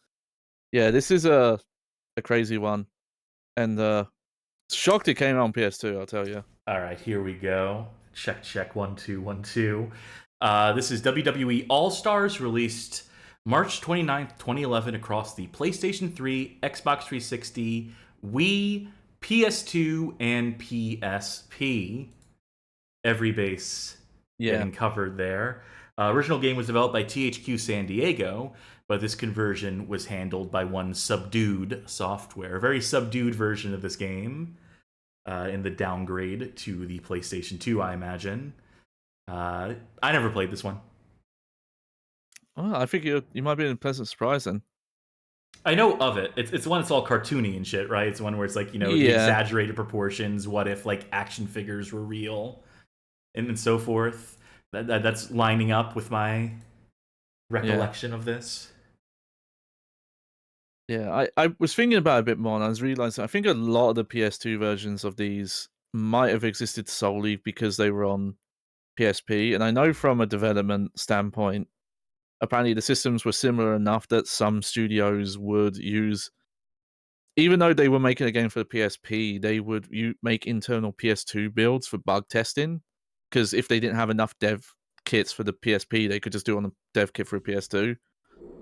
Yeah, this is a crazy one. And shocked it came out on PS2, I'll tell you. All right, here we go. Check, 1 2 1 2. This is WWE All Stars, released March 29th, 2011 across the PlayStation 3, Xbox 360, Wii, PS2, and PSP. Every base getting covered there. Original game was developed by THQ San Diego, but this conversion was handled by one Subdued Software. A very subdued version of this game in the downgrade to the PlayStation 2, I imagine. I never played this one. Oh, I think you might be in a pleasant surprise then. I know of it. It's one that's all cartoony and shit, right? It's one where it's like, you know, the exaggerated proportions. What if like action figures were real, and so forth. That's lining up with my recollection of this. Yeah, I was thinking about it a bit more, and I was realizing I think a lot of the PS2 versions of these might have existed solely because they were on PSP. And I know from a development standpoint, apparently the systems were similar enough that some studios would use, even though they were making a game for the PSP, they would make internal PS2 builds for bug testing. Because if they didn't have enough dev kits for the PSP, they could just do it on the dev kit for a PS2.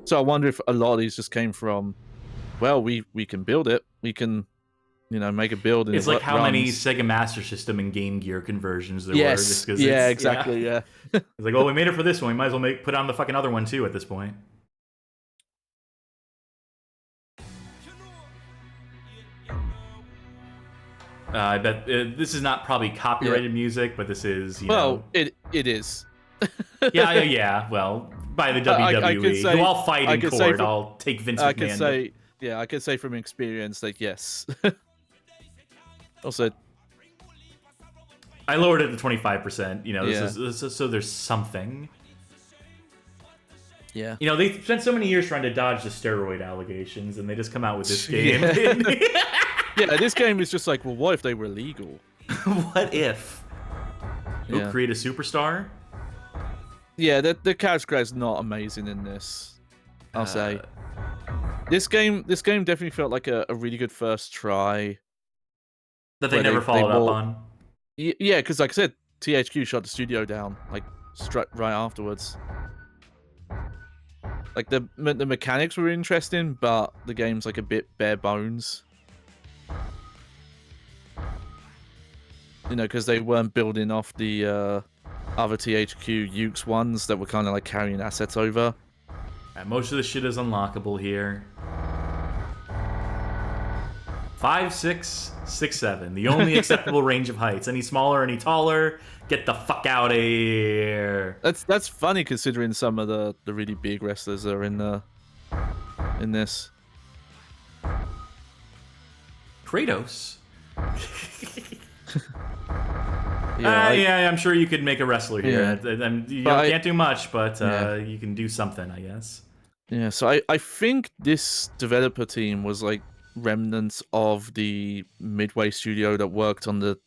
So I wonder if a lot of these just came from, well, we can build it. We can, you know, make a build. And it's like how many Sega Master System and Game Gear conversions there were. Just yeah, exactly, yeah. It's like, well, we made it for this one. We might as well put on the fucking other one, too, at this point. I bet this is not probably copyrighted music, but this is, you know... it is. yeah. Well, by the WWE. Who I'll fight in court. I'll take Vince McMahon. I can say from experience that yes. Also, I lowered it to 25%. You know, this is so there's something. Yeah. You know, they spent so many years trying to dodge the steroid allegations, and they just come out with this game. Yeah, this game is just like, well, what if they were legal? What if? Ooh, create a superstar? Yeah, the character is not amazing in this, I'll say. This game definitely felt like a really good first try. That they never followed up on? Yeah, because like I said, THQ shut the studio down, like, right afterwards. Like, the mechanics were interesting, but the game's like a bit bare bones. You know, because they weren't building off the other THQ Ukes ones that were kind of like carrying assets over. Most of the shit is unlockable here. 5, 6, 6, 7. The only acceptable range of heights. Any smaller, any taller, get the fuck out of here. That's funny considering some of the really big wrestlers are in this. Kratos. Yeah, I'm sure you could make a wrestler here. You can't do much, but you can do something, I guess. Yeah, so I think this developer team was like remnants of the Midway studio that worked on the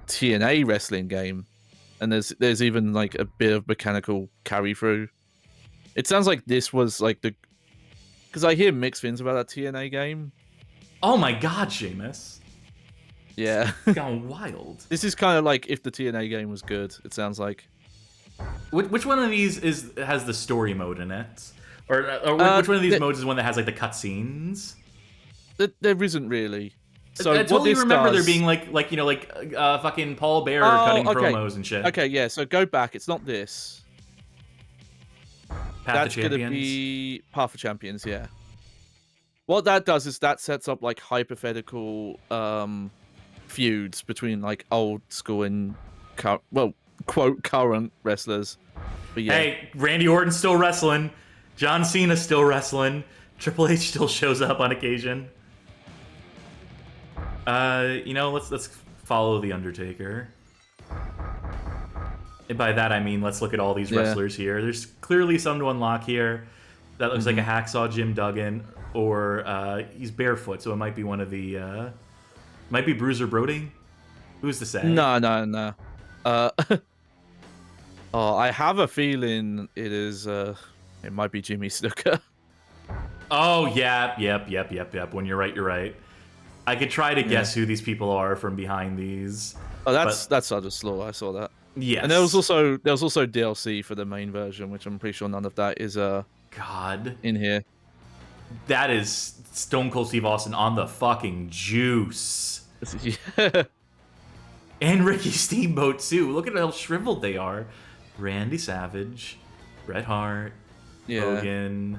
TNA wrestling game, and there's even like a bit of mechanical carry through. It sounds like this was like because I hear mixed things about that TNA game. Oh my god, Seamus. Yeah. It's gone wild. This is kind of like if the TNA game was good, it sounds like. Which one of these has the story mode in it? Or which one of these modes is one that has like the cutscenes? There isn't really. So I totally remember there being like fucking Paul Bearer cutting promos and shit. Okay, yeah, so go back. It's not this. That's going to be Path of Champions, yeah. What that does is that sets up like hypothetical feuds between like old school and quote current wrestlers. But yeah. Hey, Randy Orton's still wrestling. John Cena's still wrestling. Triple H still shows up on occasion. Let's follow the Undertaker. And by that I mean let's look at all these wrestlers here. There's clearly some to unlock here. That looks like a hacksaw Jim Duggan, or he's barefoot, so it might be one of the might be Bruiser Brody. Who's to say? No. I have a feeling it is. It might be Jimmy Snuka. Oh yep. When you're right. I could try to guess who these people are from behind these. Oh, that's Sergeant Slaw. I saw that. Yes. And there was also DLC for the main version, which I'm pretty sure none of that is in here. That is Stone Cold Steve Austin on the fucking juice. Yeah. And Ricky Steamboat too. Look at how shriveled they are. Randy Savage, Bret Hart, Hogan.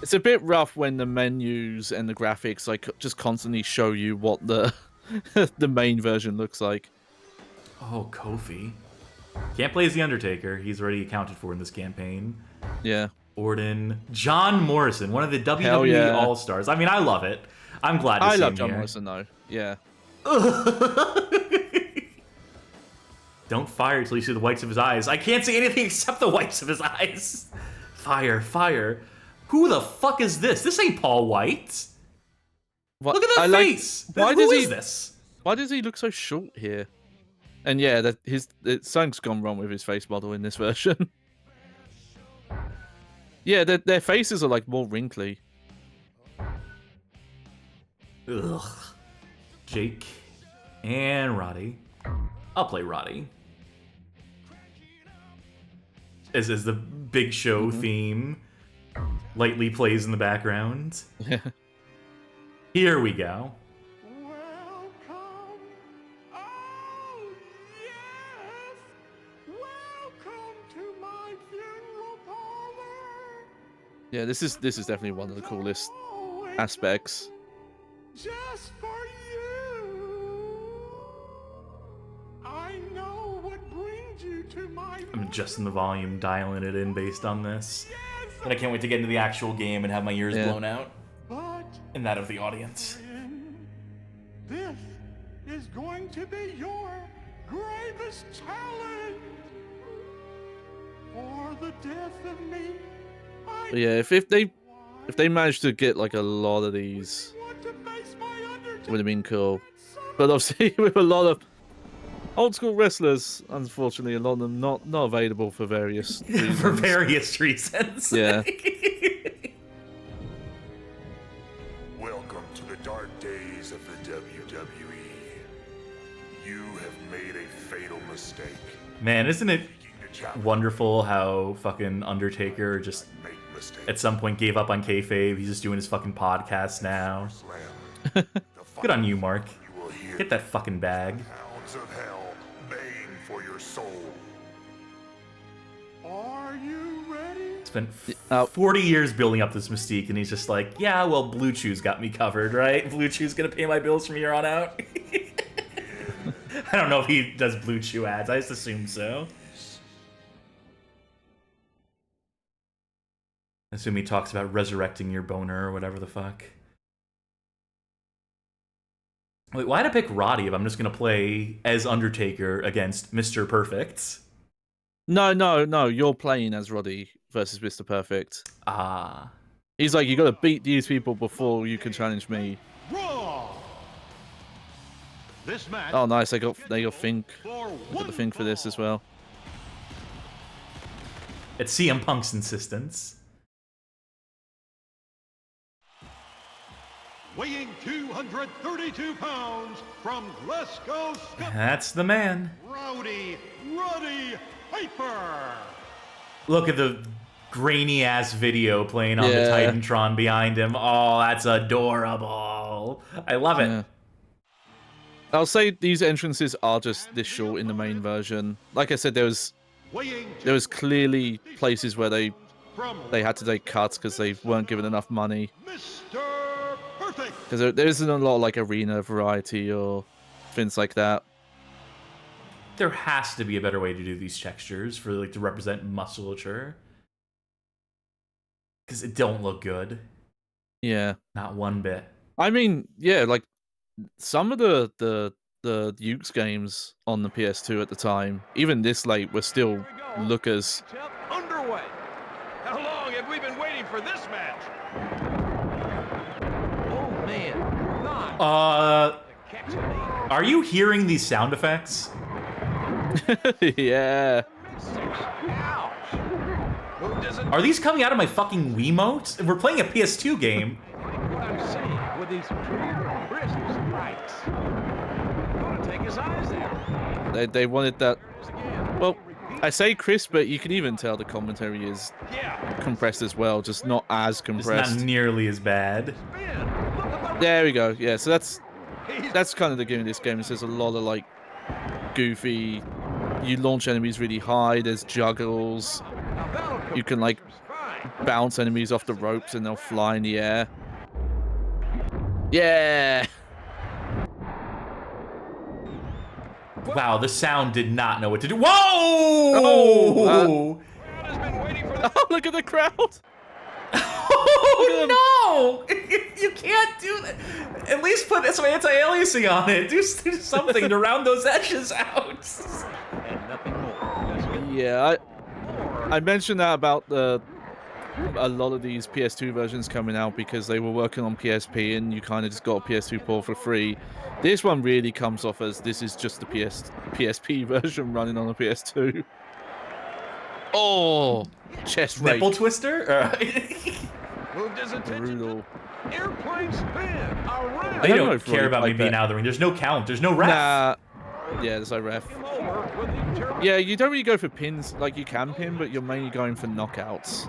It's a bit rough when the menus and the graphics like just constantly show you what the the main version looks like. Oh, Kofi. Can't play as The Undertaker. He's already accounted for in this campaign. Yeah. Orton. John Morrison, one of the WWE All Stars. I mean, I love it. I'm glad to see him love John here. Morrison, though. Yeah. Don't fire till you see the whites of his eyes. I can't see anything except the whites of his eyes. Fire. Who the fuck is this? This ain't Paul White. What? Look at that face. Who is this? Why does he look so short here? And yeah, something's gone wrong with his face model in this version. Yeah, their faces are like more wrinkly. Ugh. Jake and Roddy. I'll play Roddy. As the Big Show theme lightly plays in the background. Here we go. Yeah, this is definitely one of the coolest aspects. Just for you. I know what brings you to my. I'm adjusting the volume, dialing it in based on this. And I can't wait to get into the actual game and have my ears blown out. And that of the audience. This is going to be your greatest challenge. For the death of me. But yeah, if they managed to get like a lot of these, it would have been cool. But obviously, with a lot of old school wrestlers, unfortunately, a lot of them not available for various reasons. For various reasons. Yeah. Welcome to the dark days of the WWE. You have made a fatal mistake. Man, isn't it wonderful how fucking Undertaker just at some point gave up on kayfabe? He's just doing his fucking podcast now. Good on you, Mark. Get that fucking bag. Hounds of hell your soul. Are you ready? Spent 40 years building up this mystique, and he's just like, yeah, well, Blue Chew's got me covered, right? Blue Chew's gonna pay my bills from here on out. I don't know if he does Blue Chew ads. I just assume so. I assume he talks about resurrecting your boner or whatever the fuck. Wait, why'd I pick Roddy if I'm just gonna play as Undertaker against Mr. Perfect? No, you're playing as Roddy versus Mr. Perfect. Ah. He's like, you gotta beat these people before you can challenge me. Raw. This match. Oh, nice. They got Fink. I got the Fink for this as well. It's CM Punk's insistence. Weighing 232 pounds from Glasgow, Scotland. That's the man. Rowdy Roddy Piper. Look at the grainy-ass video playing on the Titantron behind him. Oh, that's adorable. I love it. Yeah. I'll say these entrances are just this short in the main version. Like I said, there was clearly places where they had to take cuts because they weren't given enough money. Because there isn't a lot of like arena variety or things like that. There has to be a better way to do these textures for like to represent musculature. Because it don't look good. Yeah. Not one bit. I mean, yeah, like some of the Ukes games on the PS2 at the time, even this late, were still lookers. Underway. How long have we been waiting for this match? Oh man. Are you hearing these sound effects? Yeah. Are these coming out of my fucking Wiimote? We're playing a PS2 game. What I'm saying with these brisk strikes. Gonna take his eyes there. They wanted that. Well, I say crisp, but you can even tell the commentary is compressed as well, just not as compressed. It's not nearly as bad. There we go. Yeah, so that's kind of the game of this game. There's a lot of like goofy. You launch enemies really high. There's juggles. You can like bounce enemies off the ropes and they'll fly in the air. Yeah. Wow, the sound did not know what to do. Whoa! Oh, look at the crowd. Oh no! You can't do that. At least put some anti-aliasing on it. Do something to round those edges out. Yeah, I mentioned that about a lot of these PS2 versions coming out because they were working on PSP and you kind of just got a PS2 port for free. This one really comes off as this is just the PSP version running on a PS2. Oh, chest rake. Nipple twister? Brutal. Airplane spin. They don't care about me being out of the ring. There's no count. There's no ref. Nah. Yeah, there's no ref. Yeah, you don't really go for pins. Like, you can pin, but you're mainly going for knockouts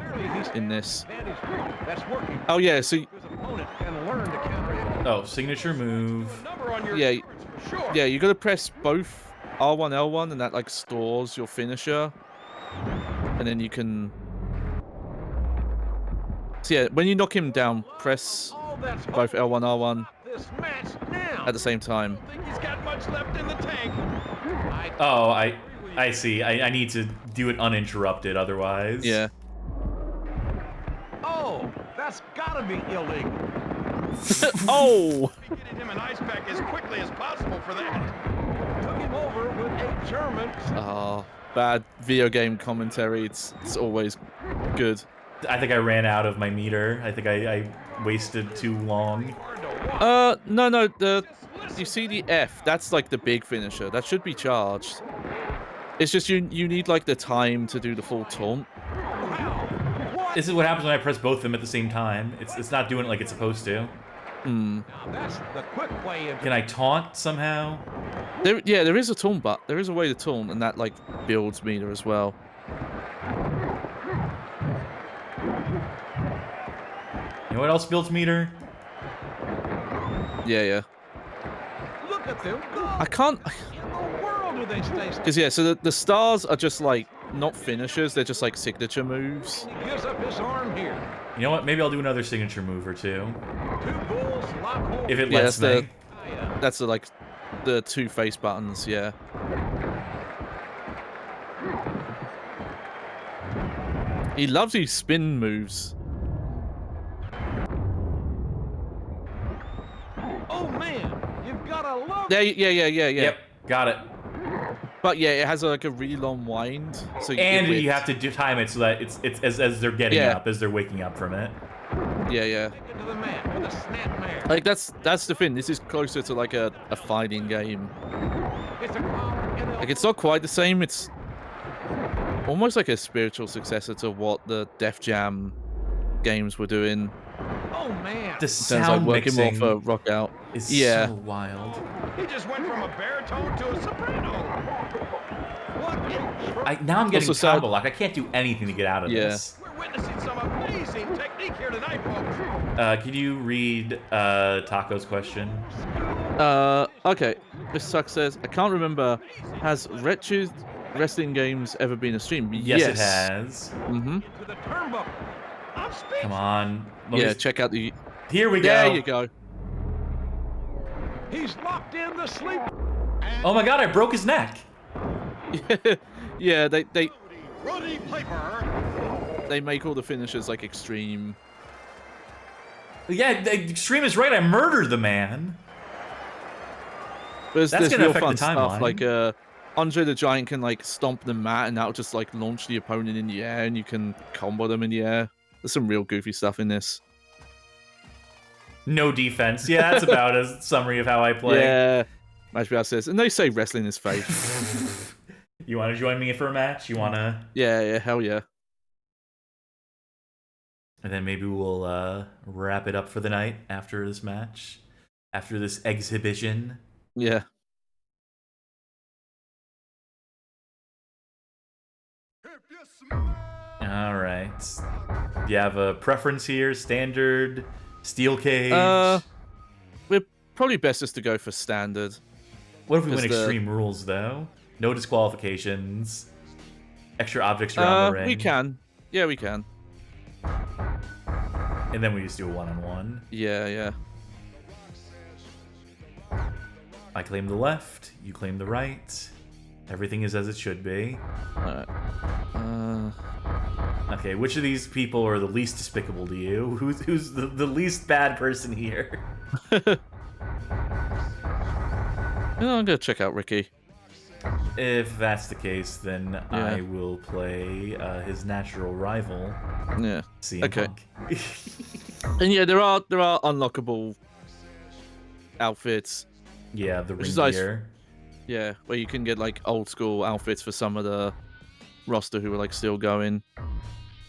in this. Oh, yeah, so... Oh, signature move. Yeah, you gotta press both R1, L1, and that, like, stores your finisher. And then you can... So, yeah, when you knock him down, press both L1, R1 at the same time. Oh, I see. I need to do it uninterrupted otherwise. Yeah. Oh, that's gotta be illegal. Oh! Get him an ice pack as quickly as possible for that. Took him over with a German. Oh, bad video game commentary. It's always good. I think I ran out of my meter. I think I wasted too long. No. You see the F? That's like the big finisher. That should be charged. It's just you need like the time to do the full taunt. This is what happens when I press both of them at the same time. It's not doing it like it's supposed to. Hmm. That's the quick way. Can I taunt somehow? There is a taunt, but there is a way to taunt, and that like builds meter as well. You know what else builds meter? Yeah. Look at them go. I can't. do they stay? Because yeah, so the stars are just like not finishers; they're just like signature moves. He gives up his arm here. You know what? Maybe I'll do another signature move or two. Two bulls lock hold. If it lets me. That's like the two face buttons. Yeah. He loves these spin moves. Oh man, you've got to love. Yeah. Yep, got it. But yeah, it has like a really long wind. So you have to time it so that it's as they're getting up, as they're waking up from it. Yeah. Like that's the thing. This is closer to like a fighting game. Like it's not quite the same. It's almost like a spiritual successor to what the Def Jam games were doing. Oh man, the sound like working mixing more for rock out is so wild. He just went from a baritone to a soprano. What Now I'm getting combo lock. I can't do anything to get out of this. We're witnessing some amazing technique here tonight, folks. Can you read Taco's question? Okay. This suck says, I can't remember. Has Wretched Wrestling Games ever been a stream? Yes, it has. Mm-hmm. Come on. Check out the... Here we go. There you go. He's locked in the sleep. Oh my god, I broke his neck. Yeah, they Roddy Piper. They make all the finishers like extreme. Yeah, extreme is right. I murdered the man. There's That's gonna real affect fun the timeline. stuff. Like Andre the Giant can like stomp the mat, and that'll just like launch the opponent in the air, and you can combo them in the air. There's some real goofy stuff in this. No defense. Yeah, that's about a summary of how I play. Yeah, Matchbox says, and they say wrestling is faith. You want to join me for a match? You want to? Yeah, hell yeah. And then maybe we'll wrap it up for the night after this match, after this exhibition. Yeah. All right. Do you have a preference here? Standard, steel cage? We're probably best just to go for standard. What if we win extreme rules though? No disqualifications. Extra objects around the ring. We can. Yeah, we can. And then we just do a one-on-one. Yeah. I claim the left. You claim the right. Everything is as it should be. Alright. Okay, which of these people are the least despicable to you? Who's the least bad person here? I'm gonna check out Ricky. If that's the case, then I will play his natural rival. Yeah. CM Punk. And yeah, there are unlockable outfits. Yeah, the ring nice. gear. Yeah, where you can get like old school outfits for some of the roster who are like still going.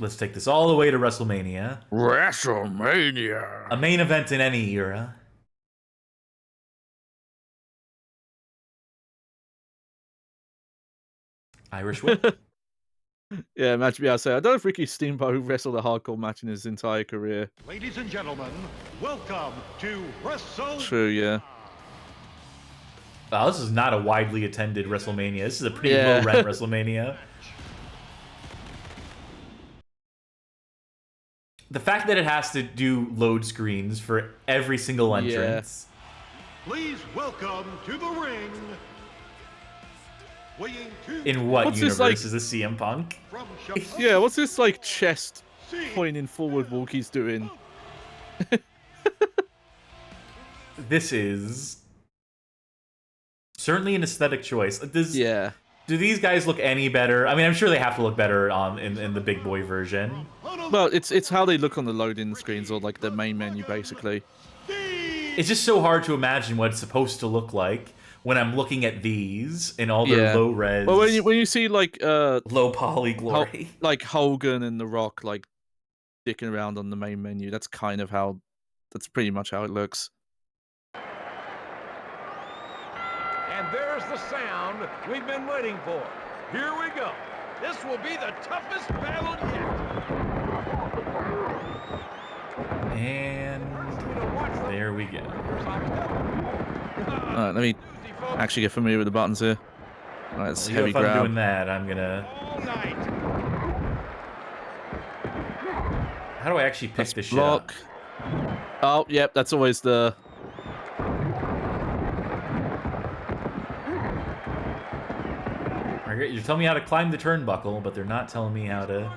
Let's take this all the way to WrestleMania. WrestleMania. A main event in any era. Irish whip. Yeah, match me. I say I don't know if Ricky Steamboat wrestled a hardcore match in his entire career. Ladies and gentlemen, welcome to WrestleMania. True, yeah. Wow, this is not a widely attended WrestleMania. This is a pretty low-rent WrestleMania. The fact that it has to do load screens for every single entrance. Please welcome to the ring. In what What's universe this, like... is this CM Punk? Yeah, what's this like chest pointing forward walk he's doing? This is certainly an aesthetic choice. Do these guys look any better? I mean, I'm sure they have to look better in the big boy version. Well, it's how they look on the loading screens or like the main menu, basically. It's just so hard to imagine what it's supposed to look like when I'm looking at these in all their low res. Well, when you see like low poly glory, like Hogan and The Rock like dicking around on the main menu, that's kind of how. That's pretty much how it looks. And there's the sound we've been waiting for. Here we go. This will be the toughest battle yet. And there we go. Alright, let me actually get familiar with the buttons here. That's Well, heavy if I'm grab. doing that, I'm gonna. How do I actually pick this shit up? Block. Oh, yep, that's always the. You're telling me how to climb the turnbuckle, but they're not telling me how to.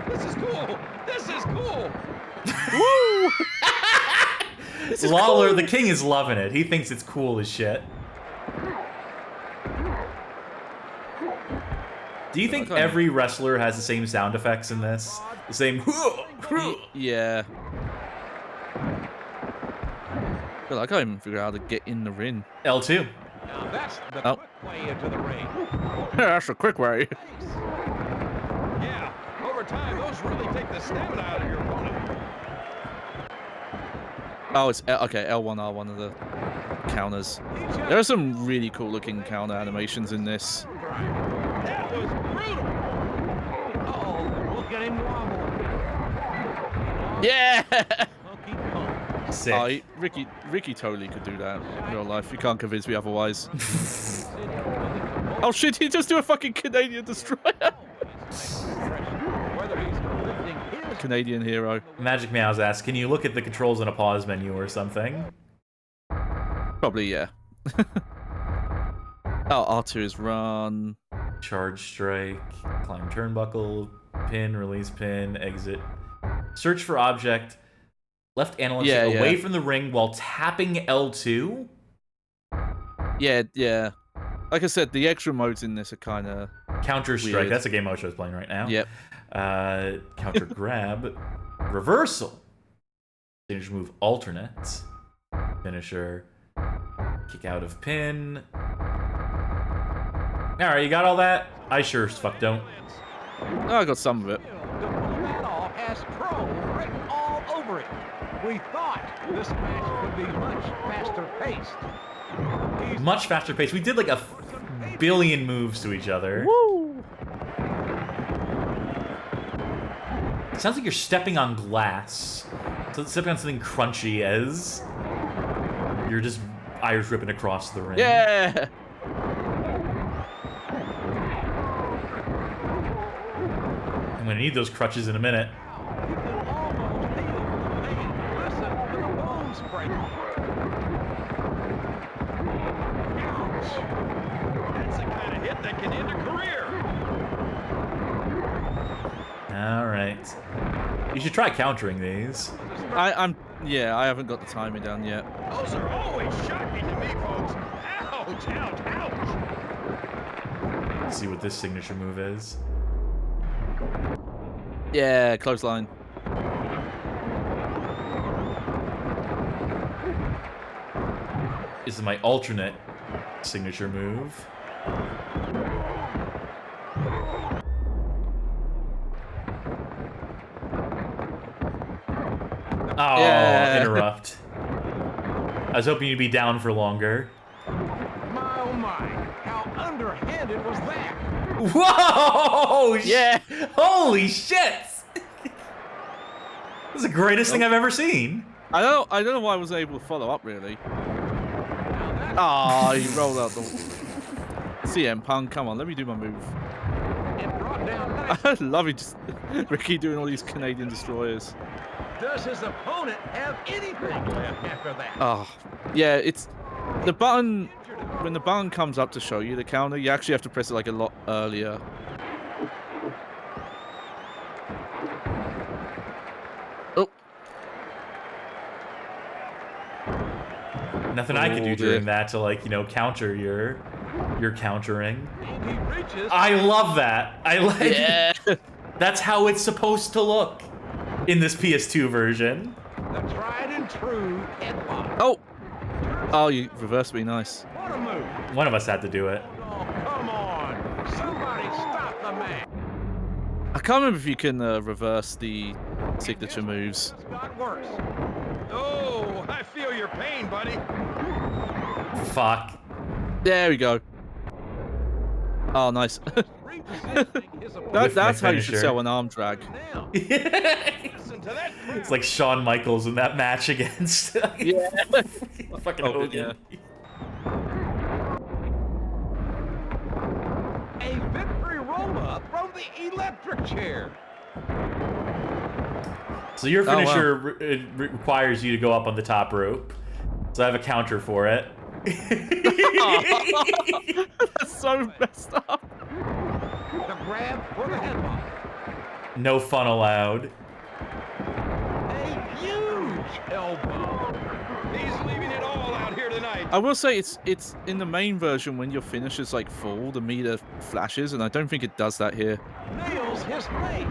This is cool. This is cool. Woo! This is Lawler, cool. the king, is loving it. He thinks it's cool as shit. Do you think every wrestler has the same sound effects in this? The same. Yeah. But I can't even figure out how to get in the ring. L2. Now that's the quick way into the ring. That's a quick way. Yeah, over time, those really take the stamina out of your opponent. Oh, it's okay. L1, R1 are the counters. There are some really cool looking counter animations in this. That was brutal. Uh-oh, look at him wobble. Yeah. Sick. Oh, Ricky totally could do that in real life. You can't convince me otherwise. Oh shit! He just do a fucking Canadian destroyer. Canadian hero. Magic Meows asks, can you look at the controls in a pause menu or something? Probably, yeah. Oh, R2 is run. Charge strike, climb turnbuckle, pin, release pin, exit. Search for object. Left analog stick away from the ring while tapping L2? Yeah. Like I said, the extra modes in this are kind of Counter strike. weird. That's a game mode show's playing right now. Yep. Counter grab. Reversal. Signature move alternate. Finisher. Kick out of pin. Alright, you got all that? I sure as fuck don't. Oh, I got some of it. That all has Pro written all over it. We thought this match would be much faster paced. Much faster pace. We did like a billion moves to each other. Woo! It sounds like you're stepping on glass. So stepping on something crunchy as you're just Irish ripping across the ring. Yeah! I'm gonna need those crutches in a minute. That's the kind of hit that can end a career. Alright. You should try countering these. I haven't got the timing down yet. Those are always shocking to me, folks. Ouch, ouch, ouch. Let's see what this signature move is. Yeah, clothesline. This is my alternate signature move. Oh, Yeah. interrupt. I was hoping you'd be down for longer. My oh my, how underhanded was that? Whoa! Yeah! Holy shit! This is the greatest thing I've ever seen. I don't know why I was able to follow up really. Ah, he rolled out the CM Punk. Come on, let me do my move. I love it. Just Ricky doing all these Canadian destroyers. Does his opponent have anything left after that? Oh, yeah. It's the button. When the button comes up to show you the counter, you actually have to press it like a lot earlier. Oh. Nothing I could do during that to, like, you know, counter your countering. I love that. I like. Yeah. That's how it's supposed to look in this PS2 version. The tried and true headlock. Oh. Oh, you reversed me. Nice. What a move. One of us had to do it. Oh, come on. Somebody stop the man. I can't remember if you can reverse the signature moves. It's got worse. Oh, I feel your pain, buddy. Fuck. There we go. Oh, nice. That's how you should sell an arm drag. It's like Shawn Michaels in that match against yeah. fucking Hogan. Yeah. the electric chair. So your finisher requires you to go up on the top rope. So I have a counter for it. That's so messed up. The grab for the headlock. No fun allowed. A huge elbow. He's leaving it all out here tonight. I will say it's in the main version when your finisher's like full, the meter flashes, and I don't think it does that here. Nails his face.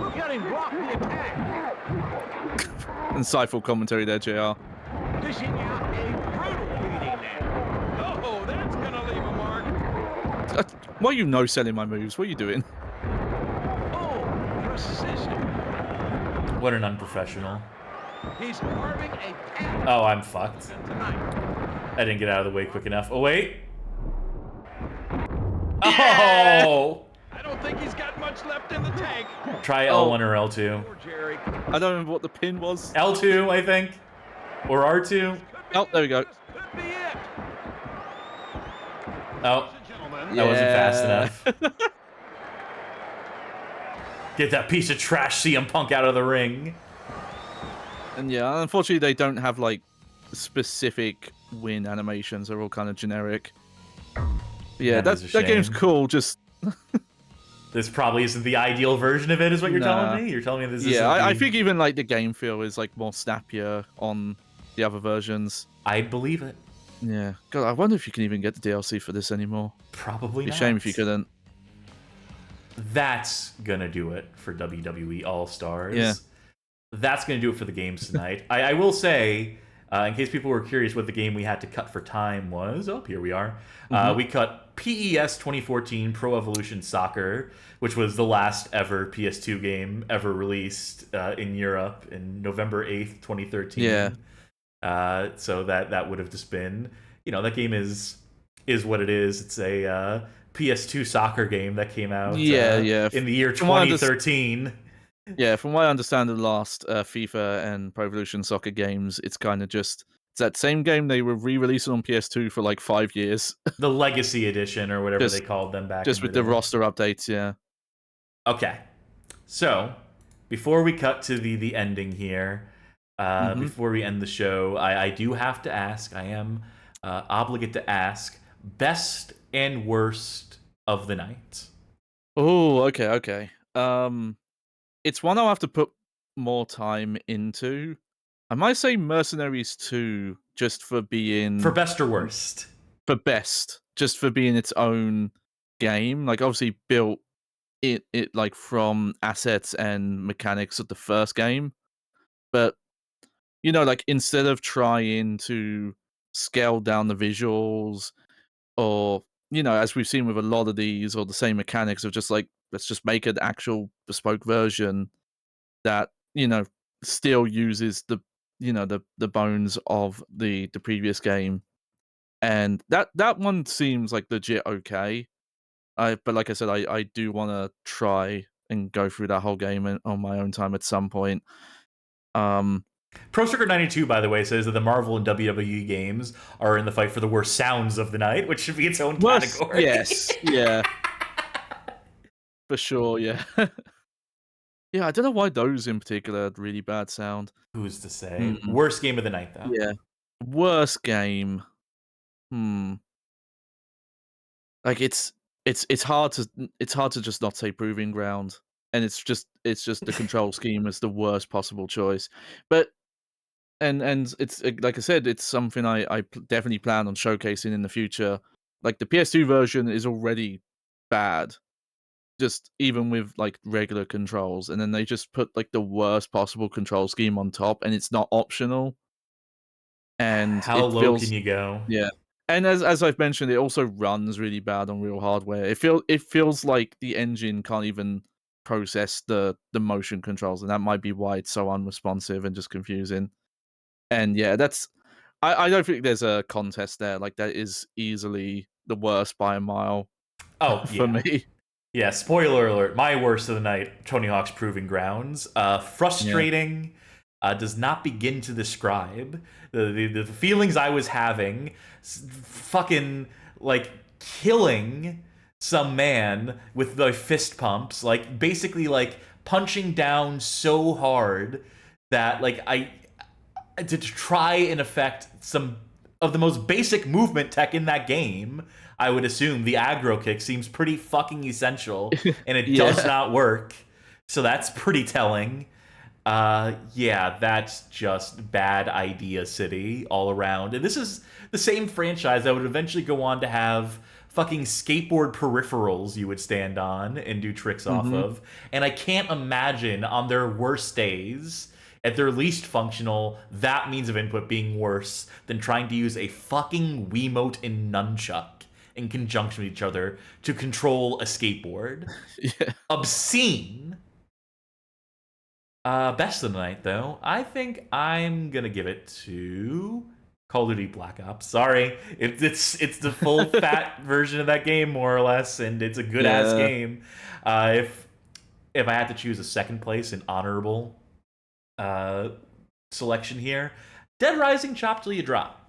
Look at him block the attack. Insightful commentary there, JR. Dishing out a brutal beating now. Oh, that's gonna leave a mark. Why are you no-selling my moves? What are you doing? Oh, precision. What an unprofessional. He's carving a path. Oh, I'm fucked. I didn't get out of the way quick enough. Oh, wait. Yeah! Oh! I don't think he's got much left in the tank. Try L1 or L2. I don't remember what the pin was. L2, I think. Or R2. Oh, there we go. Oh, that wasn't fast enough. Get that piece of trash CM Punk out of the ring. And yeah, unfortunately they don't have like specific win animations. They're all kind of generic. Yeah, that game's cool, just... This probably isn't the ideal version of it, is what you're telling me? You're telling me this isn't I think even like the game feel is like more snappier on the other versions. I believe it. Yeah. God, I wonder if you can even get the DLC for this anymore. Probably It'd be not. a shame if you couldn't. That's gonna do it for WWE All Stars. Yeah. That's gonna do it for the games tonight. I will say, in case people were curious what the game we had to cut for time was, oh, here we are. We cut PES 2014 Pro Evolution Soccer, which was the last ever PS2 game ever released in Europe in November 8th, 2013. Yeah. So that would have just been, that game is what it is. It's a PS2 soccer game that came out in the year 2013. Yeah, from what I understand, the last FIFA and Pro Evolution Soccer games, it's kind of just... It's that same game they were re-releasing on PS2 for like 5 years. The Legacy Edition or whatever they called them back just in with the the roster updates, yeah. Okay. So, before we cut to the ending here, before we end the show, I do have to ask, I am obligated to ask, best and worst of the night. Oh, okay. It's one I'll have to put more time into. I might say Mercenaries 2 just for being... For best or worst? For best. Just for being its own game. Like, obviously built it like from assets and mechanics of the first game. But, like, instead of trying to scale down the visuals or, as we've seen with a lot of these, or the same mechanics of just like, let's just make an actual bespoke version that, still uses the bones of the previous game, and that one seems like legit okay. But like I said, I do want to try and go through that whole game on my own time at some point. Pro Circuit 92, by the way, says that the Marvel and WWE games are in the fight for the worst sounds of the night, which should be its own category. Yes, yeah, for sure, yeah. Yeah, I don't know why those in particular had really bad sound. Who's to say? Worst game of the night, though. Yeah. Worst game. Like it's hard to just not say Proving Ground, and it's just the control scheme is the worst possible choice. But and it's like I said, it's something I definitely plan on showcasing in the future. Like the PS2 version is already bad, just even with like regular controls, and then they just put like the worst possible control scheme on top, and it's not optional. And how low can you go? Yeah, and as I've mentioned, it also runs really bad on real hardware. It feels like the engine can't even process the motion controls, and that might be why it's so unresponsive and just confusing. And yeah, I don't think there's a contest there. Like that is easily the worst by a mile. Oh, for me. Yeah, spoiler alert. My worst of the night, Tony Hawk's Proving Grounds. Frustrating, does not begin to describe the feelings I was having. Fucking, like, killing some man with the fist pumps, like basically like punching down so hard that like to try and affect some of the most basic movement tech in that game. I would assume the aggro kick seems pretty fucking essential, and it does not work. So that's pretty telling. Yeah, that's just bad idea city all around. And this is the same franchise that would eventually go on to have fucking skateboard peripherals you would stand on and do tricks off of. And I can't imagine on their worst days, at their least functional, that means of input being worse than trying to use a fucking Wiimote and nunchuck in conjunction with each other to control a skateboard. Obscene. Best of the night, though. I think I'm gonna give it to Call of Duty Black Ops. Sorry, it's the full fat version of that game, more or less, and it's a good ass game. If I had to choose a second place, an honorable selection here, Dead Rising Chop Till You Drop.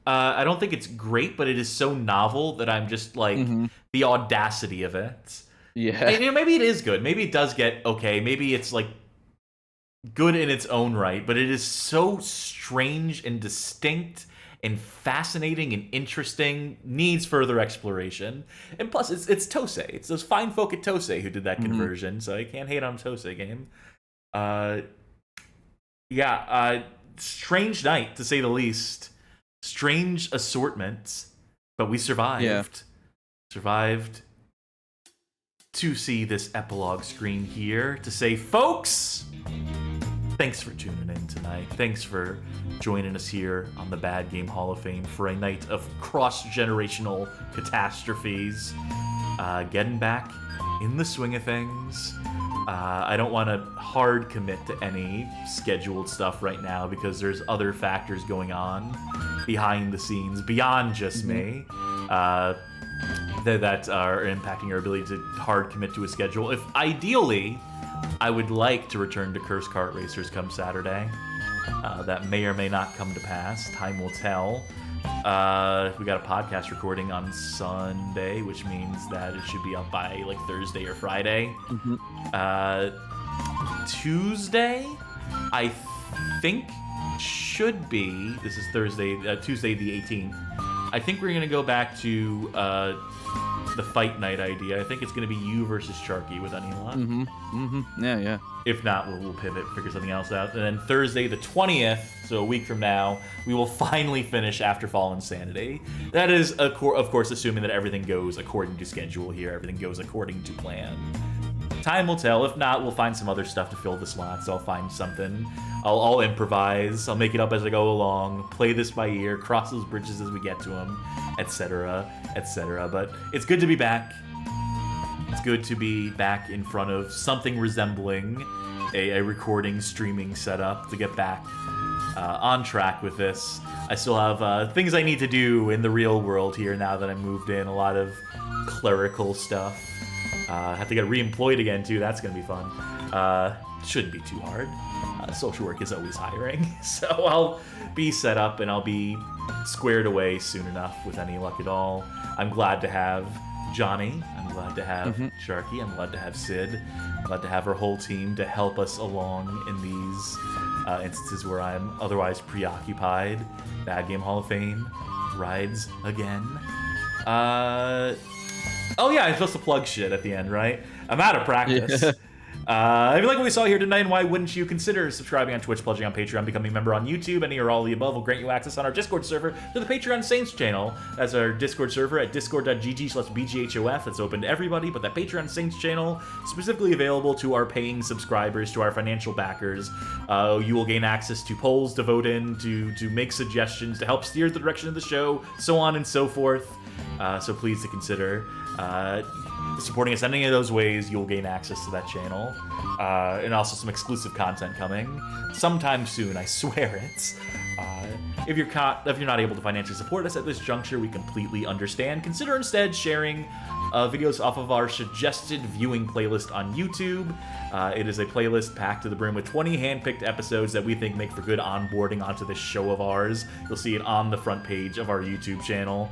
I don't think it's great, but it is so novel that I'm just like the audacity of it. Yeah, and, maybe it is good. Maybe it does get okay. Maybe it's like good in its own right, but it is so strange and distinct and fascinating and interesting, needs further exploration. And plus, it's Tosei. It's those fine folk at Tosei who did that conversion, so I can't hate on a Tosei game. Strange night, to say the least. Strange assortment, but we survived. Yeah. Survived to see this epilogue screen here to say, folks, thanks for tuning in tonight. Thanks for joining us here on the Bad Game Hall of Fame for a night of cross-generational catastrophes. Getting back in the swing of things. I don't want to hard commit to any scheduled stuff right now because there's other factors going on behind the scenes beyond just me that are impacting our ability to hard commit to a schedule. If ideally, I would like to return to Curse Kart Racers come Saturday. That may or may not come to pass. Time will tell. We got a podcast recording on Sunday, which means that it should be up by like Thursday or Friday. Tuesday, I think, should be. This is Tuesday the 18th. I think we're gonna go back to the fight night idea. I think it's gonna be you versus Sharky with any luck. Yeah. If not, we'll pivot, figure something else out. And then Thursday the 20th, so a week from now, we will finally finish After Fall Insanity. That is, of course, assuming that everything goes according to schedule here, everything goes according to plan. Time will tell. If not, we'll find some other stuff to fill the slots. I'll find something. I'll improvise. I'll make it up as I go along. Play this by ear. Cross those bridges as we get to them, etc., etc. But it's good to be back. It's good to be back in front of something resembling a recording streaming setup to get back on track with this. I still have things I need to do in the real world here now that I moved in. A lot of clerical stuff. I have to get re-employed again too. That's gonna be fun. Shouldn't be too hard. Social work is always hiring, so I'll be set up and I'll be squared away soon enough with any luck at all. I'm glad to have Johnny. I'm glad to have Sharky. I'm glad to have Sid. I'm glad to have our whole team to help us along in these instances where I'm otherwise preoccupied. Bad Game Hall of Fame rides again. Oh yeah, I'm supposed to plug shit at the end, right? I'm out of practice. If you like what we saw here tonight, and why wouldn't you consider subscribing on Twitch, pledging on Patreon, becoming a member on YouTube, any or all of the above will grant you access on our Discord server to the Patreon Saints channel. That's our Discord server at discord.gg/bghof. That's open to everybody, but that Patreon Saints channel specifically available to our paying subscribers, to our financial backers. You will gain access to polls to vote in, to make suggestions, to help steer the direction of the show, so on and so forth. So please to consider supporting us in any of those ways. You'll gain access to that channel, and also some exclusive content coming sometime soon. I swear it. If you're not able to financially support us at this juncture, we completely understand. Consider instead sharing videos off of our suggested viewing playlist on YouTube. It is a playlist packed to the brim with 20 hand-picked episodes that we think make for good onboarding onto this show of ours. You'll see it on the front page of our YouTube channel.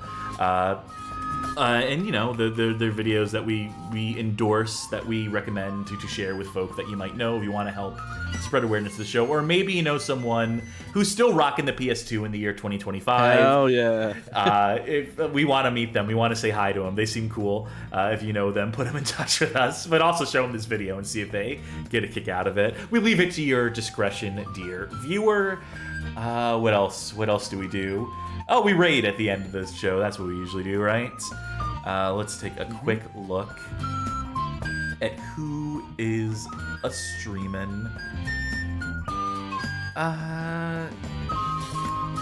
And you know, they're videos that we endorse, that we recommend to share with folk that you might know if you want to help spread awareness of the show, or maybe you know someone who's still rocking the PS2 in the year 2025. Oh yeah. If we want to meet them, we want to say hi to them. They seem cool. If you know them, put them in touch with us, but also show them this video and see if they get a kick out of it. We leave it to your discretion, dear viewer. What else? What else do we do? Oh, we raid at the end of this show. That's what we usually do, right? Let's take a quick look at who is a streamin'.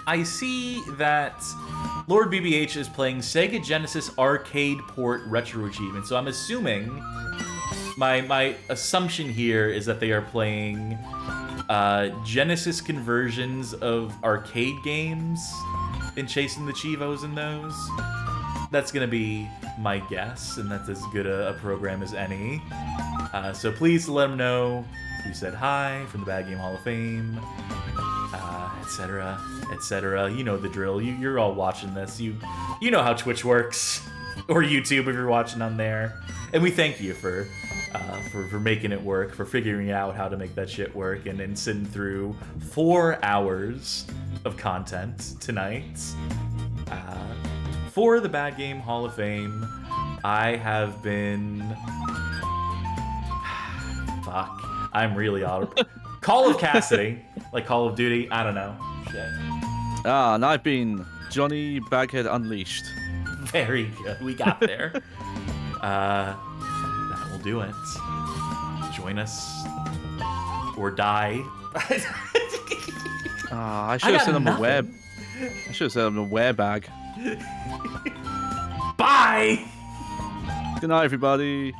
I see that Lord BBH is playing Sega Genesis Arcade Port Retro Achievement, so I'm assuming, my assumption here is that they are playing Genesis conversions of arcade games and chasing the Chivos in those. That's gonna be my guess, and that's as good a program as any. So please let them know we said hi from the Bad Game Hall of Fame, etc., etc. You know the drill. You're all watching this. You know how Twitch works, or YouTube if you're watching on there. And we thank you for making it work, for figuring out how to make that shit work, and sitting through 4 hours of content tonight. For the Bad Game Hall of Fame, I have been... Fuck. I'm really auto... Call of Cassidy. Like Call of Duty. I don't know. Shit. And I've been Johnny Baghead Unleashed. Very good. We got there. That will do it. Join us. Or die. I should have sent him a web. I should have sent him a wear bag. Bye! Good night, everybody.